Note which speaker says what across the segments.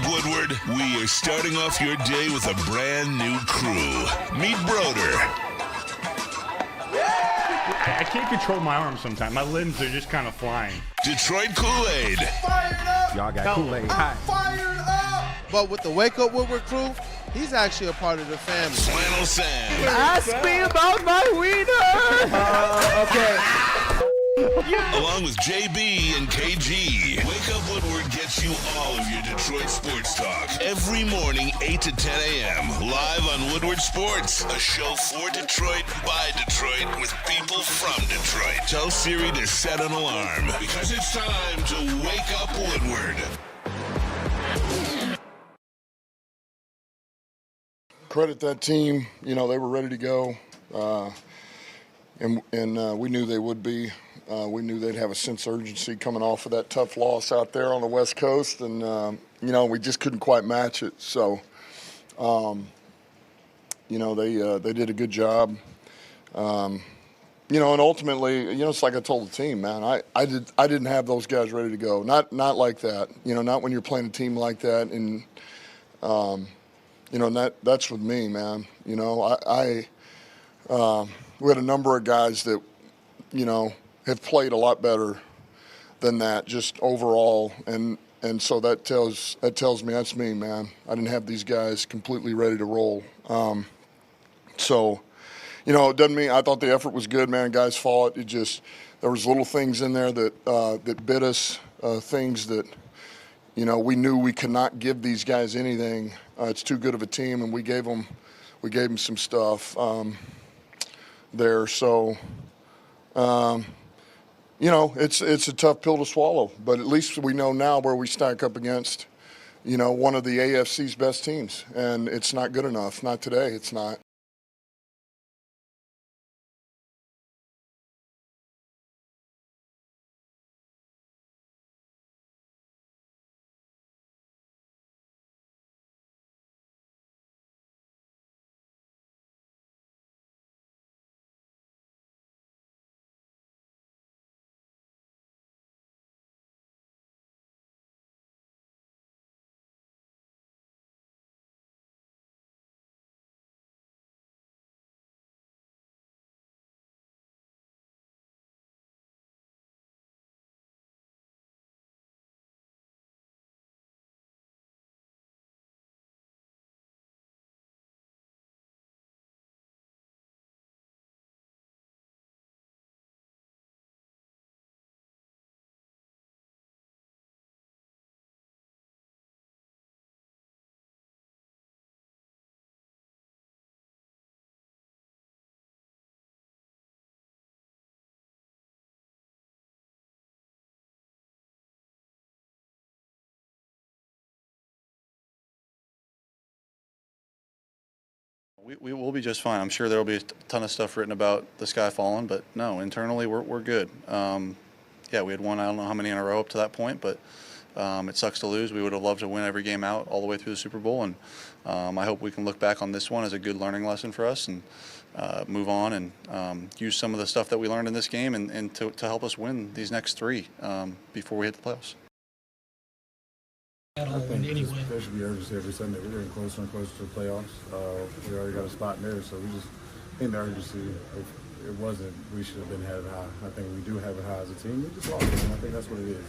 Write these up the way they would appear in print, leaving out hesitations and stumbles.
Speaker 1: up, Woodward. We are starting off your day with a brand new crew. Meet Broder.
Speaker 2: I can't control my arms sometimes. My limbs are just kind of flying.
Speaker 1: Detroit Kool-Aid.
Speaker 3: Fired up!
Speaker 4: Y'all got Kool-Aid.
Speaker 3: I'm fired up! But with the Wake Up Woodward crew, he's actually a part of the family.
Speaker 1: Flannel Sam.
Speaker 4: Ask me about my wiener! Okay.
Speaker 1: Along with JB and KG. Wake Up Woodward gets you all of your Detroit sports talk. Every morning, 8 to 10 a.m. Live on Woodward Sports. A show for Detroit, by Detroit, with people from Detroit. Tell Siri to set an alarm, because it's time to Wake Up Woodward.
Speaker 5: Credit that team. You know, they were ready to go. And we knew they would be. We knew they'd have a sense of urgency coming off of that tough loss out there on the West Coast, and you know, we just couldn't quite match it. So, you know, they did a good job. You know, and ultimately, you know, it's like I told the team, man. I didn't have those guys ready to go. Not like that. You know, not when you're playing a team like that. And you know, and that's with me, man. You know, we had a number of guys that, you know, have played a lot better than that, just overall, and so that tells me that's me, man. I didn't have these guys completely ready to roll. So, you know, it doesn't mean I thought the effort was good, man. Guys fought. It just there was little things in there that bit us, things that, you know, we knew we could not give these guys anything. It's too good of a team, and we gave them some stuff there. So. You know, it's a tough pill to swallow, but at least we know now where we stack up against, you know, one of the AFC's best teams, and it's not good enough. Not today, it's not.
Speaker 6: We will be just fine. I'm sure there will be a ton of stuff written about the sky falling, but no, internally we're good. Yeah, we had won I don't know how many in a row up to that point, but it sucks to lose. We would have loved to win every game out all the way through the Super Bowl, and I hope we can look back on this one as a good learning lesson for us and move on and use some of the stuff that we learned in this game and to help us win these next three before we hit the playoffs.
Speaker 7: I think there should be urgency every Sunday. We're getting closer and closer to the playoffs. We already got a spot in there, so we just think the urgency, if it wasn't, we should have been had it high. I think we do have it high as a team. We just lost, and I think that's what it is.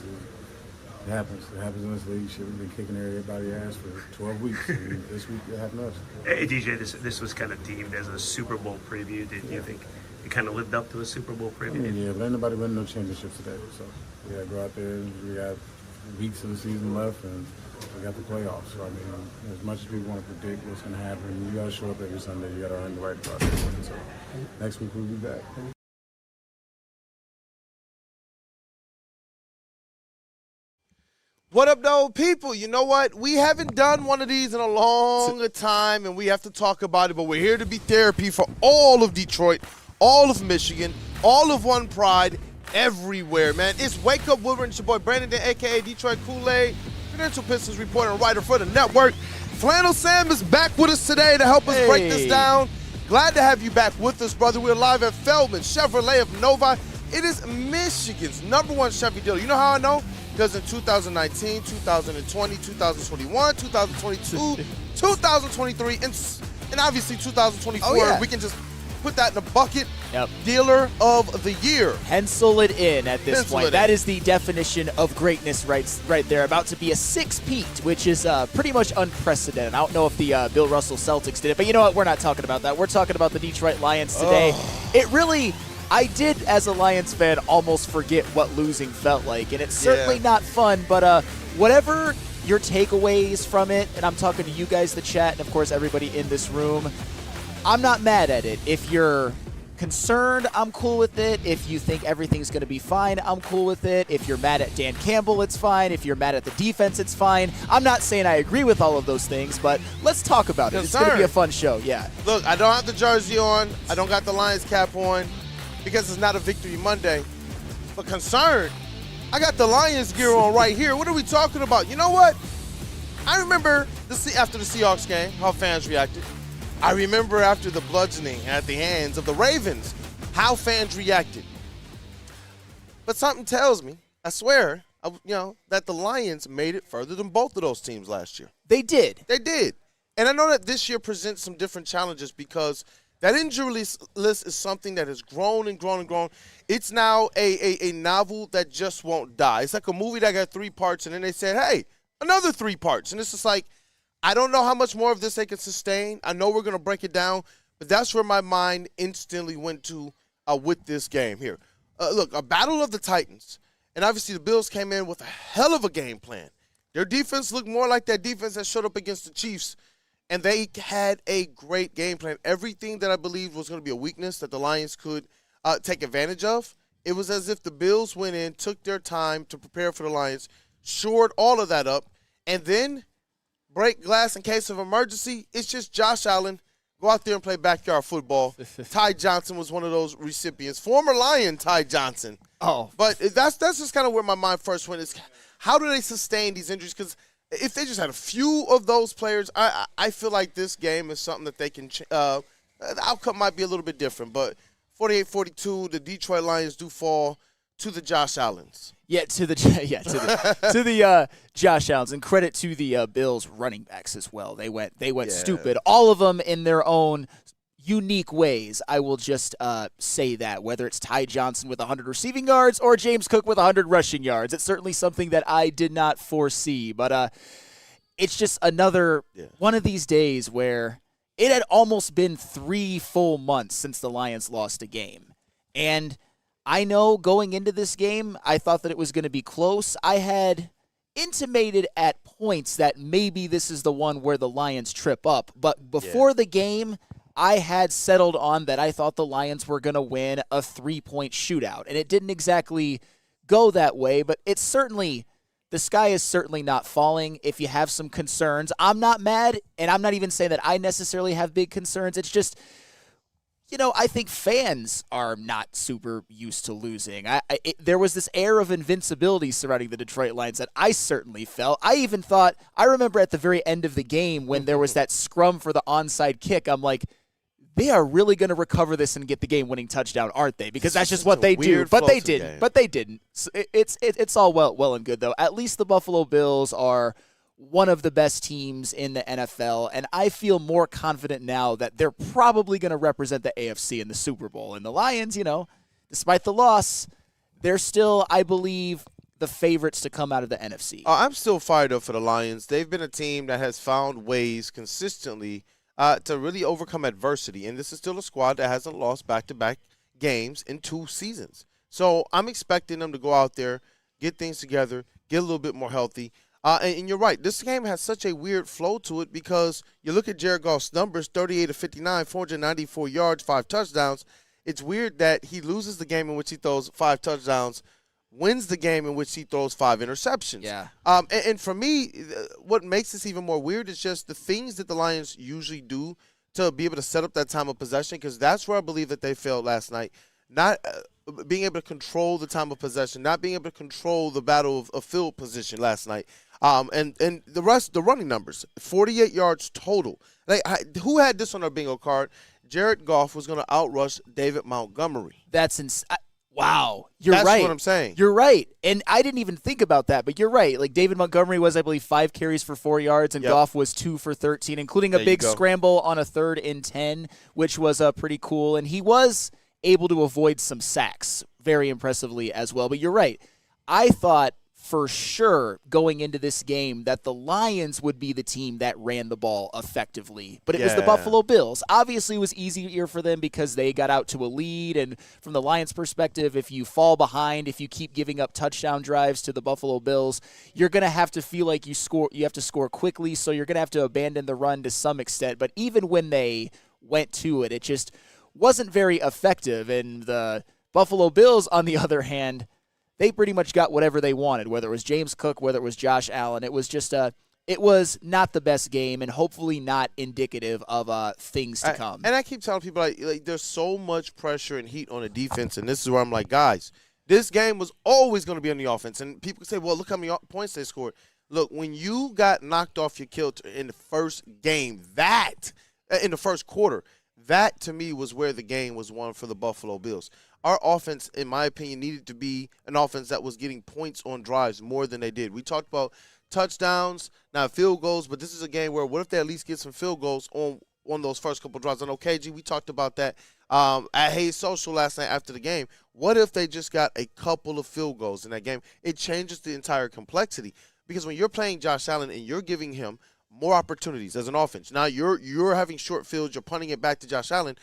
Speaker 7: It happens. It happens in this league. Shit, we've been kicking everybody's ass for 12 weeks. And this week it happened to us.
Speaker 8: Hey, DJ, this was kind of deemed as a Super Bowl preview. Did you think it kind of lived up to a Super Bowl preview?
Speaker 7: Yeah, but ain't nobody winning no championships today. So we got to go out there. We got weeks of the season left, and we got the playoffs. So, I mean, as much as we want to predict what's going to happen, you got to show up every Sunday. You got to earn the right to go out there and win. So next week we'll be back.
Speaker 3: What up, though, people? You know what? We haven't done one of these in a long time, and we have to talk about it, but we're here to be therapy for all of Detroit, all of Michigan, all of One Pride, everywhere, man. It's Wake Up Woodward. It's your boy Brandon, a.k.a. Detroit Kool-Aid, Credential Pistons reporter and writer for the network. Flannel Sam is back with us today to help us break this down. Glad to have you back with us, brother. We're live at Feldman Chevrolet of Novi. It is Michigan's #1 Chevy dealer. You know how I know? Because in 2019, 2020, 2021, 2022, 2023, and obviously 2024, we can just put that in the bucket.
Speaker 9: Yep.
Speaker 3: Dealer of the year.
Speaker 9: Pencil it in at this
Speaker 3: Pencil
Speaker 9: point.
Speaker 3: it
Speaker 9: That
Speaker 3: in.
Speaker 9: is the definition of greatness right there. About to be a six-peat, which is pretty much unprecedented. I don't know if the Bill Russell Celtics did it, but you know what? We're not talking about that. We're talking about the Detroit Lions today. It really, I did, as a Lions fan, almost forget what losing felt like, and it's certainly not fun, but whatever your takeaways from it, and I'm talking to you guys, the chat, and of course everybody in this room, I'm not mad at it. If you're concerned, I'm cool with it. If you think everything's going to be fine, I'm cool with it. If you're mad at Dan Campbell, it's fine. If you're mad at the defense, it's fine. I'm not saying I agree with all of those things, but let's talk about it. It's going to be a fun show, yeah.
Speaker 3: Look, I don't have the jersey on. I don't got the Lions cap on because it's not a Victory Monday. But concerned, I got the Lions gear on right here. What are we talking about? You know what? I remember after the Seahawks game, how fans reacted. I remember after the bludgeoning at the hands of the Ravens, how fans reacted. But something tells me, I swear, that the Lions made it further than both of those teams last year.
Speaker 9: They did.
Speaker 3: They did. And I know that this year presents some different challenges because that injury list is something that has grown and grown and grown. It's now a novel that just won't die. It's like a movie that got 3 parts, and then they said, hey, another 3 parts. And it's just like, I don't know how much more of this they can sustain. I know we're going to break it down, but that's where my mind instantly went to with this game here. Look, a battle of the Titans, and obviously the Bills came in with a hell of a game plan. Their defense looked more like that defense that showed up against the Chiefs, and they had a great game plan. Everything that I believed was going to be a weakness that the Lions could take advantage of, it was as if the Bills went in, took their time to prepare for the Lions, shored all of that up, and then break glass in case of emergency. It's just Josh Allen. Go out there and play backyard football. Ty Johnson was one of those recipients. Former Lion Ty Johnson.
Speaker 9: Oh.
Speaker 3: But that's just kind of where my mind first went is how do they sustain these injuries? Because if they just had a few of those players, I feel like this game is something that they can the outcome might be a little bit different. But 48-42, the Detroit Lions do fall to the Josh Allens.
Speaker 9: Yeah, to the Josh Allens, and credit to the Bills running backs as well. They went stupid. All of them in their own unique ways. I will just say that, whether it's Ty Johnson with 100 receiving yards or James Cook with 100 rushing yards, it's certainly something that I did not foresee. But it's just another one of these days where it had almost been 3 full months since the Lions lost a game, and I know going into this game, I thought that it was going to be close. I had intimated at points that maybe this is the one where the Lions trip up. But before the game, I had settled on that I thought the Lions were going to win a 3-point shootout. And it didn't exactly go that way, but it's certainly, the sky is certainly not falling. If you have some concerns, I'm not mad, and I'm not even saying that I necessarily have big concerns. It's just, I think fans are not super used to losing. There was this air of invincibility surrounding the Detroit Lions that I certainly felt. I remember at the very end of the game when there was that scrum for the onside kick, I'm like, they are really going to recover this and get the game-winning touchdown, aren't they? Because that's just what they do. But they didn't. But they didn't. It's all well and good, though. At least the Buffalo Bills are one of the best teams in the NFL, and I feel more confident now that they're probably going to represent the AFC in the Super Bowl. And the Lions, despite the loss, they're still, I believe, the favorites to come out of the NFC.
Speaker 3: I'm still fired up for the Lions. They've been a team that has found ways consistently to really overcome adversity, and this is still a squad that hasn't lost back-to-back games in 2 seasons. So I'm expecting them to go out there, get things together, get a little bit more healthy. And you're right. This game has such a weird flow to it because you look at Jared Goff's numbers, 38 of 59, 494 yards, 5 touchdowns. It's weird that he loses the game in which he throws 5 touchdowns, wins the game in which he throws 5 interceptions.
Speaker 9: Yeah.
Speaker 3: And for me, what makes this even more weird is just the things that the Lions usually do to be able to set up that time of possession, because that's where I believe that they failed last night. Not being able to control the time of possession, not being able to control the battle of field position last night. And the rest, the running numbers, 48 yards total. Who had this on their bingo card? Jared Goff was going to outrush David Montgomery.
Speaker 9: That's Wow, you're right.
Speaker 3: That's what I'm saying.
Speaker 9: You're right. And I didn't even think about that, but you're right. Like David Montgomery was, I believe, 5 carries for 4 yards, and Goff was 2 for 13, including a big scramble on a 3rd and 10, which was pretty cool. And he was able to avoid some sacks very impressively as well. But you're right. I thought for sure going into this game that the Lions would be the team that ran the ball effectively. But it was the Buffalo Bills. Obviously, it was easier for them because they got out to a lead. And from the Lions' perspective, if you fall behind, if you keep giving up touchdown drives to the Buffalo Bills, you're going to have to feel like you have to score quickly, so you're going to have to abandon the run to some extent. But even when they went to it, it just wasn't very effective. And the Buffalo Bills, on the other hand, they pretty much got whatever they wanted, whether it was James Cook, whether it was Josh Allen. It was just it was not the best game, and hopefully not indicative of things to come.
Speaker 3: And I keep telling people, like there's so much pressure and heat on the defense, and this is where I'm like, guys, this game was always going to be on the offense. And people say, well, look how many points they scored. Look, when you got knocked off your kilter in the first game, in the first quarter, that to me was where the game was won for the Buffalo Bills. Our offense, in my opinion, needed to be an offense that was getting points on drives more than they did. We talked about touchdowns, now field goals, but this is a game where what if they at least get some field goals on those first couple drives? I know, KG, we talked about that at Hayes Social last night after the game. What if they just got a couple of field goals in that game? It changes the entire complexity because when you're playing Josh Allen and you're giving him more opportunities as an offense, now you're having short fields, you're punting it back to Josh Allen.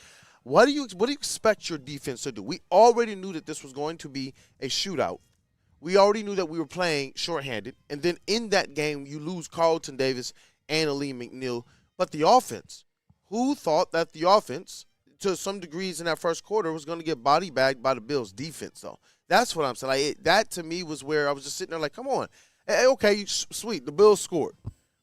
Speaker 3: What do you expect your defense to do? We already knew that this was going to be a shootout. We already knew that we were playing shorthanded. And then in that game, you lose Carlton Davis and Aleem McNeil. But the offense, who thought that the offense, to some degrees in that first quarter, was going to get body bagged by the Bills' defense, though? That's what I'm saying. That, to me, was where I was just sitting there like, come on. Hey, okay, sweet, the Bills scored.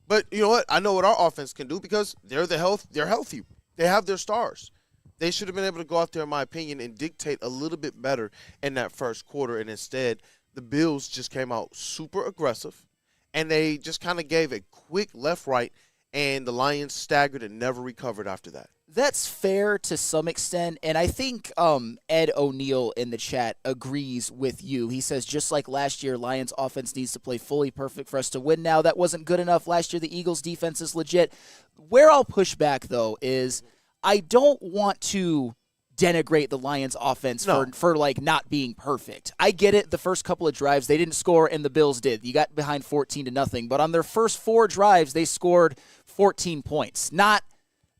Speaker 3: But you know what? I know what our offense can do because they're healthy. They have their stars. They should have been able to go out there, in my opinion, and dictate a little bit better in that first quarter. And instead, the Bills just came out super aggressive, and they just kind of gave a quick left-right, and the Lions staggered and never recovered after that.
Speaker 9: That's fair to some extent, and I think Ed O'Neill in the chat agrees with you. He says, just like last year, Lions offense needs to play fully perfect for us to win now. That wasn't good enough. Last year, the Eagles defense is legit. Where I'll push back, though, is I don't want to denigrate the Lions offense for like not being perfect. I get it. The first couple of drives, they didn't score and the Bills did. You got behind 14-0, but on their first 4 drives, they scored 14 points. Not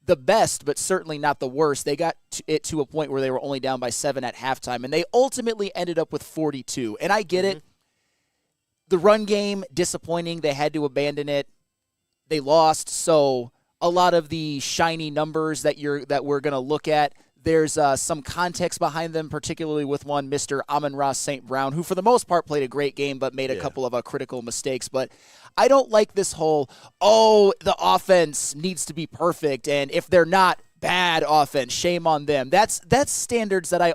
Speaker 9: the best, but certainly not the worst. They got it to a point where they were only down by 7 at halftime, and they ultimately ended up with 42. And I get it. The run game, disappointing. They had to abandon it. They lost, so a lot of the shiny numbers that we're going to look at, there's some context behind them, particularly with one Mr. Amon-Ra St. Brown, who for the most part played a great game but made a couple of critical mistakes. But I don't like this whole, the offense needs to be perfect, and if they're not, bad offense, shame on them. That's standards that are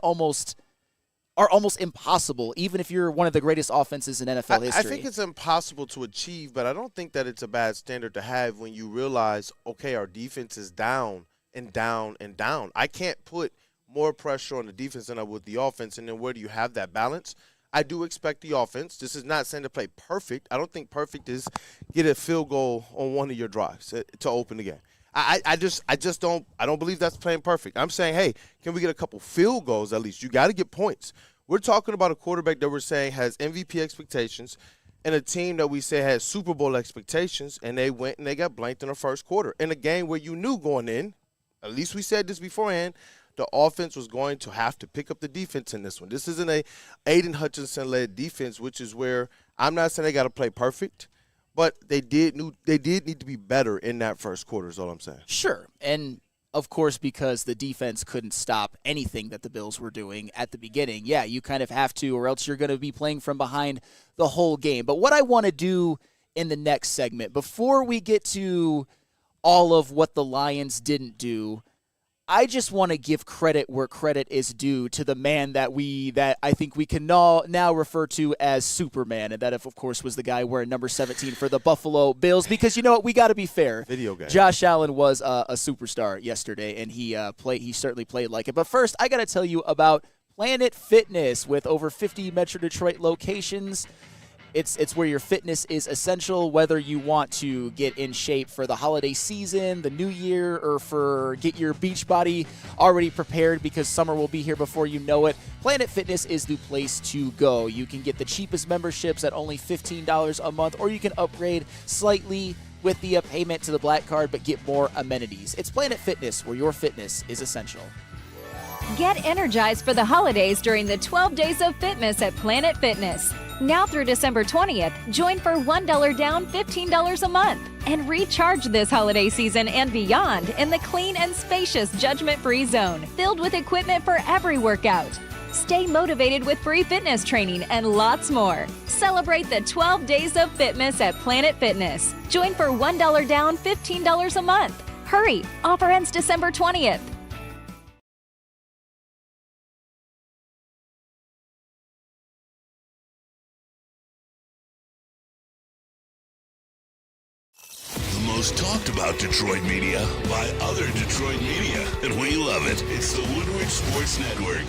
Speaker 9: almost impossible, even if you're one of the greatest offenses in NFL history.
Speaker 3: I think it's impossible to achieve, but I don't think that it's a bad standard to have when you realize, okay, our defense is down and down and down. I can't put more pressure on the defense than I would the offense, and then where do you have that balance? I do expect the offense. This is not saying to play perfect. I don't think perfect is get a field goal on one of your drives to open the game. I just don't believe that's playing perfect. I'm saying, hey, can we get a couple field goals at least? You got to get points. We're talking about a quarterback that we're saying has MVP expectations and a team that we say has Super Bowl expectations, and they went and they got blanked in the first quarter. In a game where you knew going in, at least we said this beforehand, the offense was going to have to pick up the defense in this one. This isn't a Aiden Hutchinson-led defense, which is where I'm not saying they got to play perfect, but they did need to be better in that first quarter is all I'm saying.
Speaker 9: Sure, and of course, because the defense couldn't stop anything that the Bills were doing at the beginning. Yeah, you kind of have to, or else you're going to be playing from behind the whole game. But what I want to do in the next segment, before we get to all of what the Lions didn't do, I just want to give credit where credit is due to the man that I think we can now refer to as Superman, and that, of course, was the guy wearing number 17 for the Buffalo Bills. Because you know what, we got to be fair.
Speaker 3: Video game.
Speaker 9: Josh Allen was a superstar yesterday, and he certainly played like it. But first, I got to tell you about Planet Fitness. With over 50 Metro Detroit locations, it's where your fitness is essential, whether you want to get in shape for the holiday season, the new year, or for get your beach body already prepared because summer will be here before you know it. Planet Fitness is the place to go. You can get the cheapest memberships at only $15 a month, or you can upgrade slightly with the payment to the Black Card but get more amenities. It's Planet Fitness, where your fitness is essential.
Speaker 10: Get energized for the holidays during the 12 Days of Fitness at Planet Fitness. Now through December 20th, join for $1 down, $15 a month. And recharge this holiday season and beyond in the clean and spacious judgment-free zone, filled with equipment for every workout. Stay motivated with free fitness training and lots more. Celebrate the 12 Days of Fitness at Planet Fitness. Join for $1 down, $15 a month. Hurry! Offer ends December 20th.
Speaker 1: Most talked about Detroit media by other Detroit media, and we love it. It's the Woodward Sports Network.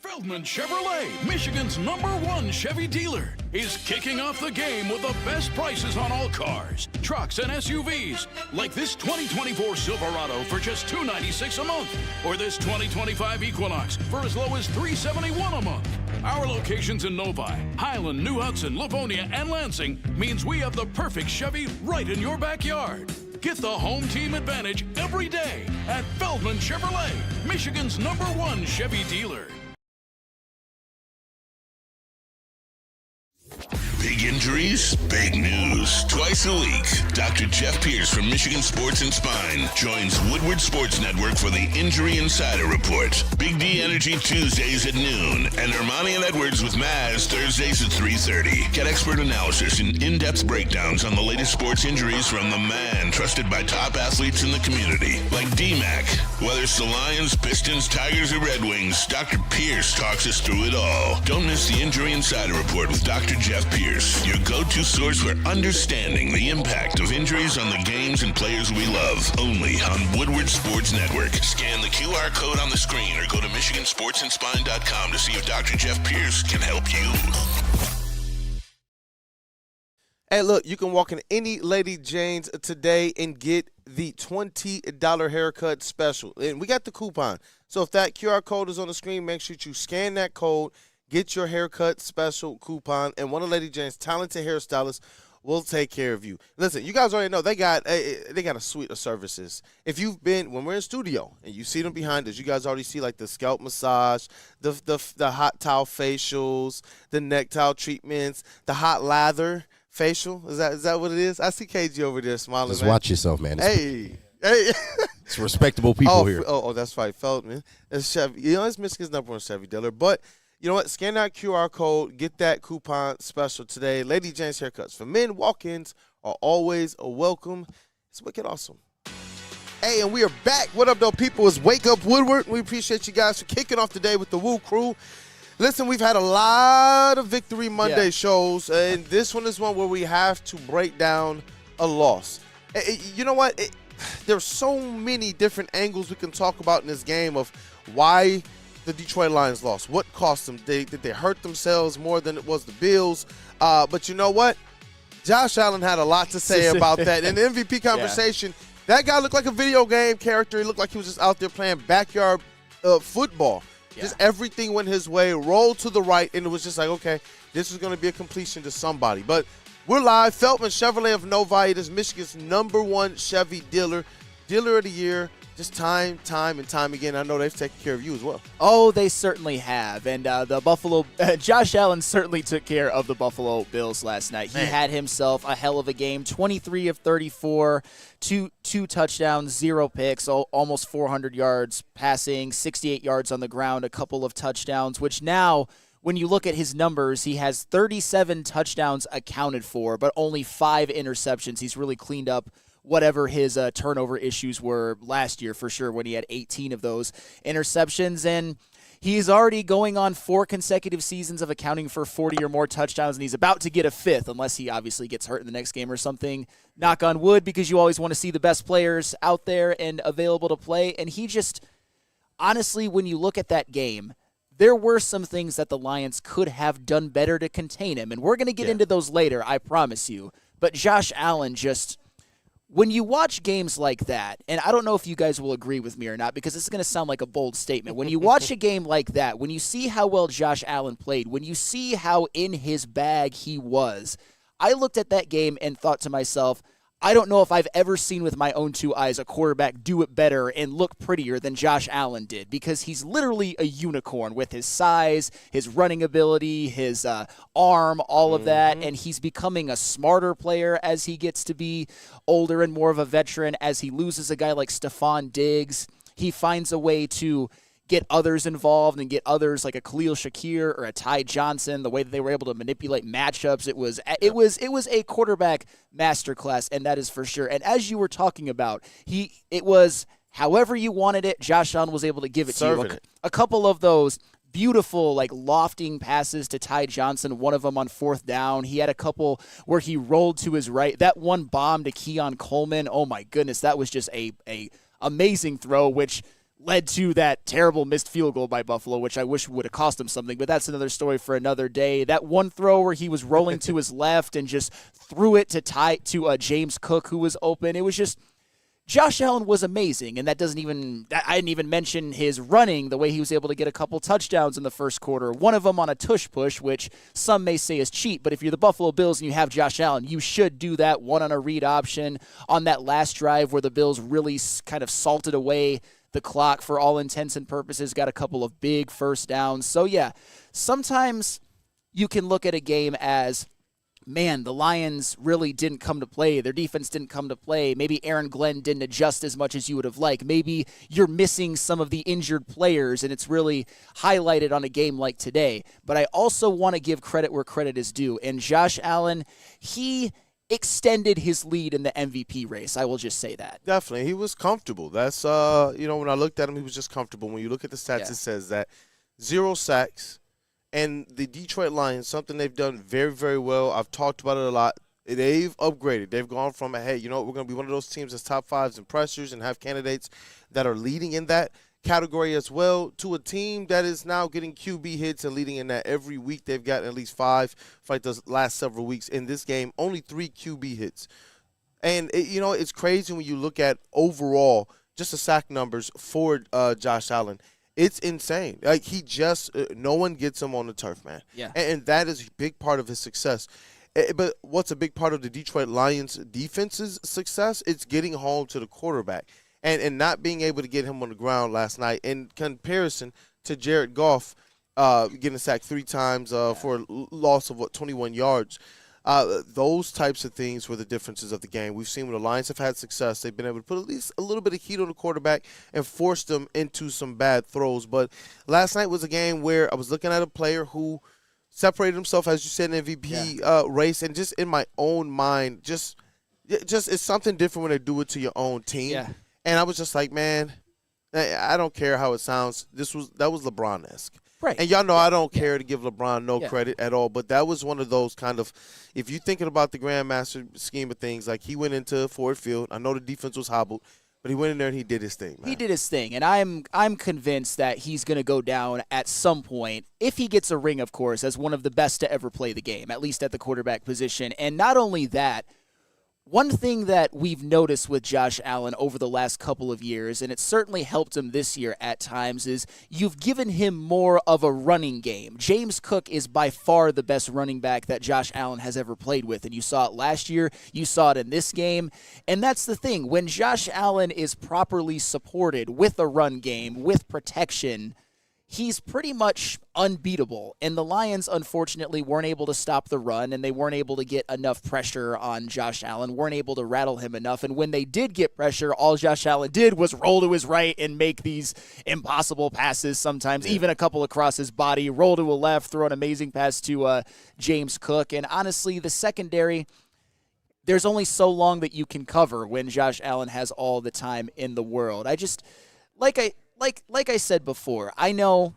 Speaker 11: Feldman Chevrolet, Michigan's #1 Chevy dealer, is kicking off the game with the best prices on all cars, trucks, and SUVs, like this 2024 Silverado for just $296 a month, or this 2025 Equinox for as low as $371 a month. Our locations in Novi, Highland, New Hudson, Livonia, and Lansing means we have the perfect Chevy right in your backyard. Get the home team advantage every day at Feldman Chevrolet, Michigan's #1 Chevy dealer.
Speaker 1: Big injuries, big news. Twice a week, Dr. Jeff Pierce from Michigan Sports and Spine joins Woodward Sports Network for the Injury Insider Report. Big D Energy Tuesdays at noon, and Ermanni and Edwards with Maz Thursdays at 3:30. Get expert analysis and in-depth breakdowns on the latest sports injuries from the man trusted by top athletes in the community, like D-Mac. Whether it's the Lions, Pistons, Tigers, or Red Wings, Dr. Pierce talks us through it all. Don't miss the Injury Insider Report with Dr. Jeff Pierce, your go-to source for understanding the impact of injuries on the games and players we love. Only on Woodward Sports Network. Scan the QR code on the screen or go to MichiganSportsandSpine.com to see if Dr. Jeff Pierce can help you.
Speaker 3: Hey, look, you can walk in any Lady Jane's today and get the $20 haircut special. And we got the coupon. So if that QR code is on the screen, make sure you scan that code, get your haircut special coupon, and one of Lady Jane's talented hairstylists will take care of you. Listen, you guys already know they got a suite of services. If you've been, when we're in studio and you see them behind us, you guys already see like the scalp massage, the hot towel facials, the neck towel treatments, the hot lather facial. Is that what it is? I see KG over there smiling.
Speaker 12: Just
Speaker 3: man.
Speaker 12: watch yourself, man.
Speaker 3: Hey.
Speaker 12: It's respectable people here.
Speaker 3: Oh, that's right, Feldman. It's Chevy. You know, it's Michigan's #1 Chevy dealer. But you know what? Scan that QR code. Get that coupon special today. Lady Jane's haircuts for men. Walk-ins are always a welcome. It's wicked awesome. Hey, and we are back. What up, though, people? It's Wake Up Woodward. We appreciate you guys for kicking off the day with the WUW Crew. Listen, we've had a lot of Victory Monday shows, and this one is one where we have to break down a loss. You know what? There's so many different angles we can talk about in this game of why the Detroit Lions lost. What cost them? Did they hurt themselves more than it was the Bills? But you know what? Josh Allen had a lot to say about that. In the MVP conversation, that guy looked like a video game character. He looked like he was just out there playing backyard football. Just everything went his way, rolled to the right, and it was just like, okay, this is going to be a completion to somebody. But we're live. Feldman Chevrolet of Novi. It is Michigan's #1 Chevy dealer of the year. Just time and time again. I know they've taken care of you as well.
Speaker 9: Oh, they certainly have. And the Buffalo Josh Allen certainly took care of the Buffalo Bills last night. He had himself a hell of a game. 23 of 34, two touchdowns, 0 picks, almost 400 yards passing, 68 yards on the ground, a couple of touchdowns, which now, when you look at his numbers, he has 37 touchdowns accounted for, but only 5 interceptions. He's really cleaned up whatever his turnover issues were last year for sure when he had 18 of those interceptions. And he's already going on 4 consecutive seasons of accounting for 40 or more touchdowns, and he's about to get a 5th unless he obviously gets hurt in the next game or something. Knock on wood, because you always want to see the best players out there and available to play. And he just honestly, when you look at that game, there were some things that the Lions could have done better to contain him, and we're going to get into those later, I promise you. But Josh Allen just, when you watch games like that, and I don't know if you guys will agree with me or not, because this is going to sound like a bold statement. When you watch a game like that, when you see how well Josh Allen played, when you see how in his bag he was, I looked at that game and thought to myself, I don't know if I've ever seen with my own two eyes a quarterback do it better and look prettier than Josh Allen did, because he's literally a unicorn with his size, his running ability, his arm, all of that, and he's becoming a smarter player as he gets to be older and more of a veteran. As he loses a guy like Stephon Diggs, he finds a way to get others involved and get others like a Khalil Shakir or a Ty Johnson, the way that they were able to manipulate matchups. It was a quarterback masterclass, and that is for sure. And as you were talking about, it was however you wanted it, Josh Allen was able to give it to you. A couple of those beautiful, like, lofting passes to Ty Johnson, one of them on 4th down. He had a couple where he rolled to his right. That one bomb to Keon Coleman, oh my goodness, that was just a amazing throw, which led to that terrible missed field goal by Buffalo, which I wish would have cost him something, but that's another story for another day. That one throw where he was rolling to his left and just threw it to James Cook, who was open. It was just, Josh Allen was amazing, and I didn't even mention his running, the way he was able to get a couple touchdowns in the first quarter. One of them on a tush push, which some may say is cheap, but if you're the Buffalo Bills and you have Josh Allen, you should do that. One on a read option on that last drive where the Bills really kind of salted away the clock for all intents and purposes, got a couple of big first downs. So, yeah, sometimes you can look at a game as, man, the Lions really didn't come to play. Their defense didn't come to play. Maybe Aaron Glenn didn't adjust as much as you would have liked. Maybe you're missing some of the injured players, and it's really highlighted on a game like today. But I also want to give credit where credit is due. And Josh Allen, he extended his lead in the MVP race. I will just say that.
Speaker 3: Definitely. He was comfortable. That's, when I looked at him, he was just comfortable. When you look at the stats, it says that 0 sacks. And the Detroit Lions, something they've done very, very well. I've talked about it a lot. They've upgraded. They've gone from, hey, we're going to be one of those teams that's top 5s in pressures and have candidates that are leading in that category as well, to a team that is now getting QB hits and leading in that every week. They've got at least 5 for like the last several weeks. In this game, only 3 QB hits. And, it's crazy when you look at overall just the sack numbers for Josh Allen. It's insane. Like, he just no one gets him on the turf, man.
Speaker 9: Yeah.
Speaker 3: And that is a big part of his success. But what's a big part of the Detroit Lions defense's success? It's getting home to the quarterback. And not being able to get him on the ground last night in comparison to Jared Goff getting sacked 3 times for a loss of, 21 yards. Those types of things were the differences of the game. We've seen when the Lions have had success, they've been able to put at least a little bit of heat on the quarterback and force them into some bad throws. But last night was a game where I was looking at a player who separated himself, as you said, in the MVP race, and just in my own mind, just it's something different when they do it to your own team.
Speaker 9: Yeah.
Speaker 3: And I was just like, man, I don't care how it sounds. That was LeBron-esque.
Speaker 9: Right.
Speaker 3: And y'all know I don't care to give LeBron no credit at all, but that was one of those kind of, if you're thinking about the grandmaster scheme of things, like he went into Ford Field. I know the defense was hobbled, but he went in there and he did his thing, man.
Speaker 9: He did his thing, and I'm convinced that he's going to go down at some point, if he gets a ring, of course, as one of the best to ever play the game, at least at the quarterback position. And not only that, one thing that we've noticed with Josh Allen over the last couple of years, and it certainly helped him this year at times, is you've given him more of a running game. James Cook is by far the best running back that Josh Allen has ever played with, and you saw it last year, you saw it in this game, and that's the thing. When Josh Allen is properly supported with a run game, with protection, he's pretty much unbeatable. And the Lions, unfortunately, weren't able to stop the run, and they weren't able to get enough pressure on Josh Allen, weren't able to rattle him enough. And when they did get pressure, all Josh Allen did was roll to his right and make these impossible passes sometimes, even a couple across his body, roll to a left, throw an amazing pass to James Cook. And honestly, the secondary, there's only so long that you can cover when Josh Allen has all the time in the world. I just, like I said before, I know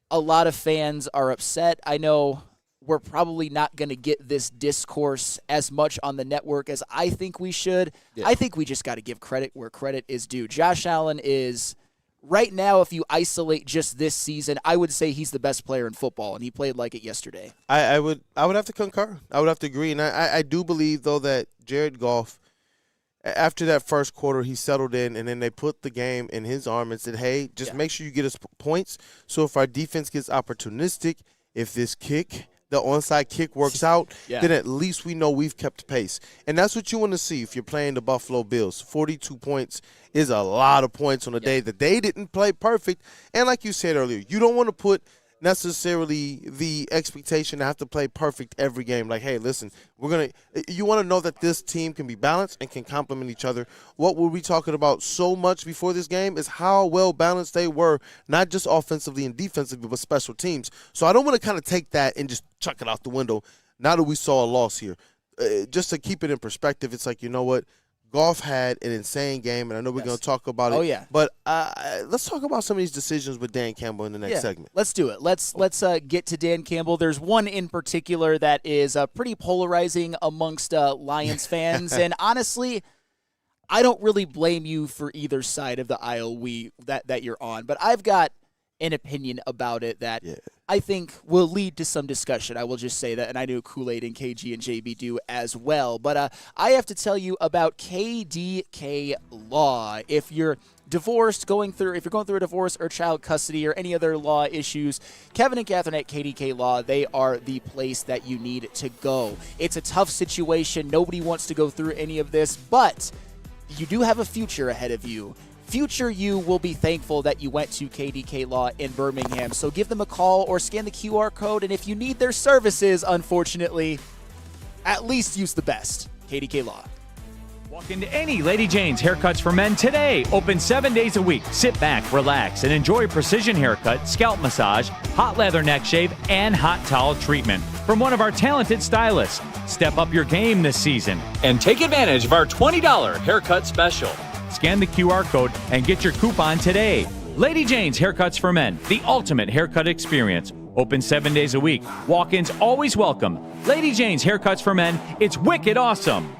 Speaker 9: a lot of fans are upset. I know we're probably not going to get this discourse as much on the network as I think we should. Yeah. I think we just got to give credit where credit is due. Josh Allen is right now, if you isolate just this season, I would say he's the best player in football, and he played like it yesterday.
Speaker 3: I would have to concur. I would have to agree. And I do believe, though, that Jared Goff, after that first quarter, he settled in, and then they put the game in his arm and said, hey, just make sure you get us points. So if our defense gets opportunistic, if this kick, the onside kick works out, then at least we know we've kept pace. And that's what you want to see if you're playing the Buffalo Bills. 42 points is a lot of points on a day that they didn't play perfect. And like you said earlier, you don't want to put necessarily the expectation to have to play perfect every game. Like, hey, listen, you want to know that this team can be balanced and can complement each other. What were we talking about so much before this game is how well balanced they were, not just offensively and defensively, but special teams. So I don't want to kind of take that and just chuck it out the window now that we saw a loss here. Just to keep it in perspective, it's like, you know what? Goff had an insane game, and I know we're going to talk about it.
Speaker 9: Oh, yeah.
Speaker 3: But let's talk about some of these decisions with Dan Campbell in the next segment.
Speaker 9: Let's do it. Let's get to Dan Campbell. There's one in particular that is pretty polarizing amongst Lions fans. And honestly, I don't really blame you for either side of the aisle that you're on. But I've got an opinion about it that I think will lead to some discussion. I will just say that, and I know Kool-Aid and KG and JB do as well. But I have to tell you about KDK Law. If you're divorced, if you're going through a divorce or child custody or any other law issues, Kevin and Catherine at KDK Law, they are the place that you need to go. It's a tough situation. Nobody wants to go through any of this, but you do have a future ahead of you. Future you will be thankful that you went to KDK Law in Birmingham. So give them a call or scan the QR code. And if you need their services, unfortunately, at least use the best. KDK Law.
Speaker 4: Walk into any Lady Jane's Haircuts for Men today. Open 7 days a week. Sit back, relax, and enjoy precision haircut, scalp massage, hot leather neck shave, and hot towel treatment from one of our talented stylists. Step up your game this season and take advantage of our $20 haircut special. Scan the QR code and get your coupon today. Lady Jane's Haircuts for Men, the ultimate haircut experience. Open 7 days a week. Walk-ins always welcome. Lady Jane's Haircuts for Men, it's wicked awesome.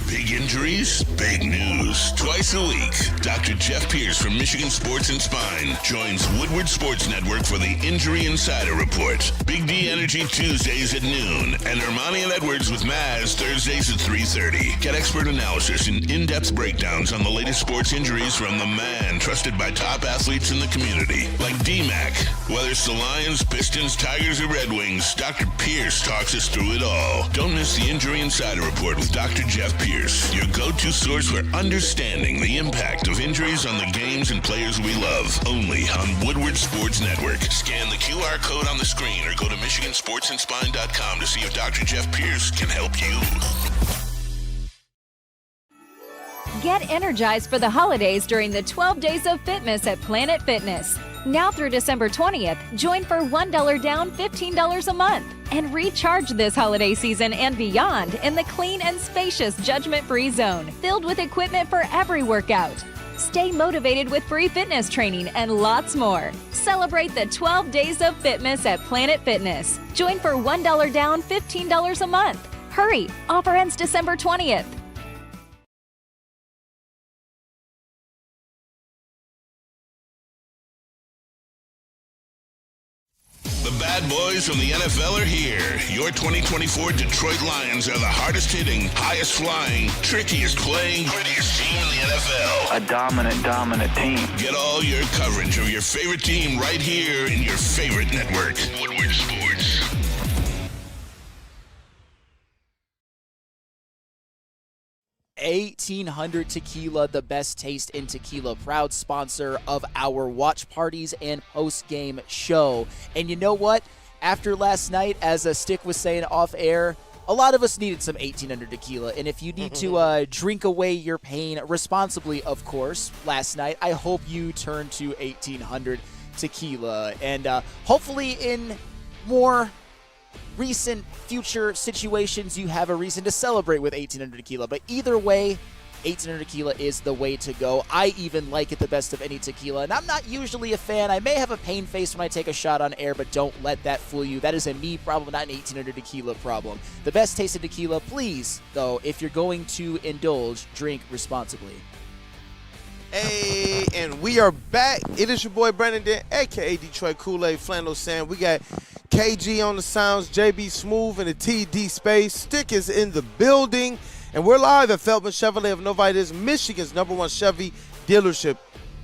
Speaker 1: Big injuries, big news. Twice a week, Dr. Jeff Pierce from Michigan Sports and Spine joins Woodward Sports Network for the Injury Insider Report. Big D Energy Tuesdays at noon, and Ermanni and Edwards with Maz Thursdays at 3:30. Get expert analysis and in-depth breakdowns on the latest sports injuries from the man trusted by top athletes in the community, like D-Mac. Whether it's the Lions, Pistons, Tigers, or Red Wings, Dr. Pierce talks us through it all. Don't miss the Injury Insider Report with Dr. Jeff Pierce, your go-to source for understanding the impact of injuries on the games and players we love. Only on Woodward Sports Network. Scan the QR code on the screen or go to MichiganSportsandSpine.com to see if Dr. Jeff Pierce can help you.
Speaker 10: Get energized for the holidays during the 12 Days of Fitness at Planet Fitness. Now through December 20th, join for $1 down, $15 a month. And recharge this holiday season and beyond in the clean and spacious judgment-free zone, filled with equipment for every workout. Stay motivated with free fitness training and lots more. Celebrate the 12 Days of Fitness at Planet Fitness. Join for $1 down, $15 a month. Hurry! Offer ends December 20th.
Speaker 1: The bad boys from the NFL are here. Your 2024 Detroit Lions are the hardest hitting, highest flying, trickiest playing, grittiest team in the NFL.
Speaker 13: A dominant team.
Speaker 1: Get all your coverage of your favorite team right here in your favorite network. Woodward Sports.
Speaker 9: $1,800 Tequila, the best taste in tequila, proud sponsor of our watch parties and post-game show. And you know what? After last night, as Stick was saying off air, a lot of us needed some 1800 tequila. And if you need to drink away your pain responsibly, of course, last night, I hope you turn to 1800 tequila. And hopefully in more recent future situations, you have a reason to celebrate with 1800 tequila. But either way, 1800 tequila is the way to go. I even like it the best of any tequila, and I'm not usually a fan. I may have a pain face when I take a shot on air, but don't let that fool you. That is a me problem, not an 1800 tequila problem. The best taste of tequila, please, though, if you're going to indulge, drink responsibly.
Speaker 3: Hey, and we are back. It is your boy Brandon Dent, a.k.a. Detroit Kool-Aid Flannel Sam. We got KG on the sounds, JB Smooth in the TD space. Stick is in the building, and we're live at Feldman Chevrolet of Novitas, Michigan's #1 Chevy dealership.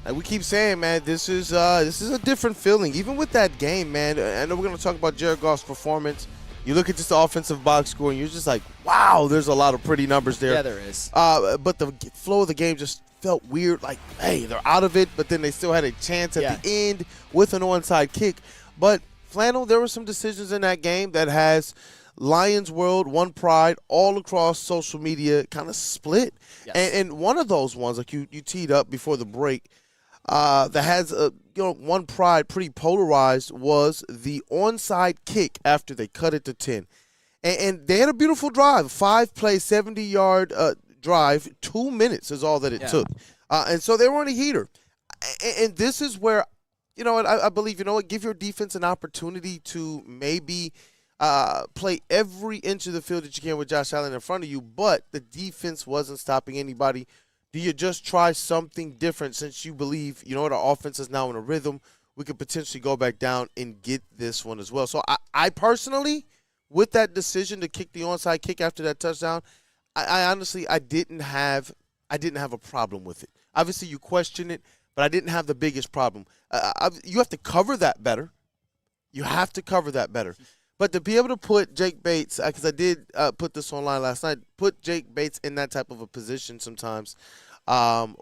Speaker 3: Like we keep saying, man, this is a different feeling. Even with that game, man, I know we're going to talk about Jared Goff's performance. You look at just the offensive box score, and you're just like, wow, there's a lot of pretty numbers there.
Speaker 9: Yeah, there is.
Speaker 3: But the flow of the game just felt weird. Like, hey, they're out of it, but then they still had a chance at the end with an onside kick. But, Flannel, there were some decisions in that game that has Lions World, One Pride, all across social media kind of split. Yes. And one of those ones, like you teed up before the break, that has One Pride pretty polarized was the onside kick after they cut it to 10. And they had a beautiful drive, 5-play, 70-yard drive. 2 minutes is all that it took. And so they were on a heater. And this is where, I believe, give your defense an opportunity to maybe play every inch of the field that you can with Josh Allen in front of you, but the defense wasn't stopping anybody. Do you just try something different since you believe, our offense is now in a rhythm? We could potentially go back down and get this one as well. So I personally, with that decision to kick the onside kick after that touchdown, I honestly didn't have a problem with it. Obviously, you question it, but I didn't have the biggest problem. You have to cover that better. You have to cover that better. But to be able to put Jake Bates, because I did put this online last night, put Jake Bates in that type of a position sometimes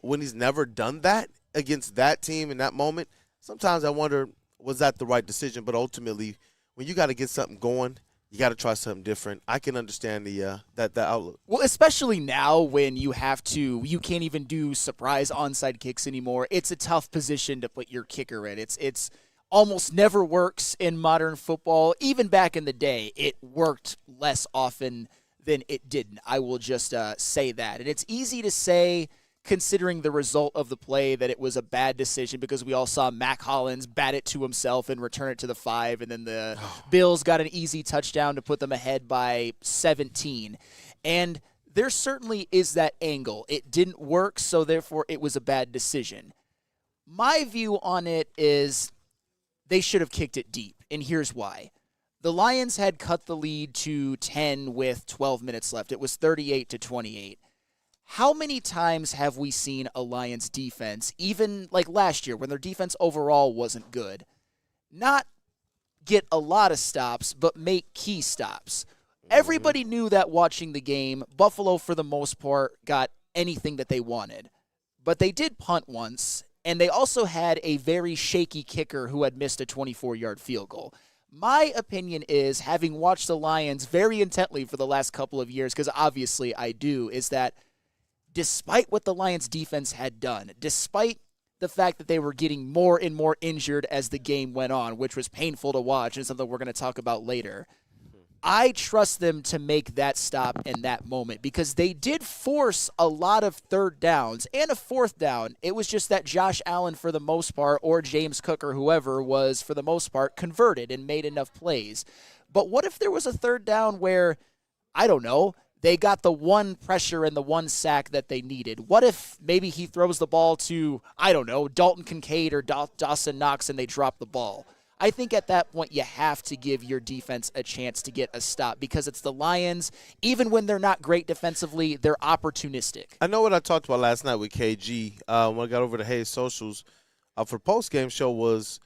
Speaker 3: when he's never done that against that team in that moment, sometimes I wonder, was that the right decision? But ultimately, when you got to get something going, you got to try something different. I can understand that outlook.
Speaker 9: Well, especially now when you can't even do surprise onside kicks anymore. It's a tough position to put your kicker in. It's almost never works in modern football. Even back in the day, it worked less often than it didn't. I will just say that. And it's easy to say, considering the result of the play, that it was a bad decision because we all saw Mac Hollins bat it to himself and return it to the 5, and then the Bills got an easy touchdown to put them ahead by 17. And there certainly is that angle. It didn't work, so therefore it was a bad decision. My view on it is they should have kicked it deep, and here's why. The Lions had cut the lead to 10 with 12 minutes left. It was 38-28. How many times have we seen a Lions defense, even like last year when their defense overall wasn't good, not get a lot of stops, but make key stops? Everybody knew that watching the game, Buffalo, for the most part, got anything that they wanted. But they did punt once, and they also had a very shaky kicker who had missed a 24-yard field goal. My opinion is, having watched the Lions very intently for the last couple of years, because obviously I do, is that despite what the Lions defense had done, despite the fact that they were getting more and more injured as the game went on, which was painful to watch and something we're going to talk about later, I trust them to make that stop in that moment because they did force a lot of third downs and a fourth down. It was just that Josh Allen, for the most part, or James Cook or whoever was, for the most part, converted and made enough plays. But what if there was a third down where, I don't know, they got the one pressure and the one sack that they needed? What if maybe he throws the ball to, I don't know, Dalton Kincaid or Dawson Knox and they drop the ball? I think at that point you have to give your defense a chance to get a stop because it's the Lions. Even when they're not great defensively, they're opportunistic.
Speaker 3: I know what I talked about last night with KG when I got over to Hayes Socials for post-game show was,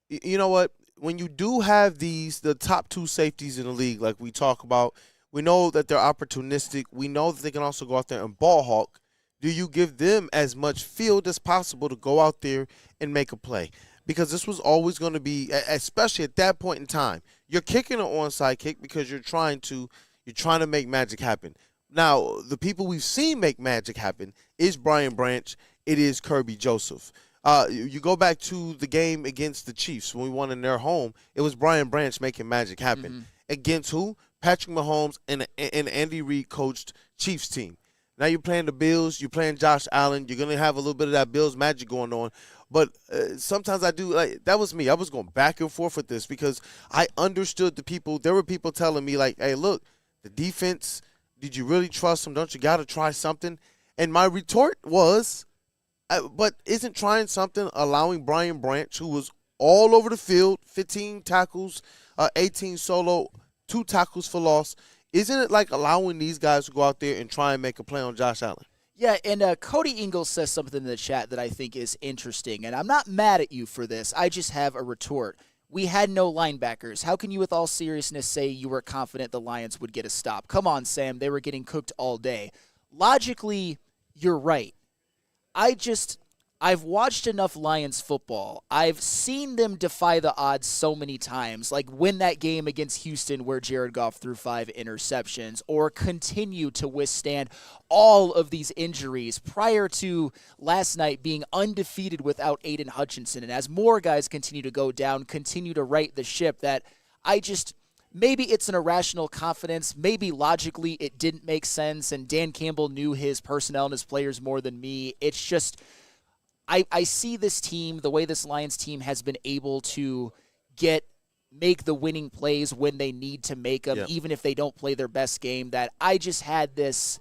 Speaker 3: you know what, when you do have the top two safeties in the league like we talk about, we know that they're opportunistic. We know that they can also go out there and ball hawk. Do you give them as much field as possible to go out there and make a play? Because this was always going to be, especially at that point in time, you're kicking an onside kick because you're trying to make magic happen. Now, the people we've seen make magic happen is Brian Branch. It is Kirby Joseph. You go back to the game against the Chiefs when we won in their home. It was Brian Branch making magic happen. Mm-hmm. Against who? Patrick Mahomes and Andy Reid coached Chiefs team. Now you're playing the Bills. You're playing Josh Allen. You're going to have a little bit of that Bills magic going on. But sometimes I do, like, that was me. I was going back and forth with this because I understood the people. There were people telling me, like, hey, look, the defense, did you really trust them? Don't you got to try something? And my retort was, But isn't trying something allowing Brian Branch, who was all over the field, 15 tackles, 18 solo, 2 tackles for loss, isn't it like allowing these guys to go out there and try and make a play on Josh Allen?
Speaker 9: Yeah, and Cody Ingalls says something in the chat that I think is interesting, and I'm not mad at you for this. I just have a retort. We had no linebackers. How can you, with all seriousness, say you were confident the Lions would get a stop? Come on, Sam. They were getting cooked all day. Logically, you're right. I've watched enough Lions football. I've seen them defy the odds so many times, like win that game against Houston where Jared Goff threw 5 interceptions, or continue to withstand all of these injuries prior to last night being undefeated without Aiden Hutchinson. And as more guys continue to go down, continue to right the ship, that maybe it's an irrational confidence. Maybe logically it didn't make sense, and Dan Campbell knew his personnel and his players more than me. It's just, I see this team, the way this Lions team has been able to make the winning plays when they need to make them, even if they don't play their best game, that I just had this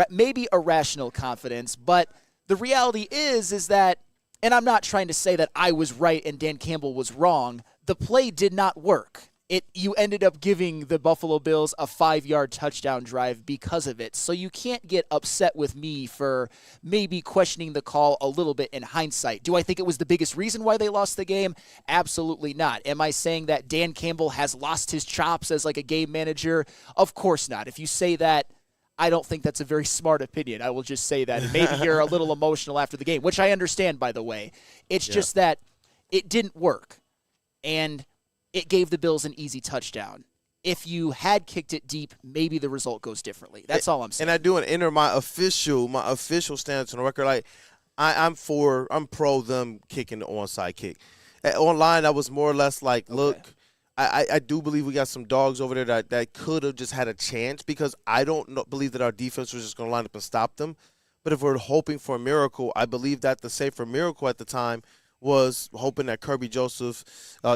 Speaker 9: maybe irrational confidence. But the reality is that, and I'm not trying to say that I was right and Dan Campbell was wrong, the play did not work. You ended up giving the Buffalo Bills a 5-yard touchdown drive because of it. So you can't get upset with me for maybe questioning the call a little bit in hindsight. Do I think it was the biggest reason why they lost the game? Absolutely not. Am I saying that Dan Campbell has lost his chops as like a game manager? Of course not. If you say that, I don't think that's a very smart opinion. I will just say that. And maybe you're a little emotional after the game, which I understand, by the way. It's just that it didn't work. And it gave the Bills an easy touchdown. If you had kicked it deep, maybe the result goes differently. That's all I'm saying.
Speaker 3: And I do enter my official stance on the record. Like, I'm pro them kicking the onside kick. Online, I was more or less like, look, I do believe we got some dogs over there that could have just had a chance, because I don't believe that our defense was just going to line up and stop them. But if we're hoping for a miracle, I believe that the safer miracle at the time was hoping that Kirby Joseph,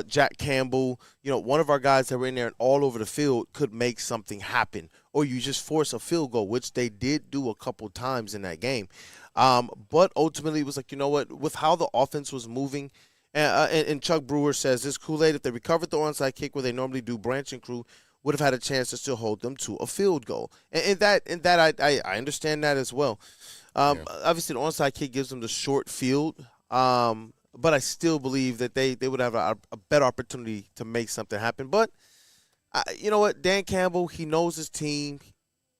Speaker 3: Jack Campbell, one of our guys that were in there and all over the field could make something happen. Or you just force a field goal, which they did do a couple times in that game. But ultimately it was like, you know what, with how the offense was moving, and Chuck Brewer says this Kool-Aid, if they recovered the onside kick where they normally do, Branch and crew would have had a chance to still hold them to a field goal. And that I understand that as well. Obviously the onside kick gives them the short field, but I still believe that they would have a better opportunity to make something happen. But you know what? Dan Campbell, he knows his team.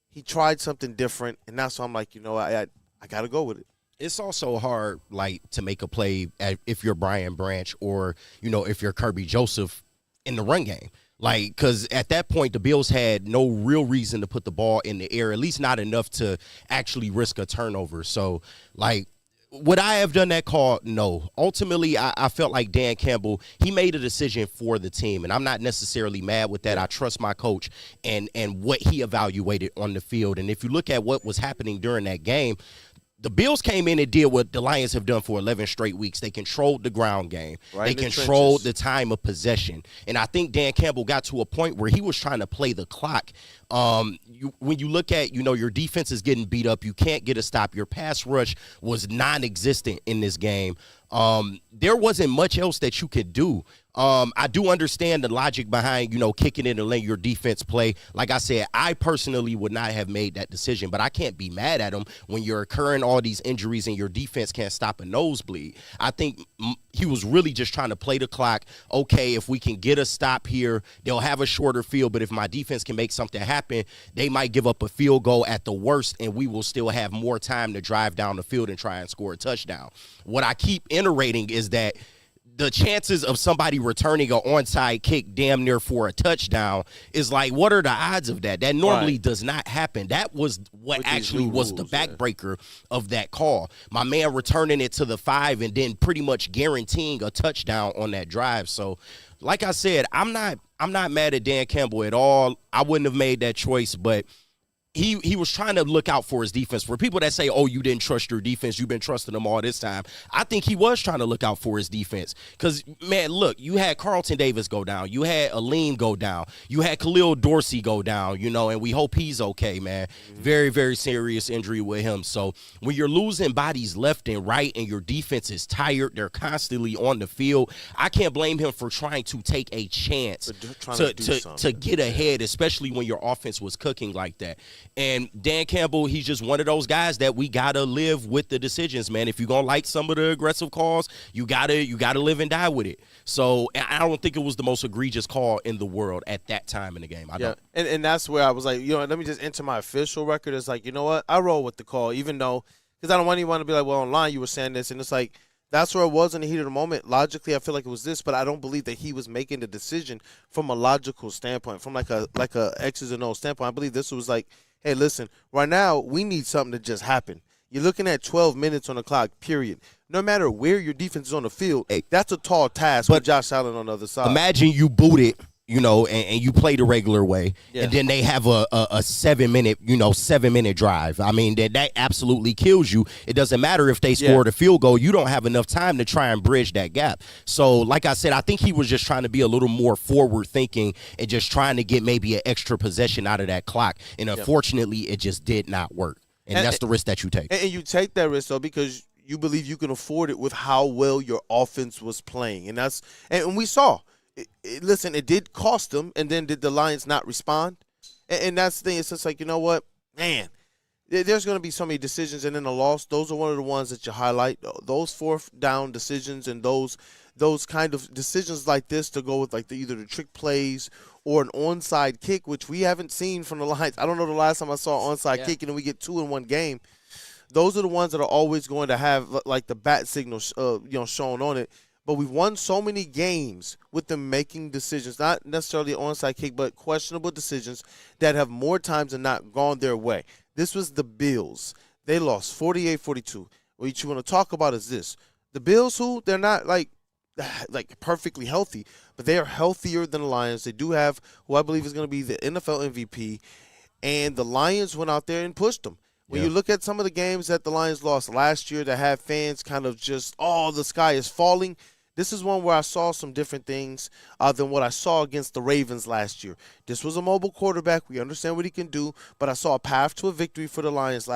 Speaker 3: He tried something different, and that's why I'm like, I got to go with it.
Speaker 12: It's also hard, like, to make a play if you're Brian Branch or, if you're Kirby Joseph in the run game. Like, because at that point, the Bills had no real reason to put the ball in the air, at least not enough to actually risk a turnover. So, like, would I have done that call? No. Ultimately, I felt like Dan Campbell, he made a decision for the team, and I'm not necessarily mad with that. I trust my coach and what he evaluated on the field. And if you look at what was happening during that game, the Bills came in and did what the Lions have done for 11 straight weeks. They controlled the ground game. They controlled the time of possession. And I think Dan Campbell got to a point where he was trying to play the clock. When you look at, your defense is getting beat up, you can't get a stop. Your pass rush was non-existent in this game. There wasn't much else that you could do. I do understand the logic behind, kicking it and letting your defense play. Like I said, I personally would not have made that decision, but I can't be mad at him when you're incurring all these injuries and your defense can't stop a nosebleed. I think he was really just trying to play the clock. Okay, if we can get a stop here, they'll have a shorter field, but if my defense can make something happen, they might give up a field goal at the worst, and we will still have more time to drive down the field and try and score a touchdown. What I keep iterating is that the chances of somebody returning an onside kick damn near for a touchdown is like, what are the odds of that? That normally does not happen. That was what actually was the backbreaker of that call. My man returning it to the 5 and then pretty much guaranteeing a touchdown on that drive. So, like I said, I'm not mad at Dan Campbell at all. I wouldn't have made that choice, but he was trying to look out for his defense. For people that say, oh, you didn't trust your defense, you've been trusting them all this time, I think he was trying to look out for his defense. Because, man, look, you had Carlton Davis go down. You had Aleem go down. You had Khalil Dorsey go down, and we hope he's okay, man. Very, very serious injury with him. So when you're losing bodies left and right and your defense is tired, they're constantly on the field, I can't blame him for trying to take a chance to get ahead, especially when your offense was cooking like that. And Dan Campbell, he's just one of those guys that we gotta live with the decisions, man. If you're gonna like some of the aggressive calls, you gotta live and die with it. So I don't think it was the most egregious call in the world at that time in the game. I don't.
Speaker 3: And that's where I was like, let me just enter my official record. It's like, you know what? I roll with the call, even though, because I don't want anyone to be like, well, online you were saying this, and it's like, that's where it was in the heat of the moment. Logically, I feel like it was this, but I don't believe that he was making the decision from a logical standpoint, from like a X's and O's standpoint. I believe this was like, hey, listen, right now we need something to just happen. You're looking at 12 minutes on the clock, period. No matter where your defense is on the field, that's a tall task with Josh Allen on the other side.
Speaker 12: Imagine you boot it, and you play the regular way, and then they have a 7-minute drive. I mean, that absolutely kills you. It doesn't matter if they scored a field goal. You don't have enough time to try and bridge that gap. So, like I said, I think he was just trying to be a little more forward-thinking and just trying to get maybe an extra possession out of that clock. And unfortunately, it just did not work. And that's the risk that you take.
Speaker 3: And you take that risk, though, because you believe you can afford it with how well your offense was playing. And we saw – listen, it did cost them, and then did the Lions not respond? And that's the thing. It's just like, you know what? Man, there's going to be so many decisions, and then a loss. Those are one of the ones that you highlight. Those fourth down decisions and those kind of decisions like this to go with like either the trick plays or an onside kick, which we haven't seen from the Lions. I don't know the last time I saw an onside kick, and then we get 2 in one game. Those are the ones that are always going to have like the bat signal shown on it. But we've won so many games with them making decisions, not necessarily an onside kick, but questionable decisions that have more times than not gone their way. This was the Bills. They lost 48-42. What you want to talk about is this. The Bills, they're not like perfectly healthy, but they are healthier than the Lions. They do have who I believe is going to be the NFL MVP, and the Lions went out there and pushed them. When you look at some of the games that the Lions lost last year that had fans kind of just, the sky is falling, this is one where I saw some different things than what I saw against the Ravens last year. This was a mobile quarterback. We understand what he can do, but I saw a path to a victory for the Lions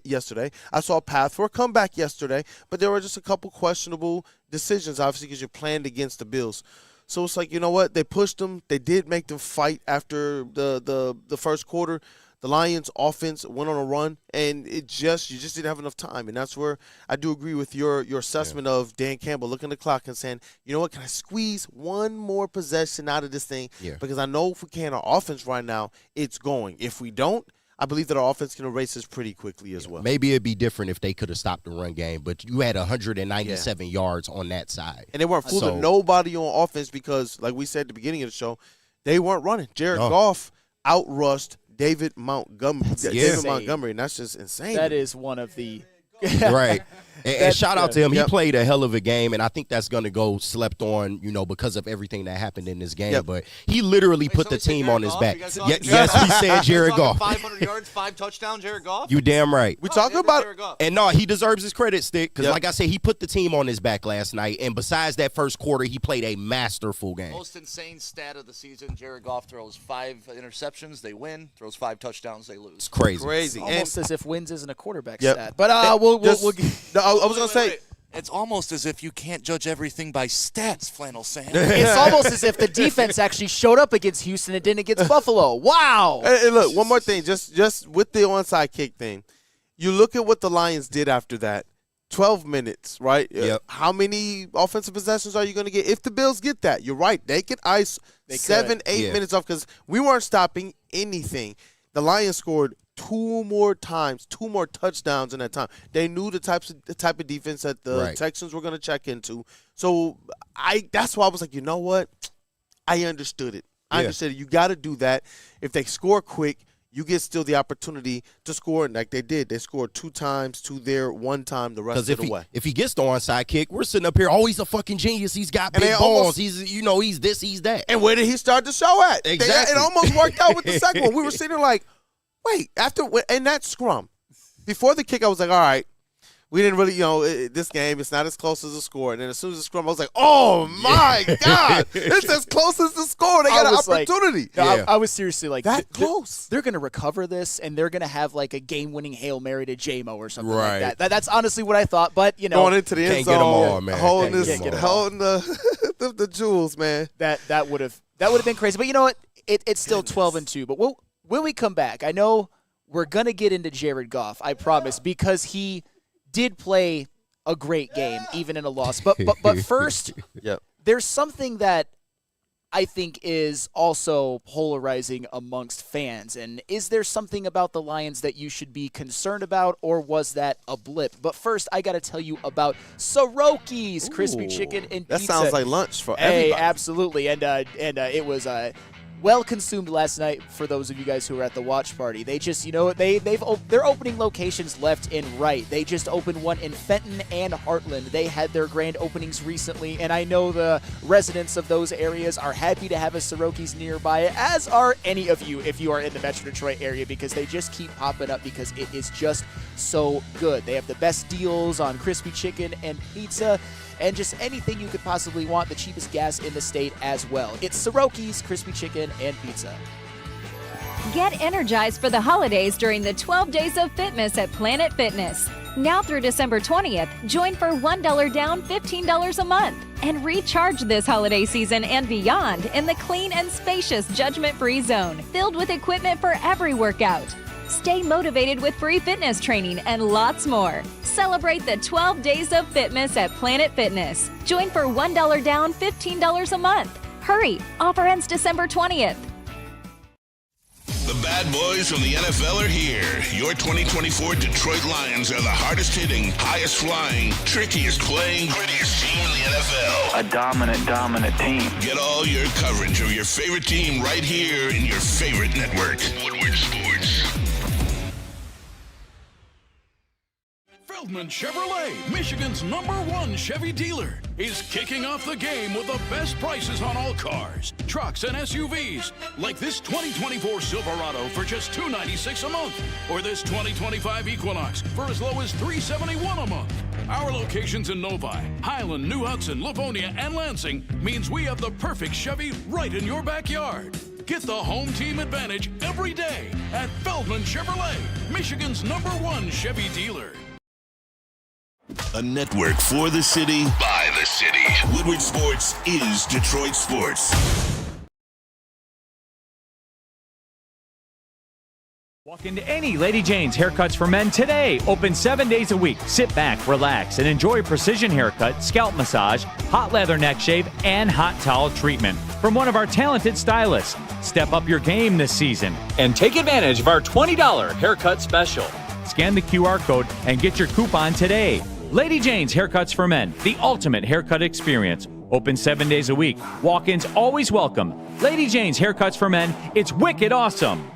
Speaker 3: yesterday. I saw a path for a comeback yesterday, but there were just a couple questionable decisions, obviously, because you're playing against the Bills. So it's like, you know what? They pushed them. They did make them fight after the first quarter. The Lions' offense went on a run, and you just didn't have enough time. And that's where I do agree with your assessment of Dan Campbell looking at the clock and saying, you know what, can I squeeze one more possession out of this thing? Yeah. Because I know if we can, our offense right now, it's going. If we don't, I believe that our offense can erase this pretty quickly as well.
Speaker 12: Maybe it'd be different if they could have stopped the run game, but you had 197 yards on that side.
Speaker 3: And they weren't fooling nobody on offense because, like we said at the beginning of the show, they weren't running. Jared Goff outrushed David Montgomery, and that's just insane.
Speaker 9: That is one of the
Speaker 12: right. And shout out to him. He played a hell of a game, and I think that's going to go slept on, because of everything that happened in this game. But he literally put the team on his back. Yes, we said Jared Goff.
Speaker 13: 500 yards, 5 touchdowns, Jared Goff?
Speaker 12: You damn right.
Speaker 3: We talking about
Speaker 12: and no, he deserves his credit, Stick, because like I said, he put the team on his back last night, and besides that first quarter, he played a masterful game.
Speaker 13: Most insane stat of the season, Jared Goff throws 5 interceptions, they win. Throws 5 touchdowns, they lose.
Speaker 12: It's crazy.
Speaker 9: Almost as if wins isn't a quarterback stat. But we'll
Speaker 3: I was going to say.
Speaker 13: It's almost as if you can't judge everything by stats, Flannel Sam.
Speaker 9: It's almost as if the defense actually showed up against Houston and didn't against Buffalo. Wow.
Speaker 3: Hey, look, one more thing, just with the onside kick thing. You look at what the Lions did after that. 12 minutes, right?
Speaker 12: Yep.
Speaker 3: How many offensive possessions are you going to get? If the Bills get that, you're right. They could ice 7-8 minutes off because we weren't stopping anything. The Lions scored 2 more touchdowns in that time. They knew the type of defense that the Texans were going to check into. So that's why I was like, you know what? I understood it. I understood it. You got to do that. If they score quick, you get still the opportunity to score, and like they did. They scored 2 times, 2 there, 1 time the rest of the way.
Speaker 12: If he gets the onside kick, we're sitting up here, he's a fucking genius. He's got big balls. He's this, he's that.
Speaker 3: And where did he start the show at?
Speaker 12: Exactly.
Speaker 3: It almost worked out with the second one. We were sitting there like, wait, in that scrum, before the kick, I was like, all right, we didn't really, this game, it's not as close as the score. And then as soon as the scrum, I was like, oh, my God. It's as close as the score. They got an opportunity.
Speaker 9: I was seriously like,
Speaker 3: that close.
Speaker 9: They're going to recover this, and they're going to have like a game-winning Hail Mary to J-Mo or something
Speaker 12: Right.
Speaker 9: like that. That's honestly what I thought. But,
Speaker 3: going into the end
Speaker 12: Can't get 'em
Speaker 3: zone,
Speaker 12: all, man.
Speaker 3: holding
Speaker 12: Can't
Speaker 3: the jewels, man.
Speaker 9: That would have been crazy. But you know what? It's still 12-2. But when we come back, I know we're going to get into Jared Goff, I promise, because he did play a great game, even in a loss. But first, there's something that I think is also polarizing amongst fans. And is there something about the Lions that you should be concerned about, or was that a blip? But first, I got to tell you about Soroki's Crispy Chicken and
Speaker 3: That
Speaker 9: Pizza.
Speaker 3: sounds like lunch for
Speaker 9: Hey,
Speaker 3: everybody.
Speaker 9: absolutely. And it was well consumed last night for those of you guys who were at the watch party. They just, they're opening locations left and right. They just opened one in Fenton and Heartland. They had their grand openings recently, and I know the residents of those areas are happy to have a Soroki's nearby, as are any of you if you are in the Metro Detroit area, because they just keep popping up because it is just so good. They have the best deals on crispy chicken and pizza, and just anything you could possibly want, the cheapest gas in the state as well. It's Soroki's Crispy Chicken and Pizza.
Speaker 10: Get energized for the holidays during the 12 Days of Fitness at Planet Fitness. Now through December 20th, join for $1 down, $15 a month. And recharge this holiday season and beyond in the clean and spacious judgment-free zone, filled with equipment for every workout. Stay motivated with free fitness training and lots more. Celebrate the 12 Days of Fitness at Planet Fitness. Join for $1 down, $15 a month. Hurry! Offer ends December 20th.
Speaker 1: The bad boys from the NFL are here. Your 2024 Detroit Lions are the hardest hitting, highest flying, trickiest playing, grittiest team in the NFL.
Speaker 14: A dominant team.
Speaker 1: Get all your coverage of your favorite team right here in your favorite network. Woodward Sports.
Speaker 11: Feldman Chevrolet, Michigan's #1 Chevy dealer, is kicking off the game with the best prices on all cars, trucks, and SUVs, like this 2024 Silverado for just $296 a month, or this 2025 Equinox for as low as $371 a month. Our locations in Novi, Highland, New Hudson, Livonia, and Lansing means we have the perfect Chevy right in your backyard. Get the home team advantage every day at Feldman Chevrolet, Michigan's #1 Chevy dealer.
Speaker 1: A network for the city, by the city. Woodward Sports is Detroit Sports.
Speaker 4: Walk into any Lady Jane's Haircuts for Men today. Open 7 days a week. Sit back, relax, and enjoy precision haircut, scalp massage, hot leather neck shave, and hot towel treatment from one of our talented stylists. Step up your game this season and take advantage of our $20 haircut special. Scan the QR code and get your coupon today. Lady Jane's Haircuts for Men, the ultimate haircut experience. Open 7 days a week. Walk-ins always welcome. Lady Jane's Haircuts for Men, it's wicked awesome.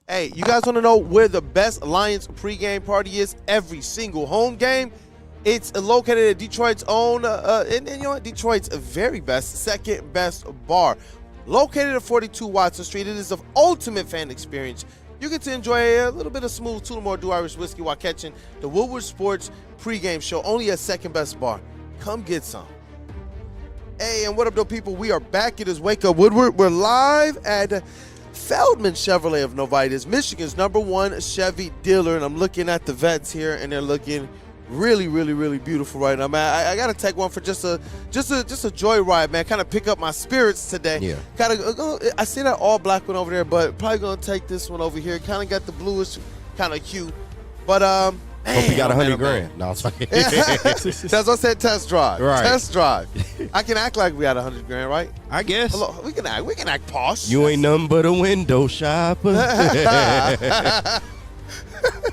Speaker 3: Hey, you guys want to know where the best Lions pregame party is every single home game? It's located at Detroit's own, and you know what? Detroit's very best, second best bar. Located at 42 Watson Street, it is the ultimate fan experience. You get to enjoy a little bit of smooth Tullamore Dew Irish whiskey while catching the Woodward Sports pregame show, only at second best bar. Come get some. Hey, and what up, though, people? We are back. It is Wake Up Woodward. We're live at Feldman Chevrolet of Novi, Michigan's #1 Chevy dealer, and I'm looking at the vets here, and they're looking really, really, really beautiful right now, man. I gotta take one for just a joyride, man. Kind of pick up my spirits today.
Speaker 12: Yeah.
Speaker 3: I see that all black one over there, but probably gonna take this one over here. Kind of got the bluish kind of hue, but
Speaker 12: Hope you got $100,000. No, I'm sorry.
Speaker 3: That's what I said. Test drive.
Speaker 12: Right.
Speaker 3: Test drive. I can act like we got $100,000, right?
Speaker 12: I guess.
Speaker 3: Hello, we can act posh.
Speaker 12: You ain't nothing but a window shopper.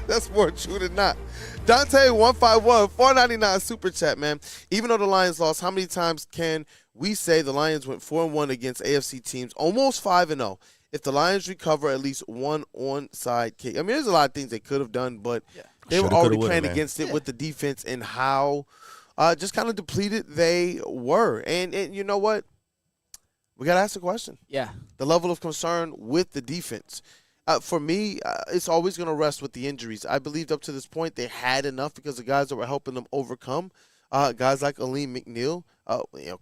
Speaker 3: That's more true than not. Dante 151 $4.99 super chat, man. Even though the Lions lost, how many times can we say the Lions went 4-1 against AFC teams, almost 5-0? If the Lions recover at least one onside kick, I mean, there's a lot of things they could have done, but they were already playing against it with the defense and how just kind of depleted they were. And you know what? we got to ask the question.
Speaker 9: Yeah.
Speaker 3: The level of concern with the defense. For me, it's always going to rest with the injuries. I believed up to this point they had enough because the guys that were helping them overcome, guys like Aleem McNeil,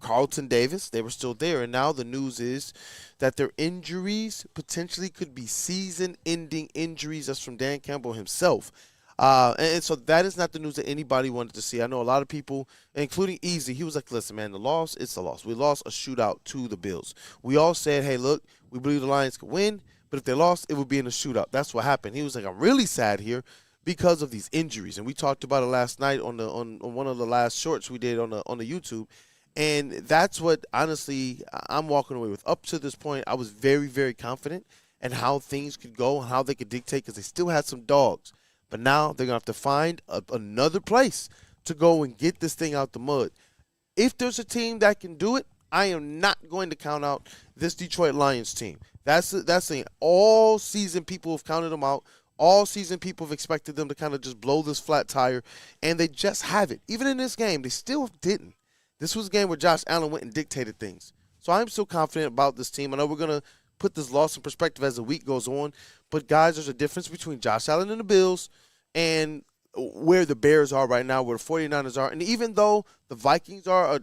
Speaker 3: Carlton Davis, they were still there. And now the news is that their injuries potentially could be season-ending injuries. That's from Dan Campbell himself. And so that is not the news that anybody wanted to see. I know a lot of people, including Easy, he was like, listen, man, the loss, it's a loss. We lost a shootout to the Bills. We all said, hey, look, we believe the Lions could win, but if they lost, it would be in a shootout. That's what happened. He was like, I'm really sad here because of these injuries. And we talked about it last night on one of the last shorts we did on the YouTube. And that's what, honestly, I'm walking away with. Up to this point, I was very, very confident in how things could go and how they could dictate because they still had some dogs. But now they're going to have to find another place to go and get this thing out the mud. If there's a team that can do it, I am not going to count out this Detroit Lions team. That's the thing. All season people have counted them out. All season people have expected them to kind of just blow this flat tire, and they just haven't. Even in this game, they still didn't. This was a game where Josh Allen went and dictated things. So I'm still confident about this team. I know we're going to put this loss in perspective as the week goes on, but, guys, there's a difference between Josh Allen and the Bills and where the Bears are right now, where the 49ers are. And even though the Vikings are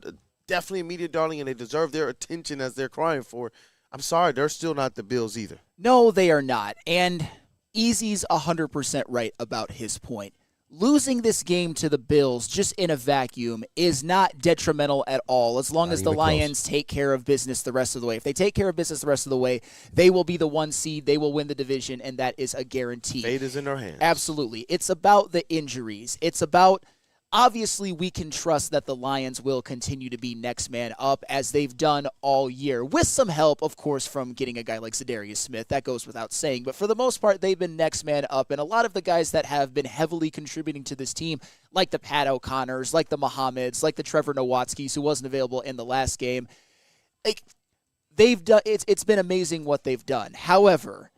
Speaker 3: definitely a media darling and they deserve their attention as they're crying for, I'm sorry, they're still not the Bills either.
Speaker 9: No, they are not. And Easy's 100% right about his point. Losing this game to the Bills just in a vacuum is not detrimental at all as long as the Lions take care of business the rest of the way. If they take care of business the rest of the way, they will be the 1 seed, they will win the division, and that is a guarantee.
Speaker 3: Fate is in their hands.
Speaker 9: Absolutely. It's about the injuries. It's about, obviously, we can trust that the Lions will continue to be next man up as they've done all year, with some help, of course, from getting a guy like Zadarius Smith. That goes without saying. But for the most part, they've been next man up. And a lot of the guys that have been heavily contributing to this team, like the Pat O'Connors, like the Mohammeds, like the Trevor Nowatzkis, who wasn't available in the last game, they've done. It's been amazing what they've done. However,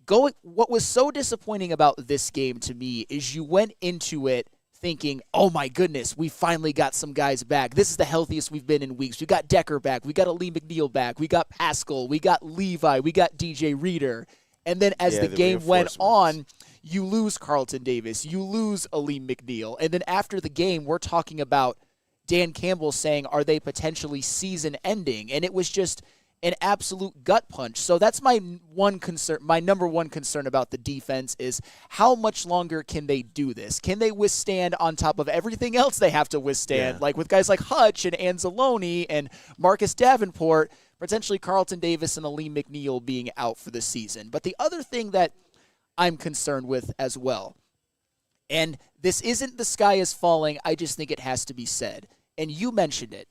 Speaker 9: what was so disappointing about this game to me is you went into it thinking, oh my goodness, we finally got some guys back. This is the healthiest we've been in weeks. We got Decker back. We got Aleem McNeil back. We got Pascal. We got Levi. We got DJ Reader. And then as the game went on, you lose Carlton Davis. You lose Aleem McNeil. And then after the game, we're talking about Dan Campbell saying, are they potentially season ending? And it was just an absolute gut punch. So that's my one concern. My number one concern about the defense is how much longer can they do this? Can they withstand on top of everything else they have to withstand? Like with guys like Hutch and Anzalone and Marcus Davenport, potentially Carlton Davis and Aleem McNeil being out for the season. But the other thing that I'm concerned with as well, and this isn't the sky is falling, I just think it has to be said, and you mentioned it,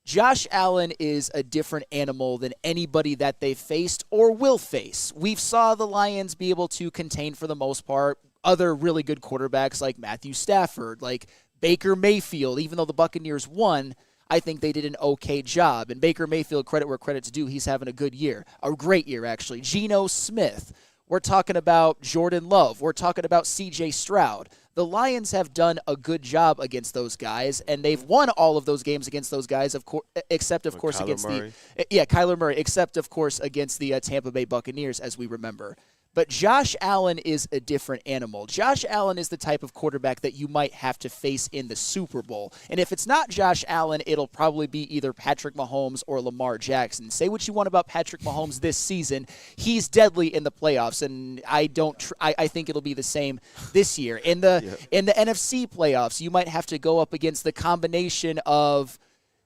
Speaker 9: Josh Allen is a different animal than anybody that they've faced or will face. We've saw the Lions be able to contain, for the most part, other really good quarterbacks like Matthew Stafford, like Baker Mayfield. Even though the Buccaneers won, I think they did an okay job. And Baker Mayfield, credit where credit's due, he's having a good year. A great year, actually. Geno Smith. We're talking about Jordan Love. We're talking about C.J. Stroud. The Lions have done a good job against those guys, and they've won all of those games against those guys, except, of course, against Kyler Murray, except, of course, against the Tampa Bay Buccaneers, as we remember. But Josh Allen is a different animal. Josh Allen is the type of quarterback that you might have to face in the Super Bowl. And if it's not Josh Allen, it'll probably be either Patrick Mahomes or Lamar Jackson. Say what you want about Patrick Mahomes this season. He's deadly in the playoffs, and I think it'll be the same this year. In the NFC playoffs, you might have to go up against the combination of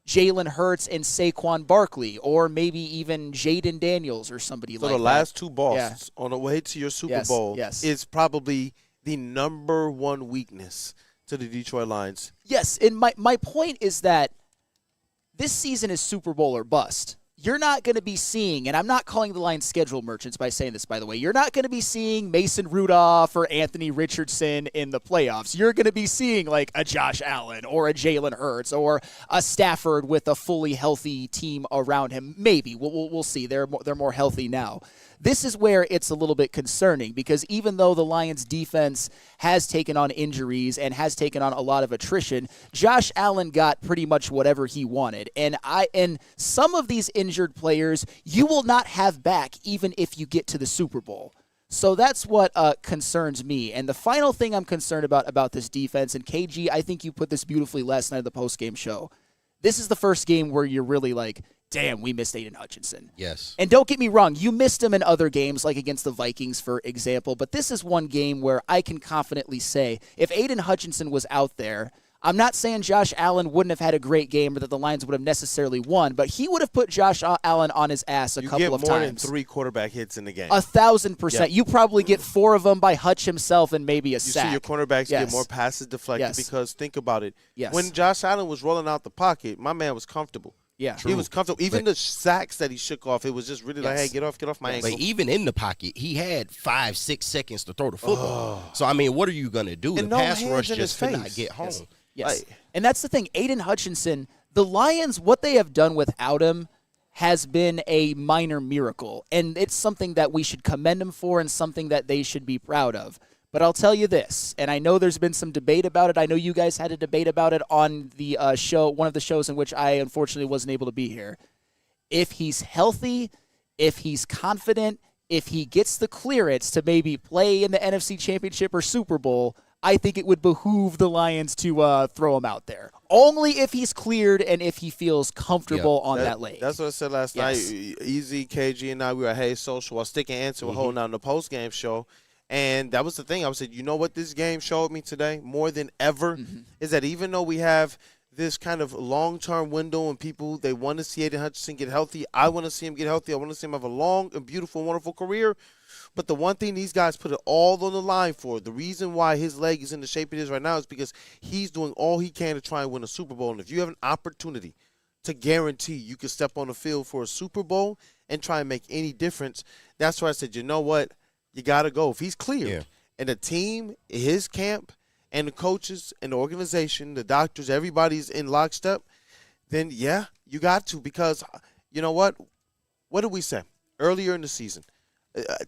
Speaker 9: Jalen Hurts and Saquon Barkley, or maybe even Jaden Daniels or somebody like that. So
Speaker 3: the last two bosses on the way to your Super Bowl is probably the number one weakness to the Detroit Lions.
Speaker 9: Yes, and my point is that this season is Super Bowl or bust. You're not going to be seeing, and I'm not calling the Lions schedule merchants by saying this, by the way, you're not going to be seeing Mason Rudolph or Anthony Richardson in the playoffs. You're going to be seeing like a Josh Allen or a Jalen Hurts or a Stafford with a fully healthy team around him. Maybe. We'll see. They're more healthy now. This is where it's a little bit concerning because even though the Lions defense has taken on injuries and has taken on a lot of attrition, Josh Allen got pretty much whatever he wanted. And some of these injured players you will not have back even if you get to the Super Bowl. So that's what concerns me. And the final thing I'm concerned about this defense, and KG, I think you put this beautifully last night at the postgame show. This is the first game where you're really like, damn, we missed Aiden Hutchinson.
Speaker 12: Yes.
Speaker 9: And don't get me wrong, you missed him in other games, like against the Vikings, for example. But this is one game where I can confidently say, if Aiden Hutchinson was out there, I'm not saying Josh Allen wouldn't have had a great game or that the Lions would have necessarily won, but he would have put Josh Allen on his ass a couple of times.
Speaker 3: You get more than 3 quarterback hits in the game.
Speaker 9: 1,000%.
Speaker 3: Yep.
Speaker 9: You probably get 4 of them by Hutch himself and maybe a sack.
Speaker 3: You see your cornerbacks get more passes deflected because think about it.
Speaker 9: Yes.
Speaker 3: When Josh Allen was rolling out the pocket, my man was comfortable.
Speaker 9: Yeah.
Speaker 3: He was comfortable. Even the sacks that he shook off, it was just really like, hey, get off my ankle.
Speaker 12: But even in the pocket, he had 5-6 seconds to throw the football. So, I mean, what are you going to do?
Speaker 3: And
Speaker 12: the
Speaker 3: no
Speaker 12: pass rush
Speaker 3: hands in
Speaker 12: just
Speaker 3: his
Speaker 12: could not
Speaker 3: face.
Speaker 12: get home.
Speaker 9: Yes. And that's the thing. Aiden Hutchinson, the Lions, what they have done without him has been a minor miracle. And it's something that we should commend him for and something that they should be proud of. But I'll tell you this, and I know there's been some debate about it. I know you guys had a debate about it on the show, one of the shows in which I unfortunately wasn't able to be here. If he's healthy, if he's confident, if he gets the clearance to maybe play in the NFC Championship or Super Bowl, I think it would behoove the Lions to throw him out there. Only if he's cleared and if he feels comfortable on that leg.
Speaker 3: That's what I said last night. Easy, KG, and I, we were at Hey Social. While Stick and Answer were holding out in the post-game show. And that was the thing. I said, you know what this game showed me today more than ever is that even though we have this kind of long-term window and people, they want to see Aiden Hutchinson get healthy. I want to see him get healthy. I want to see him have a long and beautiful, wonderful career. But the one thing these guys put it all on the line for, the reason why his leg is in the shape it is right now is because he's doing all he can to try and win a Super Bowl. And if you have an opportunity to guarantee you can step on the field for a Super Bowl and try and make any difference, that's why I said, you know what? You got to go. If he's cleared and the team, his camp, and the coaches and the organization, the doctors, everybody's in lockstep, then, yeah, you got to because, you know what? What did we say earlier in the season?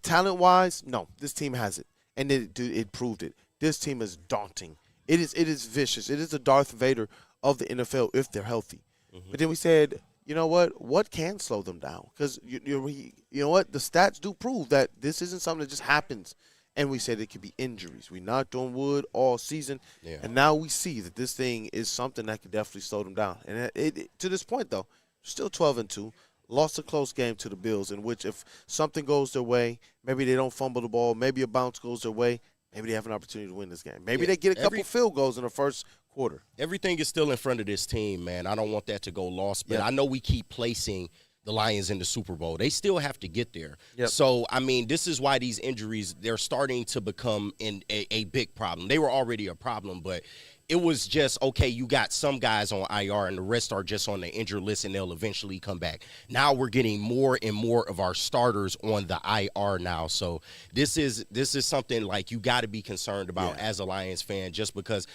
Speaker 3: Talent-wise, no, this team has it, and it proved it. This team is daunting. It is vicious. It is the Darth Vader of the NFL if they're healthy. But then we said, you know what? What can slow them down? Because you know what? The stats do prove that this isn't something that just happens. And we said it could be injuries. We knocked on wood all season, and now we see that this thing is something that could definitely slow them down. And to this point, though, still 12-2. Lost a close game to the Bills, in which if something goes their way, maybe they don't fumble the ball, maybe a bounce goes their way, maybe they have an opportunity to win this game. Maybe they get a couple field goals in the first quarter.
Speaker 12: Everything is still in front of this team, man. I don't want that to go lost, but I know we keep placing the Lions in the Super Bowl. They still have to get there. So, I mean, this is why these injuries, they're starting to become a big problem. They were already a problem, but it was just, okay, you got some guys on IR and the rest are just on the injured list and they'll eventually come back. Now we're getting more and more of our starters on the IR now. So this is something like you got to be concerned about as a Lions fan, just because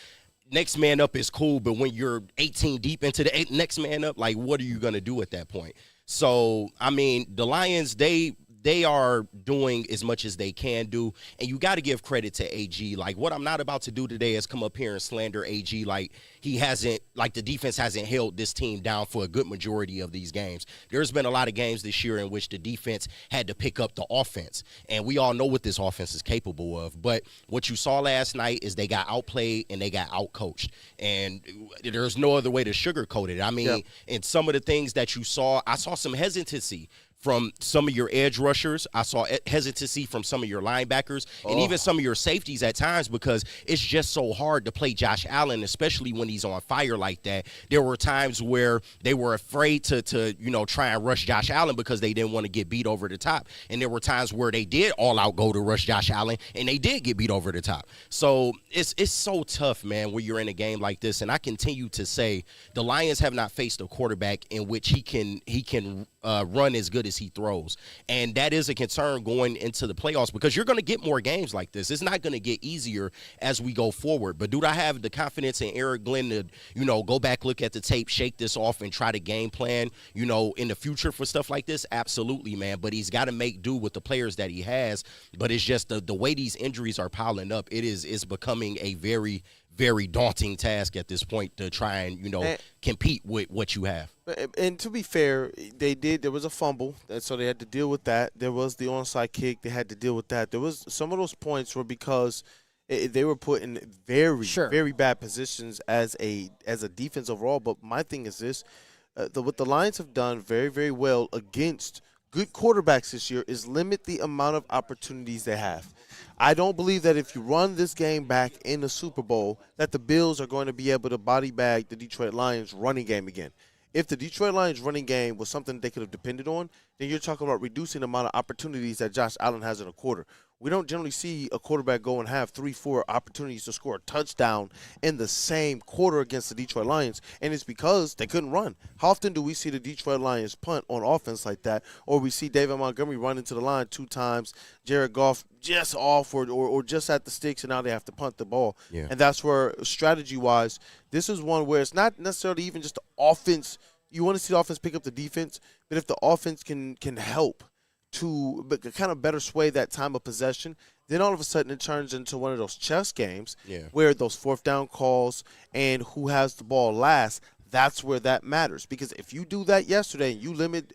Speaker 12: next man up is cool, but when you're 18 deep into the next man up, like what are you going to do at that point? So, I mean, the Lions, they are doing as much as they can do, and you got to give credit to AG. Like, what I'm not about to do today is come up here and slander AG like the defense hasn't held this team down for a good majority of these games. There's been a lot of games this year in which the defense had to pick up the offense, and we all know what this offense is capable of. But what you saw last night is they got outplayed and they got outcoached, and there's no other way to sugarcoat it. I mean, in some of the things that you saw, I saw some hesitancy from some of your edge rushers. I saw hesitancy from some of your linebackers and even some of your safeties at times, because it's just so hard to play Josh Allen, especially when he's on fire like that. There were times where they were afraid to try and rush Josh Allen because they didn't want to get beat over the top. And there were times where they did all out go to rush Josh Allen and they did get beat over the top. So it's so tough, man, when you're in a game like this. And I continue to say the Lions have not faced a quarterback in which he can run as good as he throws. And that is a concern going into the playoffs because you're going to get more games like this. It's not going to get easier as we go forward. But do I have the confidence in Eric Glenn to, go back, look at the tape, shake this off, and try to game plan, in the future for stuff like this? Absolutely, man. But he's got to make do with the players that he has. But it's just the way these injuries are piling up, it's becoming a very, very daunting task at this point to try and, compete with what you have.
Speaker 3: And to be fair, there was a fumble, and so they had to deal with that. There was the onside kick. They had to deal with that. There was some of those points were because they were put in very bad positions as a defense overall. But my thing is this, what the Lions have done very, very well against good quarterbacks this year is limit the amount of opportunities they have. I don't believe that if you run this game back in the Super Bowl that the Bills are going to be able to body bag the Detroit Lions running game again. If the Detroit Lions running game was something they could have depended on, then you're talking about reducing the amount of opportunities that Josh Allen has in a quarter. We don't generally see a quarterback go and have 3-4 opportunities to score a touchdown in the same quarter against the Detroit Lions, and it's because they couldn't run. How often do we see the Detroit Lions punt on offense like that, or we see David Montgomery run into the line 2 times, Jared Goff just off or just at the sticks, and now they have to punt the ball.
Speaker 12: Yeah.
Speaker 3: And that's where, strategy-wise, this is one where it's not necessarily even just the offense. You want to see the offense pick up the defense, but if the offense can help to kind of better sway that time of possession, then all of a sudden it turns into one of those chess games where those 4th down calls and who has the ball last, that's where that matters. Because if you do that yesterday and you limit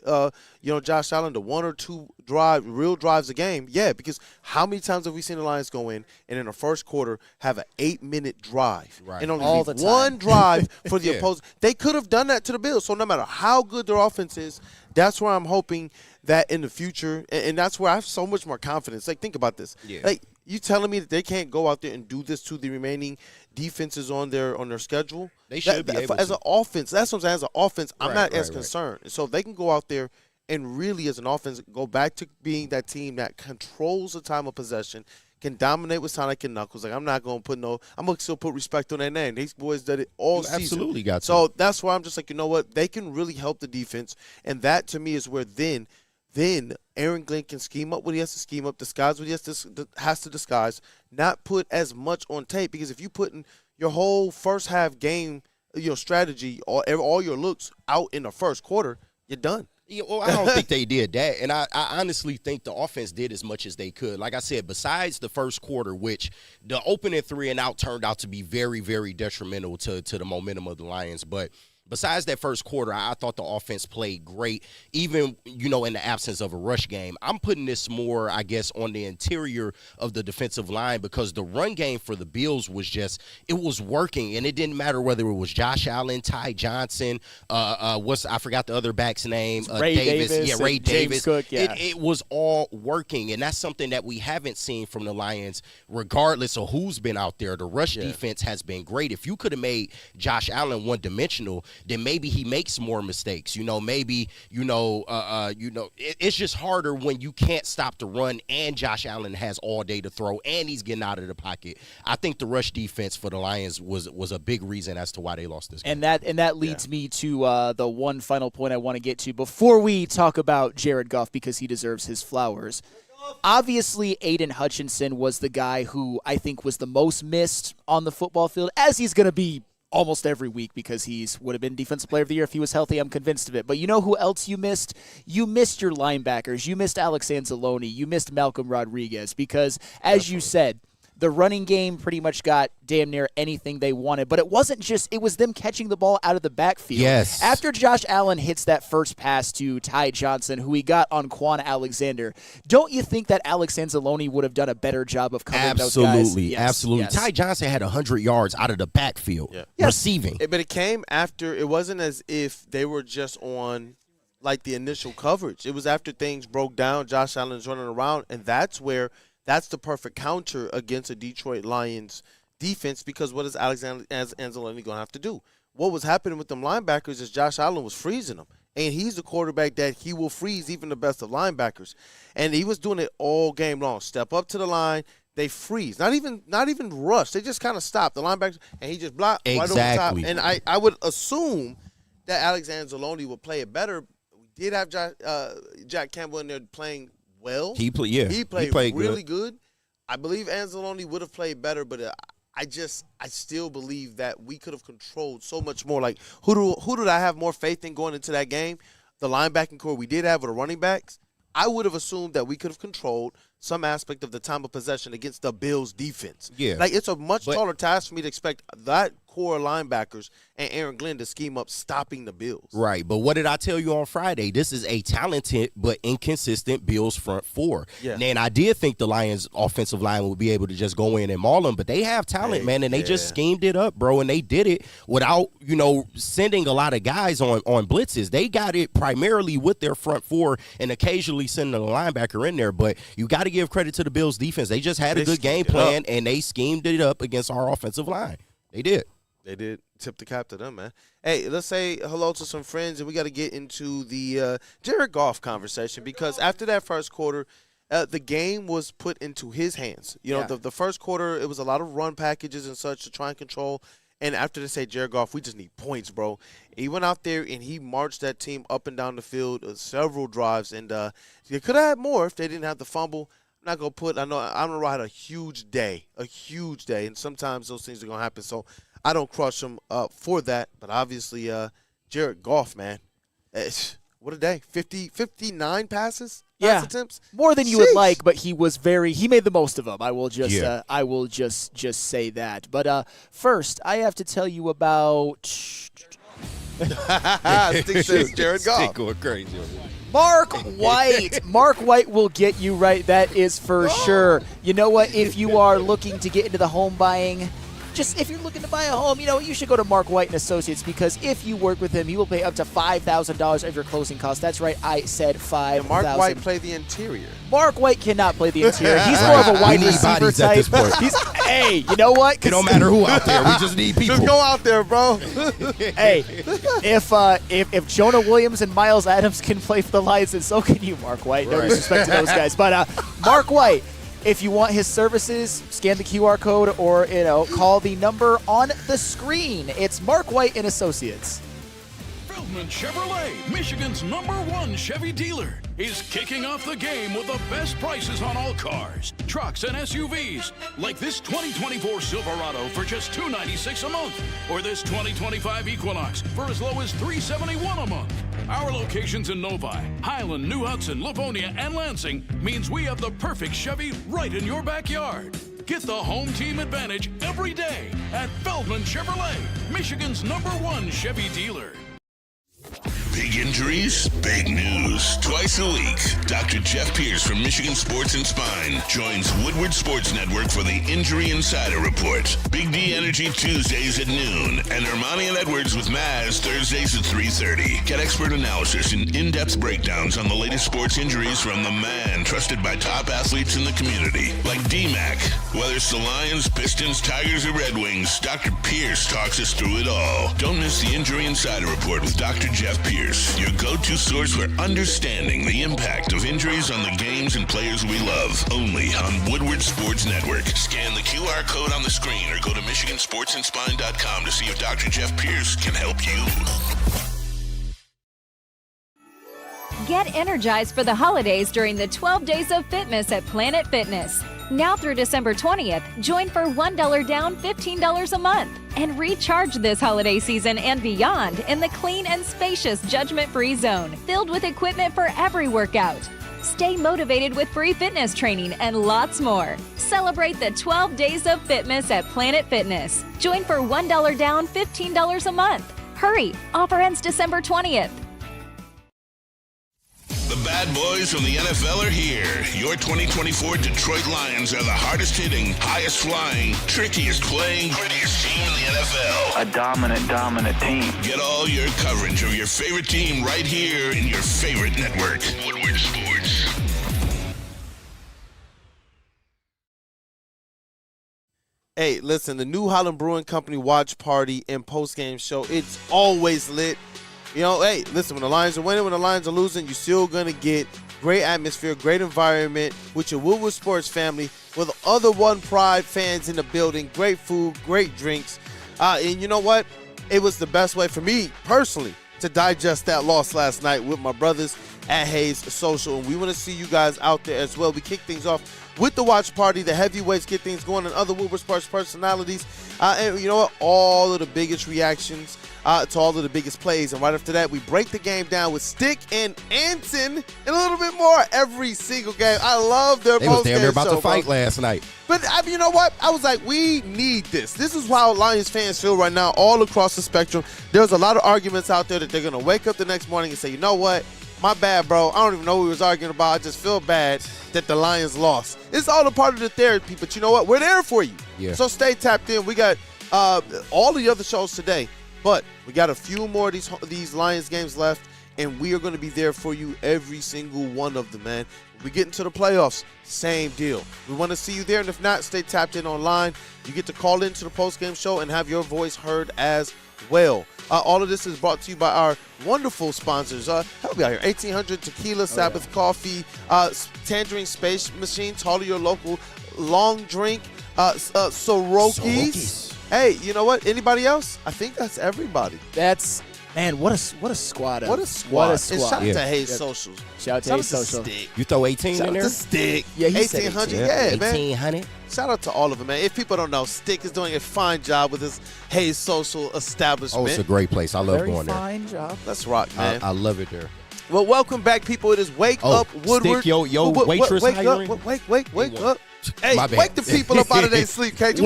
Speaker 3: Josh Allen to 1 or 2 real drives a game, because how many times have we seen the Lions go in and in the first quarter have an 8-minute drive and only
Speaker 9: all
Speaker 3: leave
Speaker 9: the time.
Speaker 3: one drive for the opposing? They could have done that to the Bills. So no matter how good their offense is, that's where I'm hoping that in the future, and that's where I have so much more confidence. Like, think about this. Like, you telling me that they can't go out there and do this to the remaining defenses on their schedule?
Speaker 12: They should be able
Speaker 3: as
Speaker 12: to.
Speaker 3: An offense, that's what I'm saying. As an offense, I'm not as
Speaker 12: right.
Speaker 3: concerned. So if they can go out there and really, as an offense, go back to being that team that controls the time of possession, can dominate with Sonic and Knuckles. Like, I'm not going to put I'm going to still put respect on their name. These boys did it all season.
Speaker 12: Absolutely got to.
Speaker 3: So that's why I'm just like, you know what? They can really help the defense, and that to me is where then Aaron Glenn can scheme up what he has to scheme up, disguise what he has to disguise, not put as much on tape. Because if you put in your whole first half game, strategy, all your looks out in the first quarter, you're done.
Speaker 12: Yeah, well, I don't think they did that. And I honestly think the offense did as much as they could. Like I said, besides the first quarter, which the opening 3 and out turned out to be very, very detrimental to the momentum of the Lions. But besides that first quarter, I thought the offense played great, even, in the absence of a rush game. I'm putting this more, I guess, on the interior of the defensive line because the run game for the Bills was it was working, and it didn't matter whether it was Josh Allen, Ty Johnson, I forgot the other back's name,
Speaker 9: Ray Davis.
Speaker 12: Yeah, Ray Davis.
Speaker 9: Cook,
Speaker 12: It was all working, and that's something that we haven't seen from the Lions, regardless of who's been out there. The rush defense has been great. If you could have made Josh Allen one-dimensional, then maybe he makes more mistakes. Maybe, it's just harder when you can't stop the run and Josh Allen has all day to throw and he's getting out of the pocket. I think the rush defense for the Lions was a big reason as to why they lost this game.
Speaker 9: And that leads me to the one final point I want to get to before we talk about Jared Goff, because he deserves his flowers. Obviously, Aiden Hutchinson was the guy who I think was the most missed on the football field, as he's going to be almost every week because would have been Defensive Player of the Year if he was healthy. I'm convinced of it. But you know who else you missed? You missed your linebackers. You missed Alex Anzalone. You missed Malcolm Rodriguez because, as you said, the running game pretty much got damn near anything they wanted. But it wasn't just – it was them catching the ball out of the backfield.
Speaker 12: Yes.
Speaker 9: After Josh Allen hits that first pass to Ty Johnson, who he got on Quan Alexander, don't you think that Alex Anzalone would have done a better job of covering those guys?
Speaker 12: Absolutely. Absolutely. Ty Johnson had 100 yards out of the backfield receiving.
Speaker 3: But it came after – it wasn't as if they were just on – like the initial coverage. It was after things broke down, Josh Allen's running around, and that's the perfect counter against a Detroit Lions defense, because what is Alexander Anzalone going to have to do? What was happening with them linebackers is Josh Allen was freezing them, and he's the quarterback that he will freeze even the best of linebackers. And he was doing it all game long. Step up to the line, they freeze. Not even rush. They just kind of stop. The linebackers, and he just blocked right over the top. And I would assume that Alex Anzalone would play it better. We did have Jack Campbell in there playing well.
Speaker 12: He played
Speaker 3: really good. I believe Anzalone would have played better, but I still believe that we could have controlled so much more. Like, who did I have more faith in going into that game? The linebacking core we did have with the running backs. I would have assumed that we could have controlled some aspect of the time of possession against the Bills' defense.
Speaker 12: Yeah.
Speaker 3: Like, it's a much taller task for me to expect that core linebackers and Aaron Glenn to scheme up stopping the Bills.
Speaker 12: Right, but what did I tell you on Friday? This is a talented but inconsistent Bills front four.
Speaker 3: Yeah.
Speaker 12: And I did think the Lions' offensive line would be able to just go in and maul them, but they have talent, man, and they just schemed it up, bro, and they did it without, sending a lot of guys on blitzes. They got it primarily with their front four and occasionally sending a linebacker in there, but you got to give credit to the Bills' defense. They just had a good game plan, and they schemed it up against our offensive line. They did.
Speaker 3: They did. Tip the cap to them, man. Hey, let's say hello to some friends, and we got to get into the Jared Goff conversation because after that first quarter, the game was put into his hands. The first quarter, it was a lot of run packages and such to try and control. And after they say, Jared Goff, we just need points, bro. He went out there and he marched that team up and down the field several drives, and they could have had more if they didn't have the fumble. I'm not going to put – I know Amon-Ra had a huge day, and sometimes those things are going to happen. So I don't crush him for that. But obviously, Jared Goff, man, what a day. 59 passes? Pass attempts?
Speaker 9: More than you would like, but he made the most of them. I will just say that. But first, I have to tell you about
Speaker 3: Stick says Jared Goff.
Speaker 12: Stick going crazy over there.
Speaker 9: Mark White. Mark White will get you right. That is for sure. You know what? If you are looking to get into the home buying, if you're looking to buy a home, you should go to Mark White & Associates because if you work with him, he will pay up to $5,000 of your closing costs. That's right. I said $5,000.
Speaker 3: Mark White play the interior.
Speaker 9: Mark White cannot play the interior. He's more of a wide receiver type.
Speaker 12: At this point.
Speaker 9: Hey, you know what?
Speaker 12: It don't matter who out there. We just need people.
Speaker 3: Just go out there, bro.
Speaker 9: Hey, if Jonah Williams and Miles Adams can play for the Lions, then so can you, Mark White. No disrespect to those guys. But Mark White, if you want his services, scan the QR code or, call the number on the screen. It's Mark White & Associates.
Speaker 11: Feldman Chevrolet, Michigan's #1 Chevy dealer, is kicking off the game with the best prices on all cars, trucks, and SUVs, like this 2024 Silverado for just $296 a month, or this 2025 Equinox for as low as $371 a month. Our locations in Novi, Highland, New Hudson, Livonia, and Lansing means we have the perfect Chevy right in your backyard. Get the home team advantage every day at Feldman Chevrolet, Michigan's #1 Chevy dealer.
Speaker 1: Big injuries, big news. Twice a week, Dr. Jeff Pierce from Michigan Sports and Spine joins Woodward Sports Network for the Injury Insider Report. Big D Energy Tuesdays at noon, and Ermanni and Edwards with Maz Thursdays at 3:30. Get expert analysis and in-depth breakdowns on the latest sports injuries from the man trusted by top athletes in the community, like D-Mac. Whether it's the Lions, Pistons, Tigers, or Red Wings, Dr. Pierce talks us through it all. Don't miss the Injury Insider Report with Dr. Jeff Pierce, your go-to source for understanding the impact of injuries on the games and players we love. Only on Woodward Sports Network. Scan the QR code on the screen or go to MichiganSportsandSpine.com to see if Dr. Jeff Pierce can help you.
Speaker 10: Get energized for the holidays during the 12 Days of Fitness at Planet Fitness. Now through December 20th, join for $1 down, $15 a month. And recharge this holiday season and beyond in the clean and spacious judgment-free zone, filled with equipment for every workout. Stay motivated with free fitness training and lots more. Celebrate the 12 Days of Fitness at Planet Fitness. Join for $1 down, $15 a month. Hurry, offer ends December 20th.
Speaker 1: The bad boys from the NFL are here. Your 2024 Detroit Lions are the hardest hitting, highest flying, trickiest playing, grittiest team in the NFL.
Speaker 14: A dominant team.
Speaker 1: Get all your coverage of your favorite team right here in your favorite network. Woodward Sports.
Speaker 3: Hey, listen, the New Holland Brewing Company watch party and post-game show, it's always lit. Hey, listen, when the Lions are winning, when the Lions are losing, you're still going to get great atmosphere, great environment with your Woodward Sports family, with other One Pride fans in the building, great food, great drinks. And you know what? It was the best way for me, personally, to digest that loss last night with my brothers at Hayes Social. And we want to see you guys out there as well. We kick things off with the watch party. The heavyweights get things going, and other Woodward Sports personalities. And you know what? All of the biggest reactions to all of the biggest plays. And right after that, we break the game down with Stick and Anson and a little bit more every single game. I love their
Speaker 12: They was
Speaker 3: post-game
Speaker 12: damn near about
Speaker 3: show,
Speaker 12: to fight
Speaker 3: bro.
Speaker 12: last night.
Speaker 3: But you know what? I was like, we need this. This is how Lions fans feel right now all across the spectrum. There's a lot of arguments out there that they're going to wake up the next morning and say, you know what? My bad, bro. I don't even know what we was arguing about. I just feel bad that the Lions lost. It's all a part of the therapy, but you know what? We're there for you.
Speaker 12: Yeah.
Speaker 3: So stay tapped in. We got all the other shows today, but we got a few more of these Lions games left, and we are going to be there for you every single one of them, man. We get into the playoffs, same deal. We want to see you there, and if not, stay tapped in online. You get to call into the postgame show and have your voice heard as well. All of this is brought to you by our wonderful sponsors. Help me out here. 1800 Tequila, Sabbath Coffee, Tangerine Space Machine, Taller Your Local Long Drink, Soroki's. Hey, you know what? Anybody else? I think that's everybody.
Speaker 9: That's, man, what a squad.
Speaker 3: What a squad.
Speaker 9: What a squad.
Speaker 3: And shout out
Speaker 9: Yeah.
Speaker 3: to Hayes
Speaker 9: Yep.
Speaker 3: Socials.
Speaker 9: Shout out to Hayes Social.
Speaker 3: Stick.
Speaker 12: You throw 18
Speaker 3: Shout
Speaker 12: in
Speaker 3: out
Speaker 12: there?
Speaker 3: to Stick.
Speaker 9: Yeah, he said
Speaker 3: 1800.
Speaker 9: 18.
Speaker 3: Yeah, man.
Speaker 12: 1800.
Speaker 3: Shout out to all of them, man. If people don't know, Stick is doing a fine job with his Hayes Social establishment.
Speaker 12: Oh, it's a great place. I love
Speaker 9: Very
Speaker 12: going there.
Speaker 9: fine job.
Speaker 3: Let's rock, man.
Speaker 12: I love it there.
Speaker 3: Well, welcome back, people. It is Wake
Speaker 12: Oh,
Speaker 3: Up Woodward.
Speaker 12: Stick, yo, waitress
Speaker 3: wake
Speaker 12: hiring?
Speaker 3: up, wake up. Hey,
Speaker 12: My bad.
Speaker 3: wake the people up out of their sleep, KG.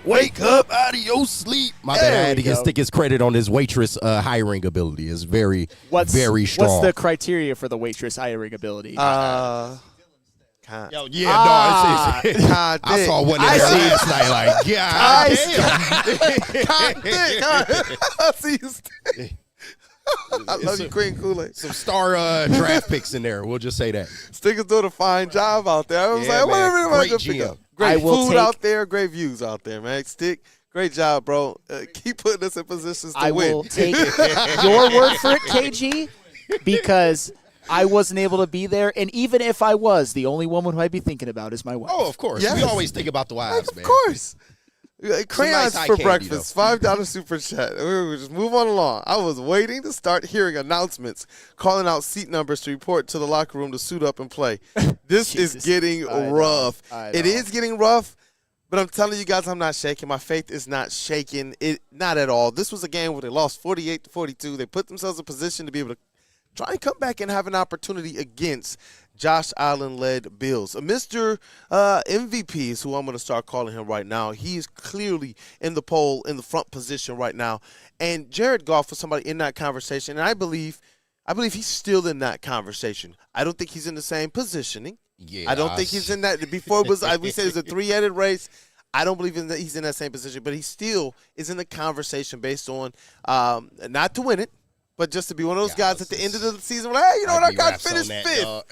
Speaker 12: Wake up out of your sleep. My bad. I had to give Stick his credit on his waitress hiring ability. It's very strong.
Speaker 9: What's the criteria for the waitress hiring ability?
Speaker 3: God.
Speaker 12: Yo, yeah, no, it's
Speaker 3: God
Speaker 12: I saw one in there last night. Like, God damn.
Speaker 3: I see you. I love you, Queen Kool-Aid.
Speaker 12: Some star draft picks in there. We'll just say that.
Speaker 3: Stick is doing a fine job out there. I was
Speaker 12: Yeah,
Speaker 3: like,
Speaker 12: man.
Speaker 3: whatever you want
Speaker 12: Great
Speaker 3: to pick
Speaker 12: GM.
Speaker 3: up. Great
Speaker 9: I will
Speaker 3: food
Speaker 9: take-
Speaker 3: out there, great views out there, man. Stick, great job, bro. Keep putting us in positions to
Speaker 9: I
Speaker 3: win.
Speaker 9: will take your word for it, KG, because I wasn't able to be there. And even if I was, the only woman who I'd be thinking about is my wife.
Speaker 12: Oh, of course.
Speaker 3: Yes.
Speaker 12: We always think about the wives, man.
Speaker 3: Of course. Crayons
Speaker 12: nice eye
Speaker 3: for
Speaker 12: candy,
Speaker 3: breakfast, $5 super chat. We will just move on along. I was waiting to start hearing announcements, calling out seat numbers to report to the locker room to suit up and play. This is getting rough. It is getting rough, but I'm telling you guys, I'm not shaking. My faith is not shaking. Not at all. This was a game where they lost 48-42. They put themselves in position to be able to try and come back and have an opportunity against Josh Allen-led Bills. Mr. MVP is who I'm going to start calling him right now. He is clearly in the poll, in the front position right now. And Jared Goff was somebody in that conversation, and I believe he's still in that conversation. I don't think he's in the same positioning.
Speaker 12: Yeah,
Speaker 3: I don't think he's in that. Before it was, we said it was a three-headed race. I don't believe he's in that same position, but he still is in the conversation based on not to win it, but just to be one of those guys at the end of the season, like, hey, you know what, I got finished fifth.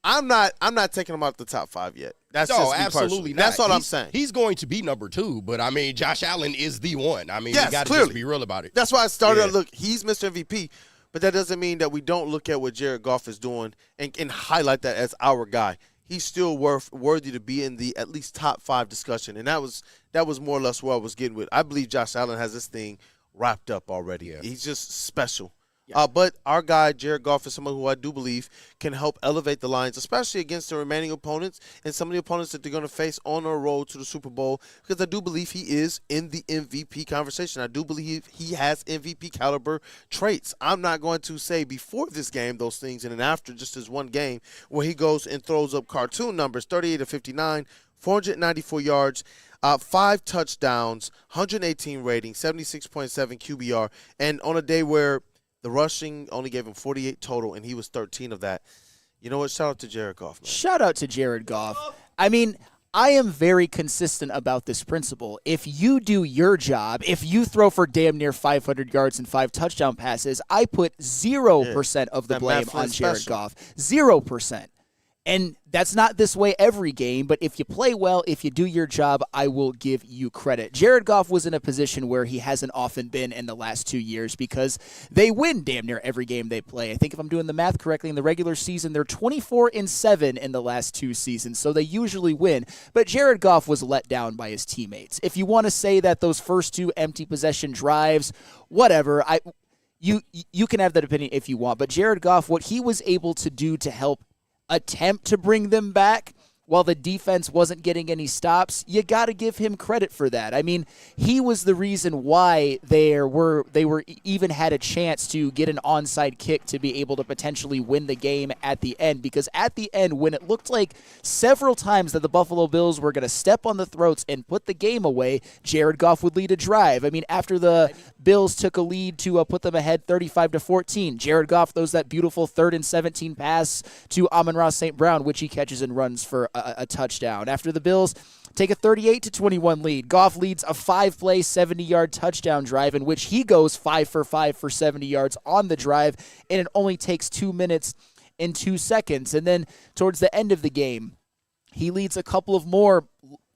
Speaker 3: I'm not taking him out the top five yet. That's just me
Speaker 12: absolutely
Speaker 3: personally.
Speaker 12: not.
Speaker 3: That's all I'm saying.
Speaker 12: He's going to be number 2, but I mean, Josh Allen is the one. I mean,
Speaker 3: Yes,
Speaker 12: we got to
Speaker 3: clearly.
Speaker 12: just be real about it.
Speaker 3: That's why I started.
Speaker 12: Yeah.
Speaker 3: Look, he's Mr. MVP, but that doesn't mean that we don't look at what Jared Goff is doing and highlight that as our guy. He's still worthy to be in the at least top 5 discussion, and that was more or less where I was getting with. I believe Josh Allen has this thing wrapped up already. Yeah. He's just special. Yeah. But our guy, Jared Goff, is someone who I do believe can help elevate the Lions, especially against the remaining opponents and some of the opponents that they're going to face on their road to the Super Bowl, because I do believe he is in the MVP conversation. I do believe he has MVP caliber traits. I'm not going to say before this game those things and then after just this one game where he goes and throws up cartoon numbers, 38-59, 494 yards, 5 touchdowns, 118 rating, 76.7 QBR, and on a day where the rushing only gave him 48 total, and he was 13 of that. You know what? Shout out to Jared Goff, man.
Speaker 9: Shout out to Jared Goff. I mean, I am very consistent about this principle. If you do your job, if you throw for damn near 500 yards and 5 touchdown passes, I put 0% of the
Speaker 3: That
Speaker 9: blame
Speaker 3: Matt Flynn
Speaker 9: on Jared
Speaker 3: special.
Speaker 9: Goff. 0%. And that's not this way every game, but if you play well, if you do your job, I will give you credit. Jared Goff was in a position where he hasn't often been in the last 2 years because they win damn near every game they play. I think if I'm doing the math correctly, in the regular season, they're 24-7 in the last 2 seasons, so they usually win. But Jared Goff was let down by his teammates. If you want to say that those first 2 empty possession drives, whatever, you can have that opinion if you want. But Jared Goff, what he was able to do to help attempt to bring them back while the defense wasn't getting any stops, you got to give him credit for that. I mean, he was the reason why they were even had a chance to get an onside kick to be able to potentially win the game at the end, because at the end, when it looked like several times that the Buffalo Bills were going to step on the throats and put the game away, Jared Goff would lead a drive. I mean, after the Bills took a lead to put them ahead 35-14, Jared Goff throws that beautiful 3rd and 17 pass to Amon-Ra St. Brown, which he catches and runs for a touchdown. After the Bills take a 38-21 lead, Goff leads a 5-play, 70-yard touchdown drive in which he goes 5 for 5 for 70 yards on the drive, and it only takes 2 minutes and 2 seconds. And then towards the end of the game, he leads a couple of more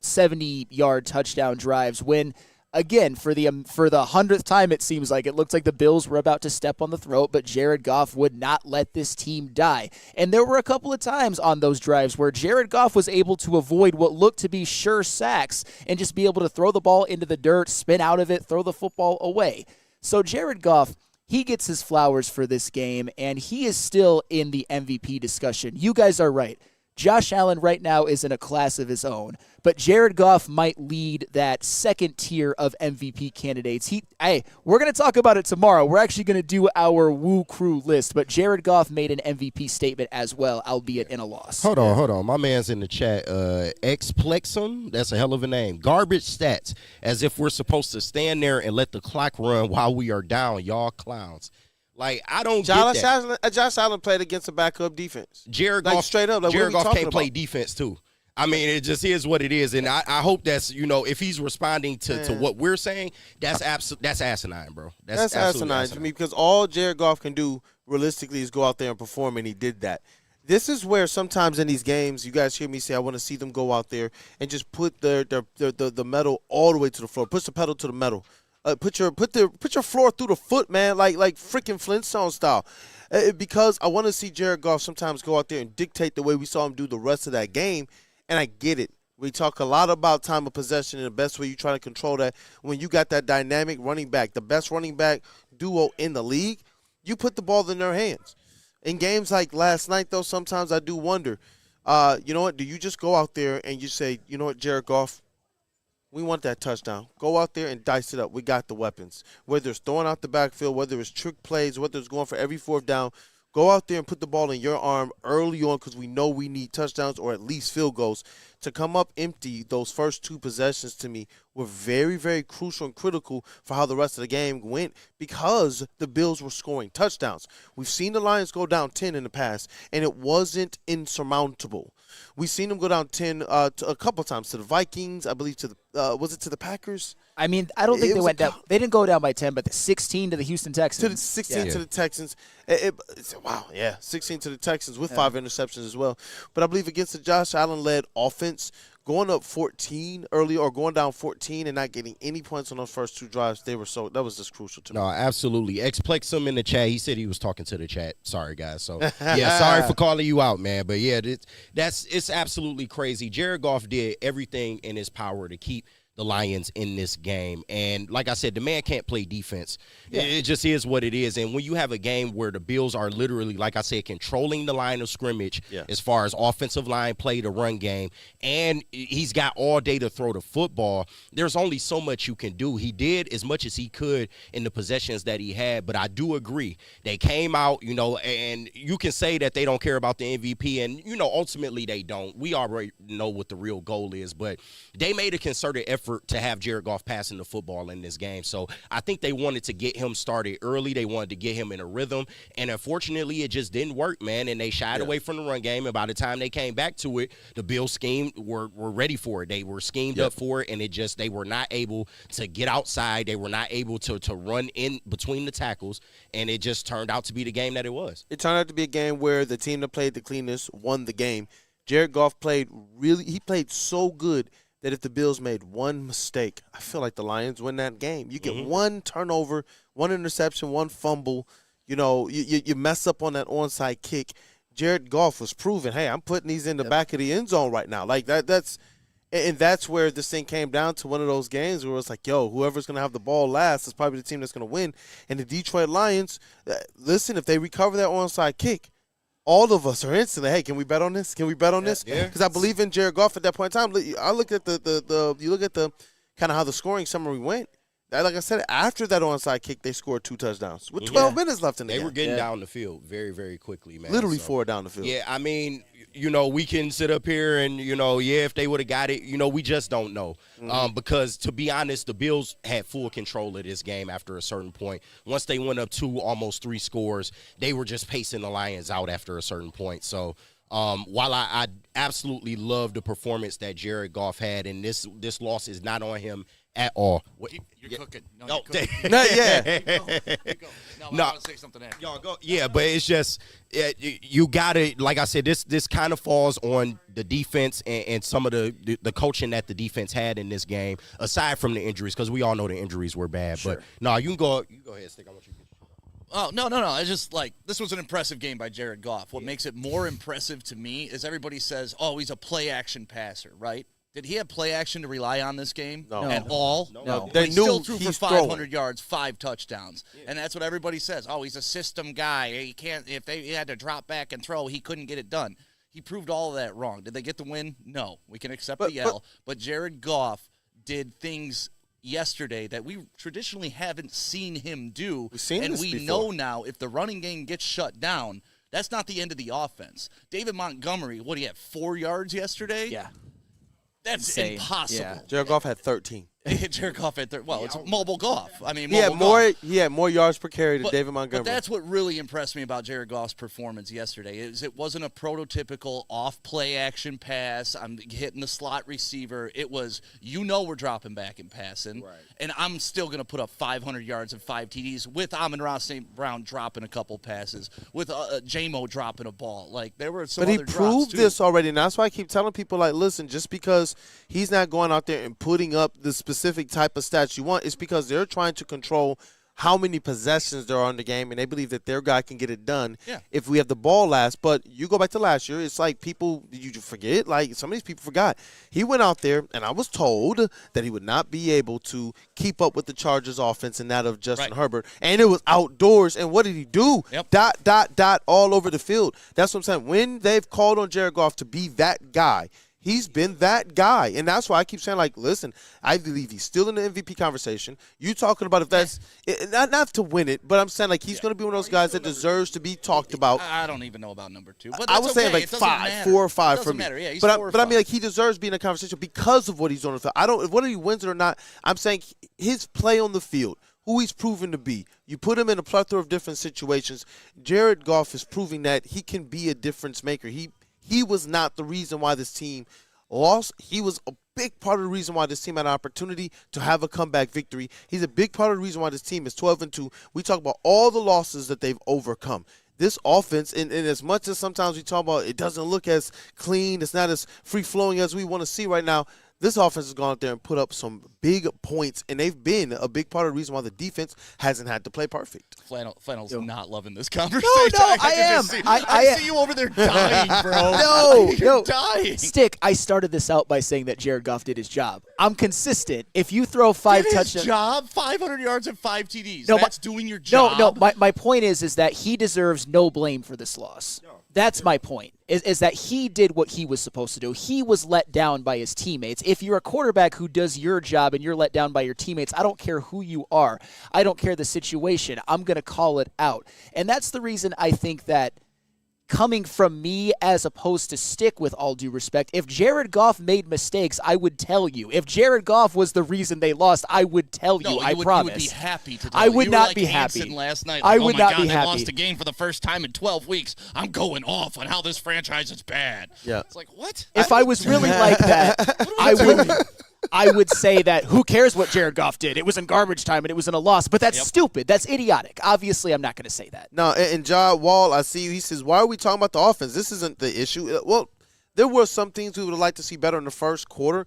Speaker 9: 70-yard touchdown drives when, again, for the 100th time, it seems like, it looked like the Bills were about to step on the throat, but Jared Goff would not let this team die. And there were a couple of times on those drives where Jared Goff was able to avoid what looked to be sure sacks and just be able to throw the ball into the dirt, spin out of it, throw the football away. So Jared Goff, he gets his flowers for this game, and he is still in the MVP discussion. You guys are right. Josh Allen right now is in a class of his own, but Jared Goff might lead that second tier of MVP candidates. We're going to talk about it tomorrow. We're actually going to do our WUW Crew list, but Jared Goff made an MVP statement as well, albeit in a loss.
Speaker 12: Hold on. My man's in the chat. Xplexum, that's a hell of a name. Garbage stats, as if we're supposed to stand there and let the clock run while we are down, y'all clowns. Like, I don't get that.
Speaker 3: Josh Allen played against a backup defense.
Speaker 12: Jared
Speaker 3: Goff,
Speaker 12: Goff,
Speaker 3: straight up. Like,
Speaker 12: Jared Goff can't play
Speaker 3: about?
Speaker 12: Defense, too. I mean, it just is what it is. And I hope that's, if he's responding to what we're saying, that's asinine, bro. That's
Speaker 3: asinine to me, because all Jared Goff can do realistically is go out there and perform, and he did that. This is where sometimes in these games, you guys hear me say, I want to see them go out there and just put the metal all the way to the floor, push the pedal to the metal. Put your floor through the foot, man, like freaking Flintstone style. Because I want to see Jared Goff sometimes go out there and dictate the way we saw him do the rest of that game, and I get it. We talk a lot about time of possession and the best way you try to control that. When you got that dynamic running back, the best running back duo in the league, you put the ball in their hands. In games like last night, though, sometimes I do wonder, you know what, do you just go out there and you say, you know what, Jared Goff, we want that touchdown. Go out there and dice it up. We got the weapons. Whether it's throwing out the backfield, whether it's trick plays, whether it's going for every 4th down, go out there and put the ball in your arm early on, because we know we need touchdowns or at least field goals. To come up empty, those first 2 possessions to me were very, very crucial and critical for how the rest of the game went, because the Bills were scoring touchdowns. We've seen the Lions go down 10 in the past, and it wasn't insurmountable. We've seen them go down 10 a couple times to the Vikings, I believe to the was it to the Packers?
Speaker 9: I mean, I don't think they went down. They didn't go down by 10, but the 16 to the Houston Texans.
Speaker 3: To the 16 to the Texans. Wow, yeah, 16 to the Texans with 5 interceptions as well. But I believe against the Josh Allen-led offense, going up 14 early or going down 14 and not getting any points on those first 2 drives, that was just crucial to me.
Speaker 12: No, absolutely. Xplexum in the chat. He said he was talking to the chat. Sorry, guys. So, yeah, sorry for calling you out, man. But, yeah, it's absolutely crazy. Jared Goff did everything in his power to keep the Lions in this game. And like I said, the man can't play defense. Yeah. It just is what it is. And when you have a game where the Bills are literally, like I said, controlling the line of scrimmage as far as offensive line play, the run game, and he's got all day to throw the football, there's only so much you can do. He did as much as he could in the possessions that he had, but I do agree. They came out, and you can say that they don't care about the MVP, and, ultimately they don't. We already know what the real goal is, but they made a concerted effort to have Jared Goff passing the football in this game. So I think they wanted to get him started early. They wanted to get him in a rhythm. And unfortunately, it just didn't work, man. And they shied away from the run game. And by the time they came back to it, the Bills were ready for it. They were schemed up for it. And they were not able to get outside. They were not able to run in between the tackles. And it just turned out to be the game that it was.
Speaker 3: It turned out to be a game where the team that played the cleanest won the game. Jared Goff played so good that if the Bills made one mistake, I feel like the Lions win that game. You get one turnover, one interception, one fumble. You know, you mess up on that onside kick. Jared Goff was proving, hey, I'm putting these in the back of the end zone right now. Like that's where this thing came down to one of those games where it's like, yo, whoever's going to have the ball last is probably the team that's going to win. And the Detroit Lions, listen, if they recover that onside kick, all of us are instantly, hey, can we bet on this? Can we bet on this? Because I believe in Jared Goff at that point in time. I look at you look at the kind of how the scoring summary went. Like I said, after that onside kick, they scored 2 touchdowns with 12 minutes left in the game.
Speaker 12: They were getting down the field very, very quickly, man.
Speaker 3: Literally 4 down the field.
Speaker 12: Yeah, I mean, we can sit up here and, if they would have got it, we just don't know. Because, to be honest, the Bills had full control of this game after a certain point. Once they went up 2, almost 3 scores, they were just pacing the Lions out after a certain point. So, while I absolutely love the performance that Jared Goff had, and this loss is not on him at all.
Speaker 13: You're cooking. No, you're cooking.
Speaker 3: No, yeah.
Speaker 13: Go. No, I want to say something after.
Speaker 12: Y'all go. Yeah, but it's just you got to, like I said, this kind of falls on the defense and some of the coaching that the defense had in this game, aside from the injuries, because we all know the injuries were bad. Sure. But, no, you can go ahead, Stick. I want you to get your
Speaker 13: Oh, no. It's just like this was an impressive game by Jared Goff. What makes it more impressive to me is everybody says, oh, he's a play-action passer, right? Did he have play action to rely on this game at all?
Speaker 3: No.
Speaker 13: They still threw for 500 yards, 5 touchdowns. Yeah. And that's what everybody says. Oh, he's a system guy. He can't. If they had to drop back and throw, he couldn't get it done. He proved all of that wrong. Did they get the win? No. We can accept the L. But Jared Goff did things yesterday that we traditionally haven't seen him do.
Speaker 3: We've seen
Speaker 13: and
Speaker 3: this
Speaker 13: we
Speaker 3: before.
Speaker 13: know now if the running game gets shut down, that's not the end of the offense. David Montgomery, what, he had 4 yards yesterday?
Speaker 9: Yeah.
Speaker 13: That's
Speaker 9: insane.
Speaker 13: impossible.
Speaker 9: Yeah.
Speaker 3: Jared Goff had 13.
Speaker 13: Jared Goff had it's mobile Goff. I mean,
Speaker 3: He had more yards per carry than David Montgomery.
Speaker 13: But that's what really impressed me about Jared Goff's performance yesterday. It wasn't a prototypical off-play action pass. I'm hitting the slot receiver. It was, we're dropping back and passing. Right. And I'm still going to put up 500 yards and 5 TDs with Amon-Ra St. Brown dropping a couple passes, with J-Mo dropping a ball. Like, there were some other drops,
Speaker 3: But he proved
Speaker 13: too.
Speaker 3: this already, and that's why I keep telling people, like, listen, just because he's not going out there and putting up the specific type of stats you want, it's because they're trying to control how many possessions there are in the game, and they believe that their guy can get it done if we have the ball last. But you go back to last year, it's like people, did you forget? Like, some of these people forgot. He went out there, and I was told that he would not be able to keep up with the Chargers offense and that of Justin Herbert. And it was outdoors, and what did he do? Dot, all over the field. That's what I'm saying. When they've called on Jared Goff to be that guy, he's been that guy, and that's why I keep saying, like, listen, I believe he's still in the MVP conversation. You talking about if that's not to win it, but I'm saying, like, he's going to be one of those guys that deserves to be talked about.
Speaker 13: I don't even know about number 2. But
Speaker 3: I was saying, like, 4 or 5 for me.
Speaker 13: Matter. Yeah, he's
Speaker 3: but
Speaker 13: 4 or
Speaker 3: I
Speaker 13: 5.
Speaker 3: mean, like, he deserves being in a conversation because of what he's on the field. Whether he wins it or not, I'm saying his play on the field, who he's proven to be. You put him in a plethora of different situations. Jared Goff is proving that he can be a difference maker. He was not the reason why this team lost. He was a big part of the reason why this team had an opportunity to have a comeback victory. He's a big part of the reason why this team is 12-2. We talk about all the losses that they've overcome. This offense, and as much as sometimes we talk about it doesn't look as clean, it's not as free-flowing as we want to see right now, this offense has gone out there and put up some big points, and they've been a big part of the reason why the defense hasn't had to play perfect.
Speaker 13: Flannel's not loving this conversation.
Speaker 9: No, I am.
Speaker 13: I see you over there dying, bro.
Speaker 9: No,
Speaker 13: dying.
Speaker 9: Stick, I started this out by saying that Jared Goff did his job. I'm consistent. If you throw 5 touchdowns.
Speaker 13: His job? 500 yards and 5 TDs. That's doing your job.
Speaker 9: No. My point is that he deserves no blame for this loss. No. That's my point, is that he did what he was supposed to do. He was let down by his teammates. If you're a quarterback who does your job and you're let down by your teammates, I don't care who you are. I don't care the situation. I'm going to call it out. And that's the reason I think that coming from me as opposed to Stick, with all due respect. If Jared Goff made mistakes, I would tell you. If Jared Goff was the reason they lost, I would tell you. I promise.
Speaker 13: You would be happy to tell
Speaker 9: I would
Speaker 13: you
Speaker 9: not
Speaker 13: like
Speaker 9: be happy.
Speaker 13: Hanson last night.
Speaker 9: I
Speaker 13: Like,
Speaker 9: would
Speaker 13: oh my
Speaker 9: not
Speaker 13: God,
Speaker 9: be
Speaker 13: they
Speaker 9: happy.
Speaker 13: lost a game for the first time in 12 weeks. I'm going off on how this franchise is bad.
Speaker 3: Yeah.
Speaker 13: It's like, what?
Speaker 9: If I was really like that, I would say that who cares what Jared Goff did? It was in garbage time and it was in a loss. But that's stupid. That's idiotic. Obviously, I'm not going to say that.
Speaker 3: No, and John Wall, I see you. He says, why are we talking about the offense? This isn't the issue. Well, there were some things we would like to see better in the first quarter,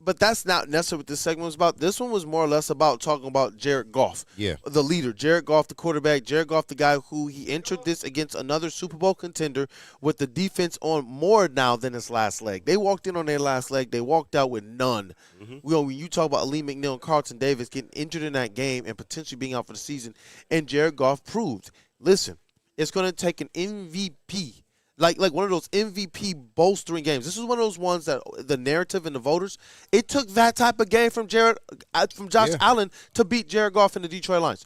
Speaker 3: but that's not necessarily what this segment was about. This one was more or less about talking about Jared Goff, the leader. Jared Goff, the quarterback. Jared Goff, the guy who he entered this against another Super Bowl contender with the defense on more now than his last leg. They walked in on their last leg. They walked out with none. When you talk about Ali McNeil and Carlton Davis getting injured in that game and potentially being out for the season, and Jared Goff proved, listen, it's going to take an MVP. Like one of those MVP bolstering games. This is one of those ones that the narrative and the voters, it took that type of game from Josh Allen to beat Jared Goff and the Detroit Lions.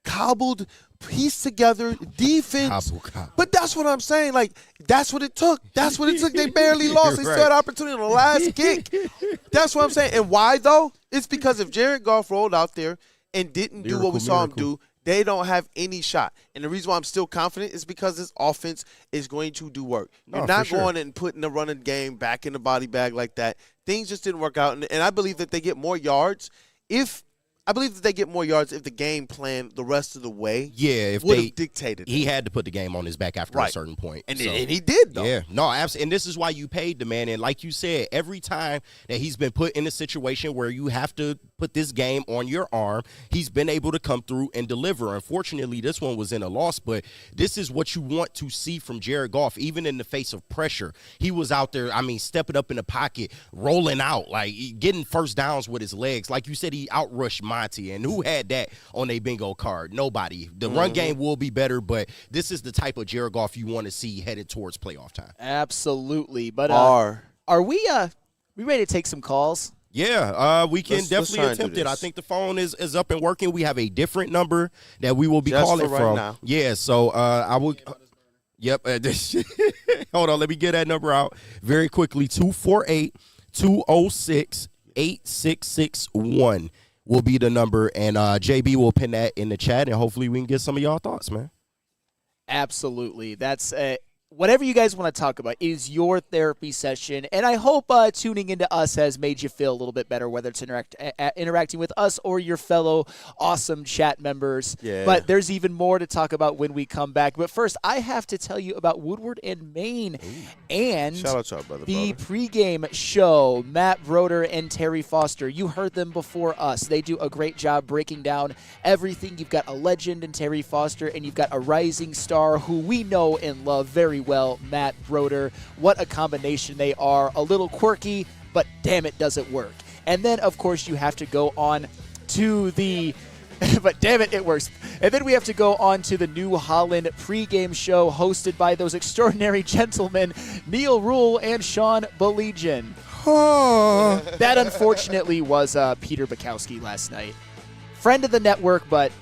Speaker 3: Cobbled, pieced together defense. But that's what I'm saying. Like, that's what it took. That's what it took. They barely lost. They still had opportunity on the last kick. That's what I'm saying. And why, though? It's because if Jared Goff rolled out there and didn't do what we saw him do, they don't have any shot. And the reason why I'm still confident is because this offense is going to do work. You're not going and putting the running game back in the body bag like that. Things just didn't work out. And I believe that they get more yards if the game plan the rest of the way would have dictated.
Speaker 12: He had to put the game on his back after a certain point.
Speaker 3: And he did, though.
Speaker 12: Yeah. No, absolutely. And this is why you paid the man. And like you said, every time that he's been put in a situation where you have to put this game on your arm, he's been able to come through and deliver. Unfortunately, this one was in a loss, but this is what you want to see from Jared Goff, even in the face of pressure. He was out there, stepping up in the pocket, rolling out, like getting first downs with his legs. Like you said, he outrushed Monty, and who had that on a bingo card? Nobody. The run game will be better, but this is the type of Jared Goff you want to see headed towards playoff time.
Speaker 9: Absolutely. But are we ready to take some calls?
Speaker 12: Yeah, we can definitely attempt it. I think the phone is up and working. We have a different number that we will be calling from.
Speaker 3: Now.
Speaker 12: Yeah, so I will. Yep. Hold on, let me get that number out very quickly. 248-206-8661 will be the number, and JB will pin that in the chat, and hopefully we can get some of y'all thoughts, man.
Speaker 9: Absolutely. That's whatever you guys want to talk about is your therapy session, and I hope tuning into us has made you feel a little bit better, whether it's interacting with us or your fellow awesome chat members.
Speaker 3: Yeah.
Speaker 9: But there's even more to talk about when we come back. But first, I have to tell you about Woodward and Maine and
Speaker 3: shout out to our brother,
Speaker 9: pregame show. Matt Broder and Terry Foster. You heard them before us. They do a great job breaking down everything. You've got a legend in Terry Foster, and you've got a rising star who we know and love very well, Matt Broder. What a combination they are. A little quirky, but damn it, does it work. And then, of course, you have to go on to the but damn it, it works. And then we have to go on to the New Holland pregame show hosted by those extraordinary gentlemen, Neil Rule and Sean Balegian. That unfortunately was Peter Bukowski last night. Friend of the network, but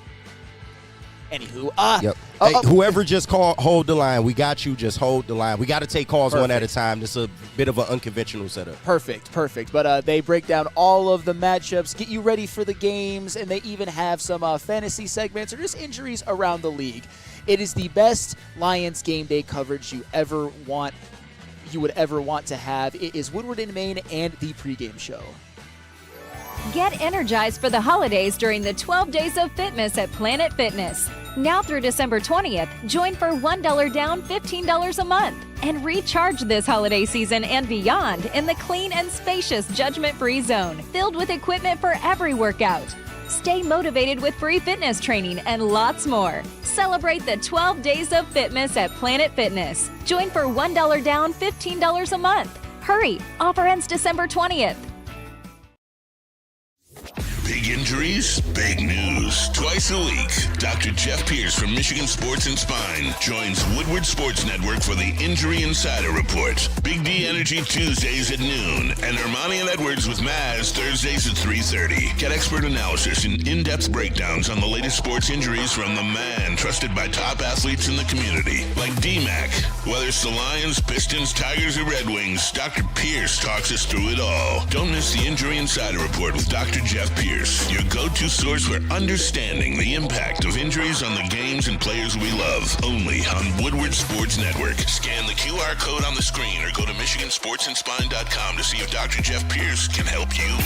Speaker 9: anywho.
Speaker 12: Yep. Hey, whoever just hold the line. We got you. Just hold the line. We got to take calls one at a time. This is a bit of an unconventional setup.
Speaker 9: Perfect. But they break down all of the matchups, get you ready for the games, and they even have some fantasy segments or just injuries around the league. It is the best Lions game day coverage you would ever want to have. It is Woodward and Maine and the pregame show.
Speaker 10: Get energized for the holidays during the 12 Days of Fitness at Planet Fitness. Now through December 20th, join for $1 down, $15 a month. And recharge this holiday season and beyond in the clean and spacious judgment-free zone, filled with equipment for every workout. Stay motivated with free fitness training and lots more. Celebrate the 12 Days of Fitness at Planet Fitness. Join for $1 down, $15 a month. Hurry, offer ends December 20th.
Speaker 1: Big Big injuries, big news. Twice a week, Dr. Jeff Pierce from Michigan Sports and Spine joins Woodward Sports Network for the Injury Insider Report. Big D Energy Tuesdays at noon, and Ermanni and Edwards with Maz Thursdays at 3:30. Get expert analysis and in-depth breakdowns on the latest sports injuries from the man trusted by top athletes in the community, like D-Mac. Whether it's the Lions, Pistons, Tigers, or Red Wings, Dr. Pierce talks us through it all. Don't miss the Injury Insider Report with Dr. Jeff Pierce, your go-to source for understanding the impact of injuries on the games and players we love. Only on Woodward Sports Network. Scan the QR code on the screen or go to MichiganSportsandSpine.com to see if Dr. Jeff Pierce can help you.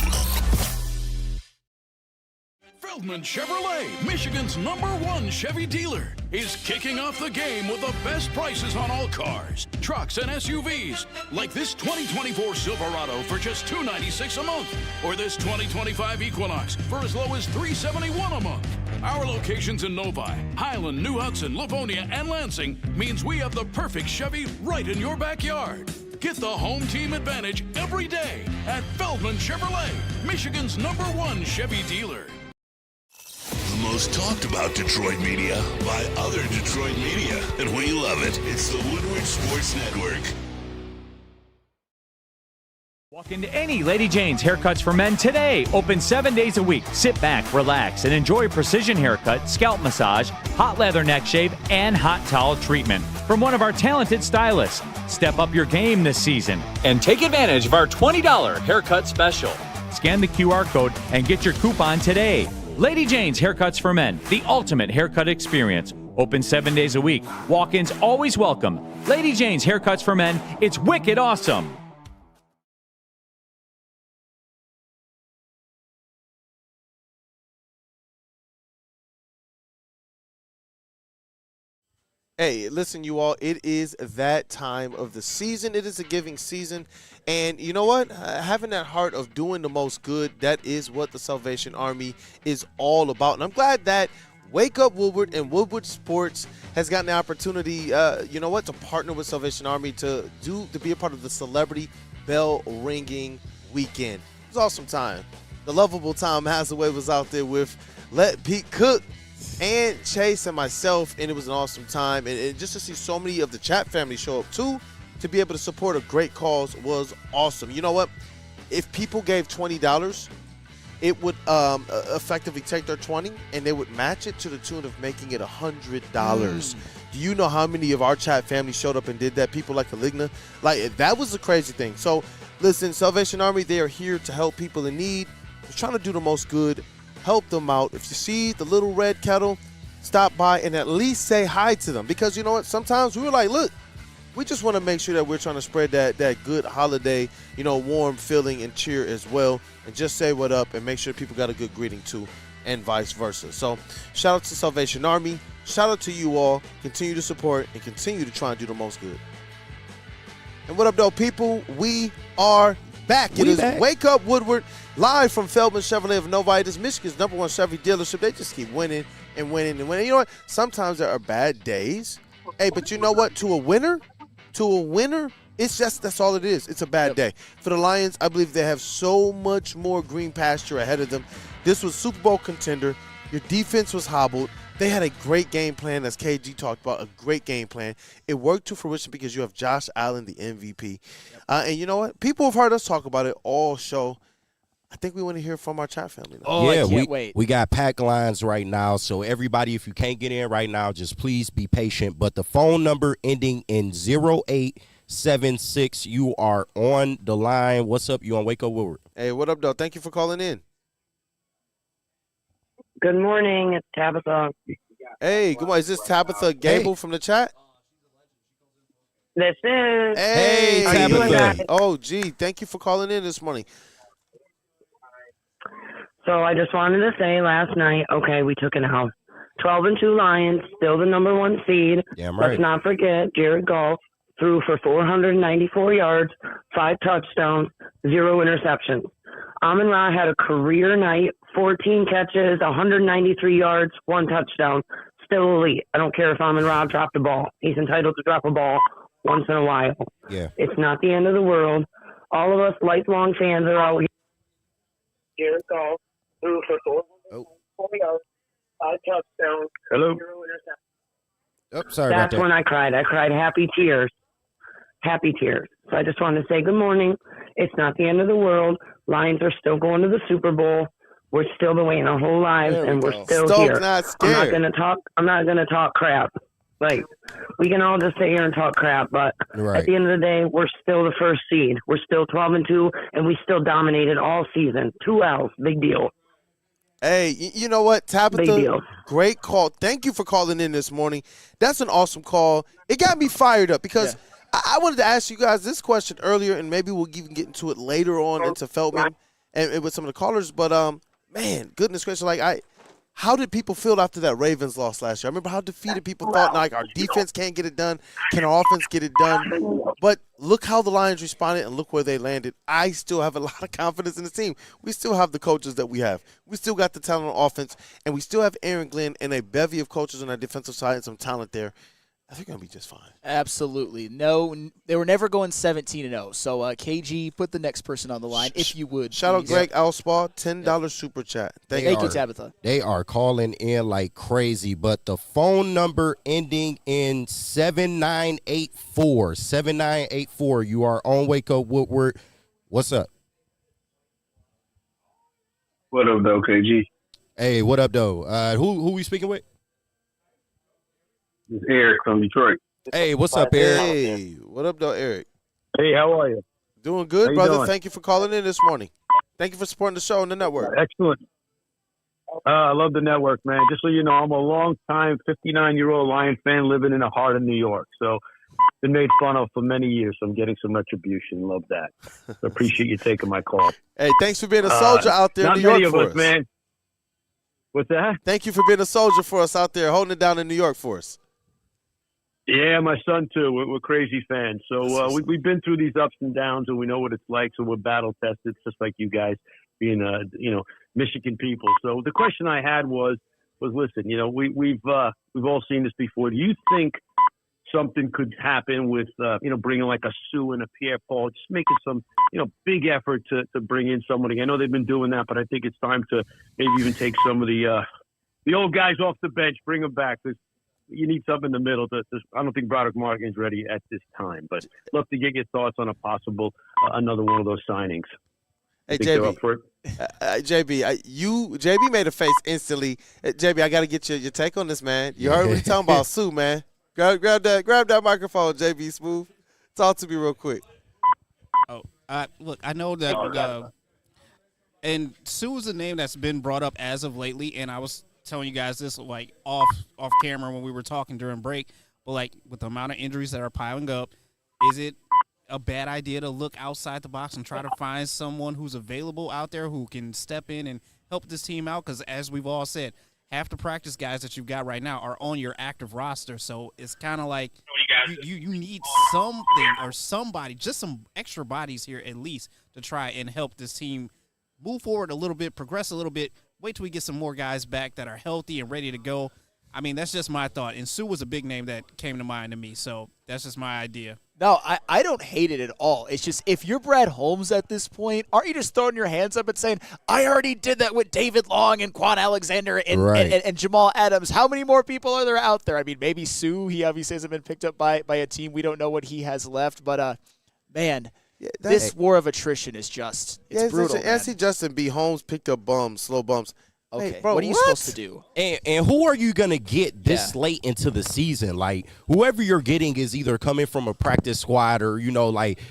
Speaker 11: Feldman Chevrolet, Michigan's #1 Chevy dealer, is kicking off the game with the best prices on all cars, trucks, and SUVs, like this 2024 Silverado for just $296 a month, or this 2025 Equinox for as low as $371 a month. Our locations in Novi, Highland, New Hudson, Livonia, and Lansing means we have the perfect Chevy right in your backyard. Get the home team advantage every day at Feldman Chevrolet, Michigan's #1 Chevy dealer.
Speaker 1: The most talked about Detroit media by other Detroit media, and we love it. It's the Woodward Sports Network.
Speaker 4: Walk into any Lady Jane's Haircuts for Men today. Open 7 days a week. Sit back, relax, and enjoy precision haircut, scalp massage, hot leather neck shave, and hot towel treatment from one of our talented stylists. Step up your game this season and take advantage of our $20 haircut special. Scan the QR code and get your coupon today. Lady Jane's Haircuts for Men, the ultimate haircut experience. Open 7 days a week. Walk-ins always welcome. Lady Jane's Haircuts for Men, it's wicked awesome.
Speaker 3: Hey, listen, you all, it is that time of the season. It is a giving season. And you know what? Having that heart of doing the most good, that is what the Salvation Army is all about. And I'm glad that Wake Up Woodward and Woodward Sports has gotten the opportunity, to partner with Salvation Army to be a part of the Celebrity Bell Ringing Weekend. It was an awesome time. The lovable Tom Hathaway was out there with Let Pete Cook and Chase and myself, and it was an awesome time. And just to see so many of the chat family show up too, to be able to support a great cause was awesome. You know what? If people gave $20, it would effectively take their 20 and they would match it to the tune of making it $100. Do you know how many of our chat family showed up and did that? People like Caligna, that was the crazy thing. So listen, Salvation Army, they are here to help people in need. We're trying to do the most good. Help them out. If you see the little red kettle, stop by and at least say hi to them. Because you know what? Sometimes we were like, look, we just want to make sure that we're trying to spread that good holiday, warm feeling and cheer as well. And just say what up and make sure people got a good greeting too, and vice versa. So shout out to Salvation Army. Shout out to you all. Continue to support and continue to try and do the most good. And what up, though, people? We are back. It is Wake Up Woodward, live from Feldman Chevrolet of Novi. It is Michigan's #1 Chevy dealership. They just keep winning and winning and winning. You know what? Sometimes there are bad days. Hey, but you know what? To a winner, it's just, that's all it is. It's a bad day. For the Lions, I believe they have so much more green pasture ahead of them. This was Super Bowl contender. Your defense was hobbled. They had a great game plan, as KG talked about, a great game plan. It worked to fruition because you have Josh Allen, the MVP. And you know what? People have heard us talk about it all show. I think we want to hear from our chat family now.
Speaker 12: Oh, yeah, I can't wait. We got pack lines right now. So everybody, if you can't get in right now, just please be patient. But the phone number ending in 0876, you are on the line. What's up? You on Wake Up Woodward?
Speaker 3: Hey, what up, though? Thank you for calling in.
Speaker 15: Good morning. It's Tabitha.
Speaker 3: Hey, good morning. Is this Tabitha Gable from the chat?
Speaker 15: This is.
Speaker 3: Hey,
Speaker 15: Tabitha.
Speaker 3: Oh, gee. Thank you for calling in this morning.
Speaker 15: So I just wanted to say last night, okay, we took an L. 12-2 Lions, still the #1 seed.
Speaker 12: Damn right.
Speaker 15: Let's not forget Jared Goff threw for 494 yards, 5 touchdowns, 0 interceptions. Amon-Ra had a career night, 14 catches, 193 yards, 1 touchdown. Still elite. I don't care if Amon-Ra dropped a ball. He's entitled to drop a ball once in a while.
Speaker 12: Yeah.
Speaker 15: It's not the end of the world. All of us lifelong fans are out here. Jared Goff. threw for 4 yards, 5 touchdowns,
Speaker 12: Hello?
Speaker 15: 0 interceptions.
Speaker 12: Oh, sorry about
Speaker 15: That's
Speaker 12: that.
Speaker 15: when I cried. I cried happy tears. Happy tears. So I just want to say good morning. It's not the end of the world. Lions are still going to the Super Bowl. We're still been waiting our whole lives, and we're still
Speaker 3: Stokes
Speaker 15: here.
Speaker 3: not
Speaker 15: I'm not
Speaker 3: scared.
Speaker 15: gonna talk crap. Like, we can all just sit here and talk crap, but
Speaker 12: Right.
Speaker 15: at the end of the day, we're still the first seed. We're still 12-2, and we still dominated all season. 2 L's, big deal.
Speaker 3: Hey, you know what,
Speaker 15: Big
Speaker 3: Tabitha?
Speaker 15: deal.
Speaker 3: Great call. Thank you for calling in this morning. That's an awesome call. It got me fired up because I wanted to ask you guys this question earlier, and maybe we'll even get into it later on into Feldman and with some of the callers. But man, goodness gracious, how did people feel after that Ravens loss last year? I remember how defeated people thought, like, our defense can't get it done. Can our offense get it done? But look how the Lions responded and look where they landed. I still have a lot of confidence in the team. We still have the coaches that we have. We still got the talent on offense, and we still have Aaron Glenn and a bevy of coaches on our defensive side and some talent there. I think we're going to be just fine.
Speaker 9: Absolutely. No, they were never going 17-0. So, KG, put the next person on the line, if you would.
Speaker 3: Shout out
Speaker 9: please.
Speaker 3: Greg Alspaw, $10 super chat. Thank
Speaker 9: you, Tabitha.
Speaker 12: They are calling in like crazy, but the phone number ending in 7984, you are on Wake Up Woodward. What's up?
Speaker 16: What up, though, KG?
Speaker 12: Hey, what up, though? Who we speaking with?
Speaker 16: It's Eric from Detroit.
Speaker 12: Hey, what's up, Eric?
Speaker 3: Hey, what up, though, Eric?
Speaker 16: Hey, how are you?
Speaker 3: Doing good,
Speaker 16: How you
Speaker 3: brother.
Speaker 16: doing?
Speaker 3: Thank you for calling in this morning. Thank you for supporting the show and the network.
Speaker 16: Excellent. I love the network, man. Just so you know, I'm a long-time 59-year-old Lion fan living in the heart of New York. So, been made fun of for many years. So I'm getting some retribution. Love that. So appreciate you taking my call.
Speaker 3: Hey, thanks for being a soldier out there in
Speaker 16: not
Speaker 3: New York
Speaker 16: many of
Speaker 3: for
Speaker 16: us,
Speaker 3: us.
Speaker 16: man. What's that?
Speaker 3: Thank you for being a soldier for us out there, holding it down in New York for us.
Speaker 16: Yeah, my son too. We're crazy fans. So we've been through these ups and downs, and we know what it's like. So we're battle tested, just like you guys, being Michigan people. So the question I had was listen, we've all seen this before. Do you think something could happen with bringing like a Sue and a Pierre Paul, just making some big effort to bring in somebody? I know they've been doing that, but I think it's time to maybe even take some of the old guys off the bench, bring them back. You need something in the middle. I don't think Broderick Martin's ready at this time, but love to get your thoughts on a possible another one of those signings.
Speaker 3: Hey,
Speaker 16: Think they're
Speaker 3: JB.
Speaker 16: up for it?
Speaker 3: JB made a face instantly. JB, I got to get your take on this, man. You heard what he's talking about, Sue, man. Grab that microphone, JB Smooth. Talk to me real quick.
Speaker 17: Look, I know that, and Sue is a name that's been brought up as of lately, and I was telling you guys this like off camera when we were talking during break, but like with the amount of injuries that are piling up, is it a bad idea to look outside the box and try to find someone who's available out there who can step in and help this team out? Because as we've all said, half the practice guys that you've got right now are on your active roster, so it's kind of like you need something or somebody, just some extra bodies here at least to try and help this team move forward a little bit, progress a little bit. Wait till we get some more guys back that are healthy and ready to go. I mean, that's just my thought. And Sue was a big name that came to mind to me, so that's just my idea.
Speaker 9: No, I don't hate it at all. It's just if you're Brad Holmes at this point, aren't you just throwing your hands up and saying, I already did that with David Long and Quan Alexander and Jamal Adams. How many more people are there out there? I mean, maybe Sue. He obviously hasn't been picked up by a team. We don't know what he has left. But, man, this war of attrition is just it's brutal.
Speaker 3: I see Justin B. Holmes picked up slow bumps.
Speaker 9: Okay,
Speaker 3: hey, bro,
Speaker 9: what are you supposed to do?
Speaker 12: And who are you going to get this late into the season? Like, whoever you're getting is either coming from a practice squad or,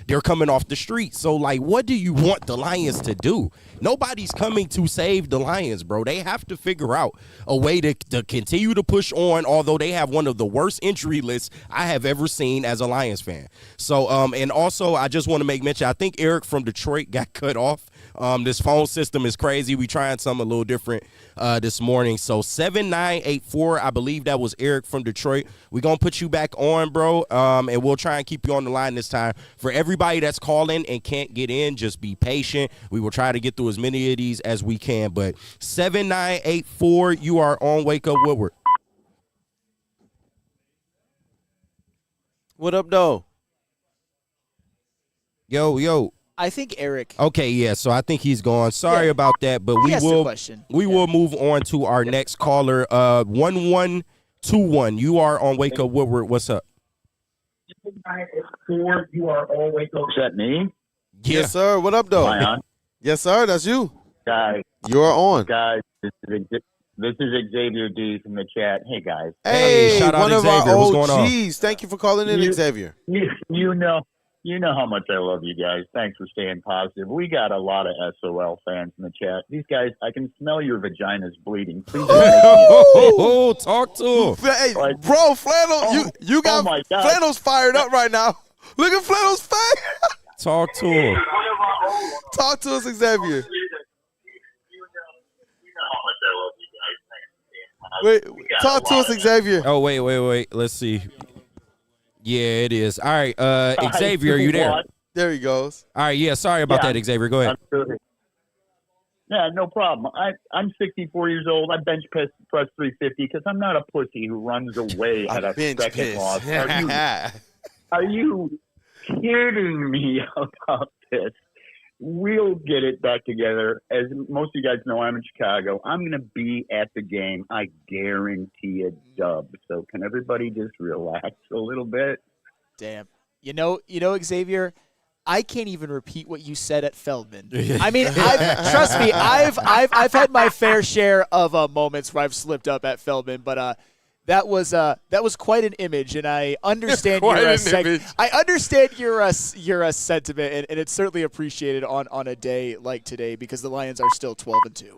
Speaker 12: they're coming off the street. So, what do you want the Lions to do? Nobody's coming to save the Lions, bro. They have to figure out a way to continue to push on, although they have one of the worst injury lists I have ever seen as a Lions fan. So, and also, I just want to make mention, I think Eric from Detroit got cut off. This phone system is crazy. We trying something a little different this morning. So 7984, I believe that was Eric from Detroit. We're going to put you back on, bro, and we'll try and keep you on the line this time. For everybody that's calling and can't get in, just be patient. We will try to get through as many of these as we can. But 7984, you are on Wake Up Woodward.
Speaker 3: What up, though?
Speaker 12: Yo.
Speaker 9: I think Eric.
Speaker 12: Okay, yeah. So I think he's gone. Sorry about that, but
Speaker 9: He
Speaker 12: we
Speaker 9: asked a
Speaker 12: will.
Speaker 9: question.
Speaker 12: We will move on to our next caller. 1121. You are on Wake Up Woodward. What's up?
Speaker 18: You are all Wake Up. Is that me?
Speaker 12: Yeah.
Speaker 3: Yes, sir. What up, though?
Speaker 18: Am I on?
Speaker 3: Yes, sir. That's you.
Speaker 18: Guys.
Speaker 3: You are on.
Speaker 18: Guys, this is Xavier D from the chat. Hey, guys.
Speaker 3: Hey,
Speaker 12: shout out
Speaker 3: one of
Speaker 12: Xavier.
Speaker 3: our
Speaker 12: What's going on?
Speaker 3: OGs. Thank you for calling in, Xavier.
Speaker 18: You know how much I love you guys. Thanks for staying positive. We got a lot of SOL fans in the chat. These guys, I can smell your vaginas bleeding. Please
Speaker 12: Oh, talk to him.
Speaker 3: Hey, bro, Flannel, you got Flannel's fired up right now. Look at Flannel's face.
Speaker 12: Talk to him.
Speaker 3: Talk to us, Xavier. Wait, talk to us, Xavier.
Speaker 12: Oh, wait. Let's see. Yeah, it is. All right, Xavier, are you there?
Speaker 3: There he goes.
Speaker 12: All right, yeah, sorry about that, Xavier. Go ahead.
Speaker 18: Yeah, no problem. I'm 64 years old. I bench press 350 because I'm not a pussy who runs away at a second loss. Are you kidding me about this? We'll get it back together. As most of you guys know, I'm in Chicago. I'm going to be at the game. I guarantee a dub. So can everybody just relax a little bit?
Speaker 9: Damn. You know, Xavier, I can't even repeat what you said at Feldman. I mean, trust me, I've had my fair share of moments where I've slipped up at Feldman, but that was quite an image, and I understand your sentiment, and it's certainly appreciated on a day like today because the Lions are still 12-2.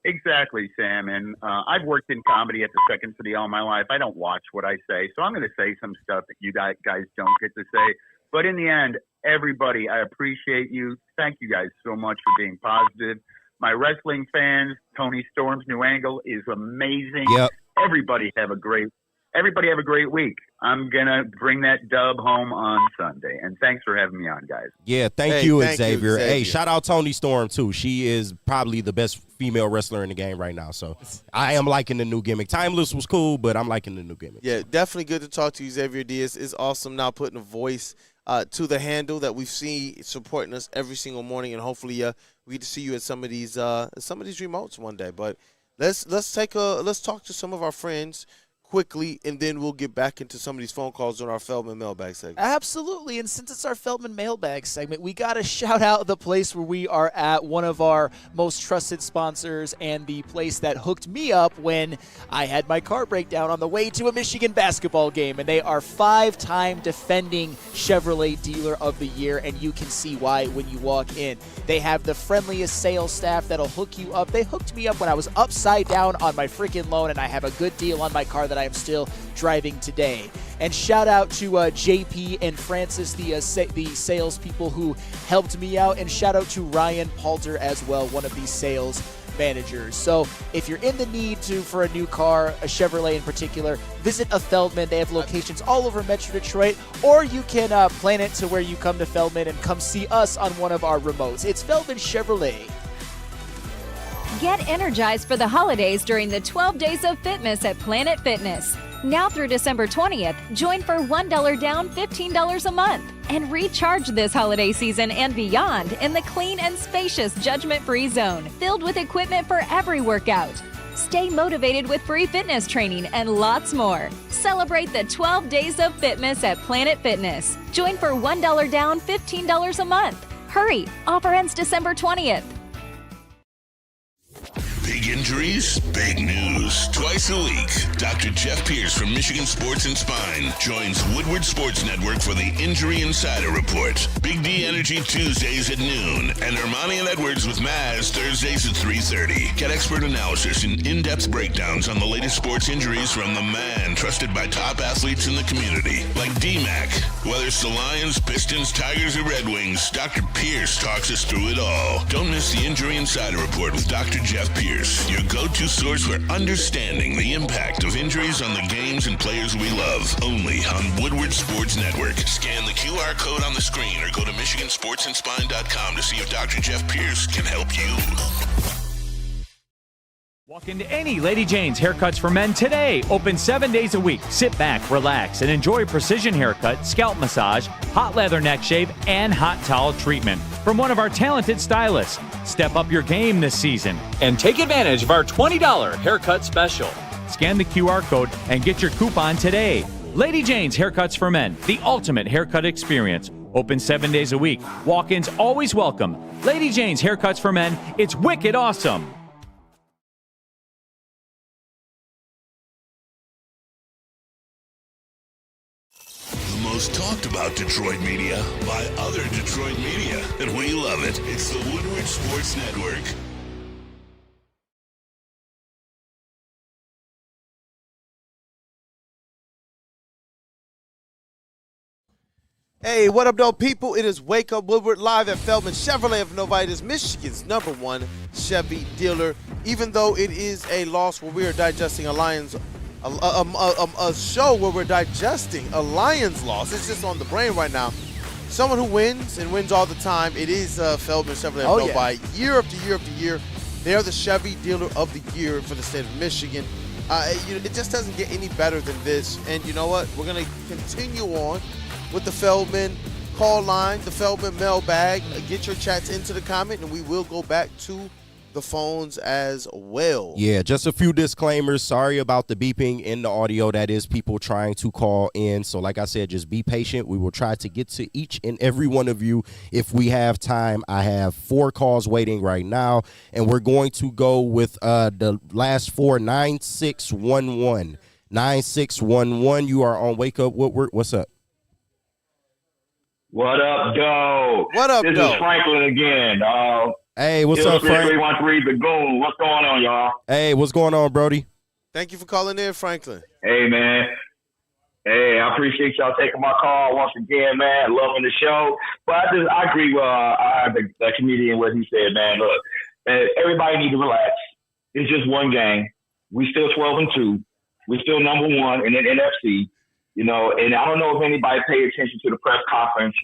Speaker 18: Exactly, Sam. And I've worked in comedy at the Second City all my life. I don't watch what I say, so I'm going to say some stuff that you guys don't get to say. But in the end, everybody, I appreciate you. Thank you guys so much for being positive. My wrestling fans, Tony Storm's new angle is amazing.
Speaker 12: Yep.
Speaker 18: Everybody have a great week. I'm going to bring that dub home on Sunday. And thanks for having me on, guys.
Speaker 12: Yeah, thank you, Xavier. Hey, shout out Tony Storm, too. She is probably the best female wrestler in the game right now. So I am liking the new gimmick. Timeless was cool, but I'm liking the new gimmick.
Speaker 3: Yeah, definitely good to talk to you, Xavier Diaz. It's awesome now putting a voice to the handle that we've seen supporting us every single morning, and hopefully we get to see you at some of these remotes one day. But let's talk to some of our friends quickly, and then we'll get back into some of these phone calls on our Feldman Mailbag segment.
Speaker 9: Absolutely, and since it's our Feldman Mailbag segment, we got to shout out the place where we are at, one of our most trusted sponsors, and the place that hooked me up when I had my car break down on the way to a Michigan basketball game, and they are 5-time defending Chevrolet Dealer of the Year, and you can see why when you walk in. They have the friendliest sales staff that'll hook you up. They hooked me up when I was upside down on my freaking loan, and I have a good deal on my car that I am still driving today. And shout out to JP and Francis, the salespeople who helped me out, and shout out to Ryan Palter as well, one of these sales managers. So if you're in the need for a new car, a Chevrolet in particular, visit a Feldman. They have locations all over Metro Detroit, or you can plan it to where you come to Feldman and come see us on one of our remotes. It's Feldman Chevrolet.
Speaker 10: Get energized for the holidays during the 12 Days of Fitness at Planet Fitness. Now through December 20th, join for $1 down, $15 a month. And recharge this holiday season and beyond in the clean and spacious judgment-free zone, filled with equipment for every workout. Stay motivated with free fitness training and lots more. Celebrate the 12 Days of Fitness at Planet Fitness. Join for $1 down, $15 a month. Hurry, offer ends December 20th.
Speaker 1: Big injuries, big news. Twice a week, Dr. Jeff Pierce from Michigan Sports and Spine joins Woodward Sports Network for the Injury Insider Report. Big D Energy Tuesdays at noon, and Ermanni and Edwards with Maz Thursdays at 3:30. Get expert analysis and in-depth breakdowns on the latest sports injuries from the man trusted by top athletes in the community, like D-Mac. Whether it's the Lions, Pistons, Tigers, or Red Wings, Dr. Pierce talks us through it all. Don't miss the Injury Insider Report with Dr. Jeff Pierce, your go-to source for understanding the impact of injuries on the games and players we love. Only on Woodward Sports Network. Scan the QR code on the screen or go to MichiganSportsandSpine.com to see if Dr. Jeff Pierce can help you.
Speaker 4: Walk into any Lady Jane's Haircuts for Men today. Open 7 days a week. Sit back, relax, and enjoy precision haircut, scalp massage, hot leather neck shave, and hot towel treatment from one of our talented stylists. Step up your game this season and take advantage of our $20 haircut special. Scan the QR code and get your coupon today. Lady Jane's Haircuts for Men, the ultimate haircut experience. Open 7 days a week. Walk-ins always welcome. Lady Jane's Haircuts for Men, it's wicked awesome.
Speaker 1: The most talked about Detroit media by other Detroit media, and we love it. It's the Woodward Sports Network.
Speaker 3: Hey, what up, though, people? It is Wake Up Woodward live at Feldman Chevrolet of Novitas, Michigan's #1 Chevy dealer. Even though it is a loss where we are digesting a show where we're digesting a Lions loss, it's just on the brain right now. Someone who wins and wins all the time, it is Feldman Chevrolet of Novi. Year after year after year, they are the Chevy dealer of the year for the state of Michigan. It just doesn't get any better than this. And you know what? We're going to continue on with the Feldman call line, the Feldman Mailbag. Get your chats into the comment, and we will go back to the phones as well.
Speaker 12: Yeah, just a few disclaimers. Sorry about the beeping in the audio. That is people trying to call in. So like I said, just be patient. We will try to get to each and every one of you if we have time. I have 4 calls waiting right now, and we're going to go with the last 4, 9611. 9611, you are on Wake Up Woodward. What's up?
Speaker 19: What up, Doe?
Speaker 3: What up,
Speaker 19: This
Speaker 3: Doe?
Speaker 19: is Franklin again.
Speaker 12: Hey, what's up, Frank?
Speaker 19: 313 The Goon. What's going on, y'all?
Speaker 12: Hey, what's going on, Brody?
Speaker 3: Thank you for calling in, Franklin.
Speaker 19: Hey, man. Hey, I appreciate y'all taking my call once again, man. Loving the show. But I agree with the comedian what he said, man. Look, everybody need to relax. It's just one game. We still 12-2. We still #1 in the NFC. You know, and I don't know if anybody paid attention to the press conference.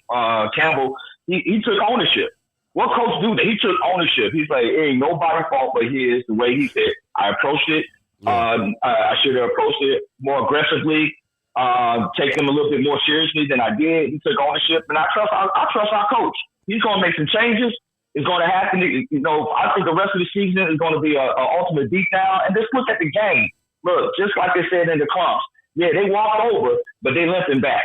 Speaker 19: Campbell, he took ownership. What coach do that? He took ownership. He's like, it ain't nobody's fault but his. The way he said, I approached it. I should have approached it more aggressively, take them a little bit more seriously than I did. He took ownership, and I trust our coach. He's going to make some changes. It's going to happen. You know, I think the rest of the season is going to be an ultimate beatdown. And just look at the game. Look, just like they said in the clumps. Yeah, they walked over, but they left him back.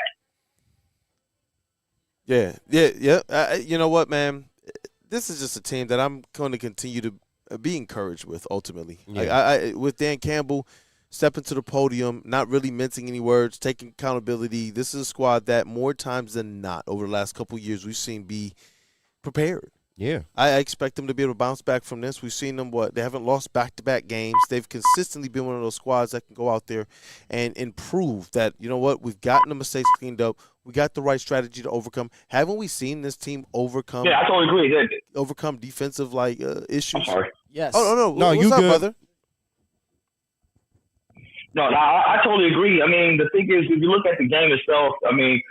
Speaker 3: Yeah. You know what, man? This is just a team that I'm going to continue to be encouraged with, ultimately.
Speaker 12: Yeah.
Speaker 3: With Dan Campbell stepping to the podium, not really mincing any words, taking accountability. This is a squad that more times than not over the last couple of years we've seen be prepared.
Speaker 12: Yeah.
Speaker 3: I expect them to be able to bounce back from this. We've seen them, they haven't lost back-to-back games. They've consistently been one of those squads that can go out there and improve that, you know what, we've gotten the mistakes cleaned up. We got the right strategy to overcome. Haven't we seen this team overcome?
Speaker 19: Yeah, I totally agree.
Speaker 3: Overcome defensive, issues?
Speaker 19: I'm sorry.
Speaker 9: Yes.
Speaker 3: Oh, no.
Speaker 12: No,
Speaker 3: What's
Speaker 12: you
Speaker 3: up,
Speaker 12: good.
Speaker 3: brother?
Speaker 19: No, I totally agree. I mean, the thing is, if you look at the game itself, I mean,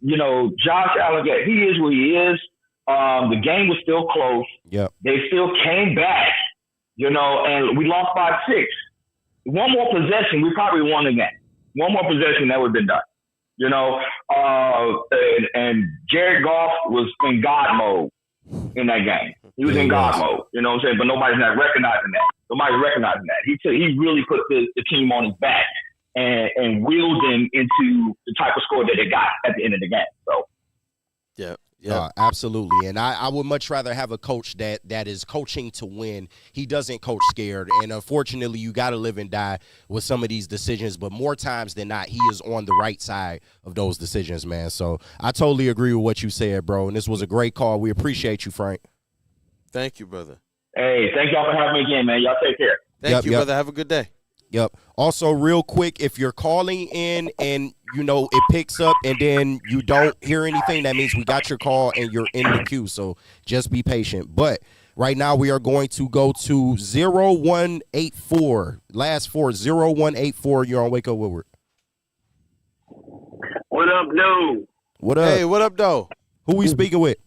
Speaker 19: you know, Josh Allen, he is what he is. The game was still close.
Speaker 12: Yep.
Speaker 19: They still came back, you know, and we lost by 6. One more possession, we probably won the game. One more possession, that would have been done. You know, and Jared Goff was in God mode in that game. He was in God mode, you know what I'm saying? But nobody's not recognizing that. Nobody's recognizing that. He really put the team on his back and wheeled them into the type of score that they got at the end of the game. So,
Speaker 3: yeah.
Speaker 12: Absolutely. And I would much rather have a coach that is coaching to win. He doesn't coach scared. And unfortunately, you got to live and die with some of these decisions. But more times than not, he is on the right side of those decisions, man. So I totally agree with what you said, bro. And this was a great call. We appreciate you, Frank.
Speaker 3: Thank you, brother.
Speaker 19: Hey, thank y'all for having me again, man. Y'all take care.
Speaker 3: Thank you, brother. Have a good day.
Speaker 12: Yep. Also, real quick, if you're calling in and, you know, it picks up and then you don't hear anything, that means we got your call and you're in the queue. So just be patient. But right now we are going to go to 0184. Last 4, 0184. You're on Wake Up Woodward.
Speaker 20: What up, Doe?
Speaker 12: What up?
Speaker 3: Hey, what up, Doe?
Speaker 12: Who we speaking with?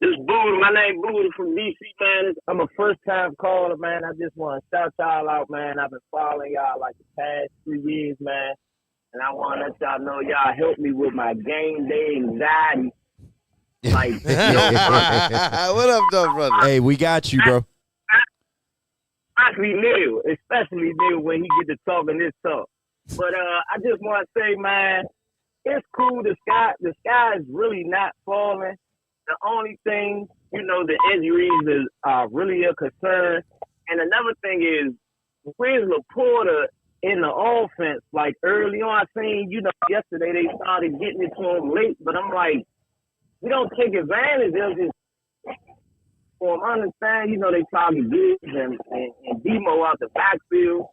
Speaker 20: This is Buddha. My name Buddha from DC, man. I'm a first-time caller, man. I just want to shout y'all out, man. I've been following y'all like the past 3 years, man. And I want to let y'all know y'all helped me with my game day anxiety. Like,
Speaker 3: what up, though, brother?
Speaker 12: Hey, we got you, bro.
Speaker 20: Especially Neil, when he get to talking this talk. But I just want to say, man, it's cool. The sky is really not falling. The only thing, the injuries are really a concern. And another thing is, where's Laporta in the offense? Like early on, I seen, yesterday they started getting it to him late, but I'm like, we don't take advantage of it. Well, I understand, they target Gibbs and Demo out the backfield,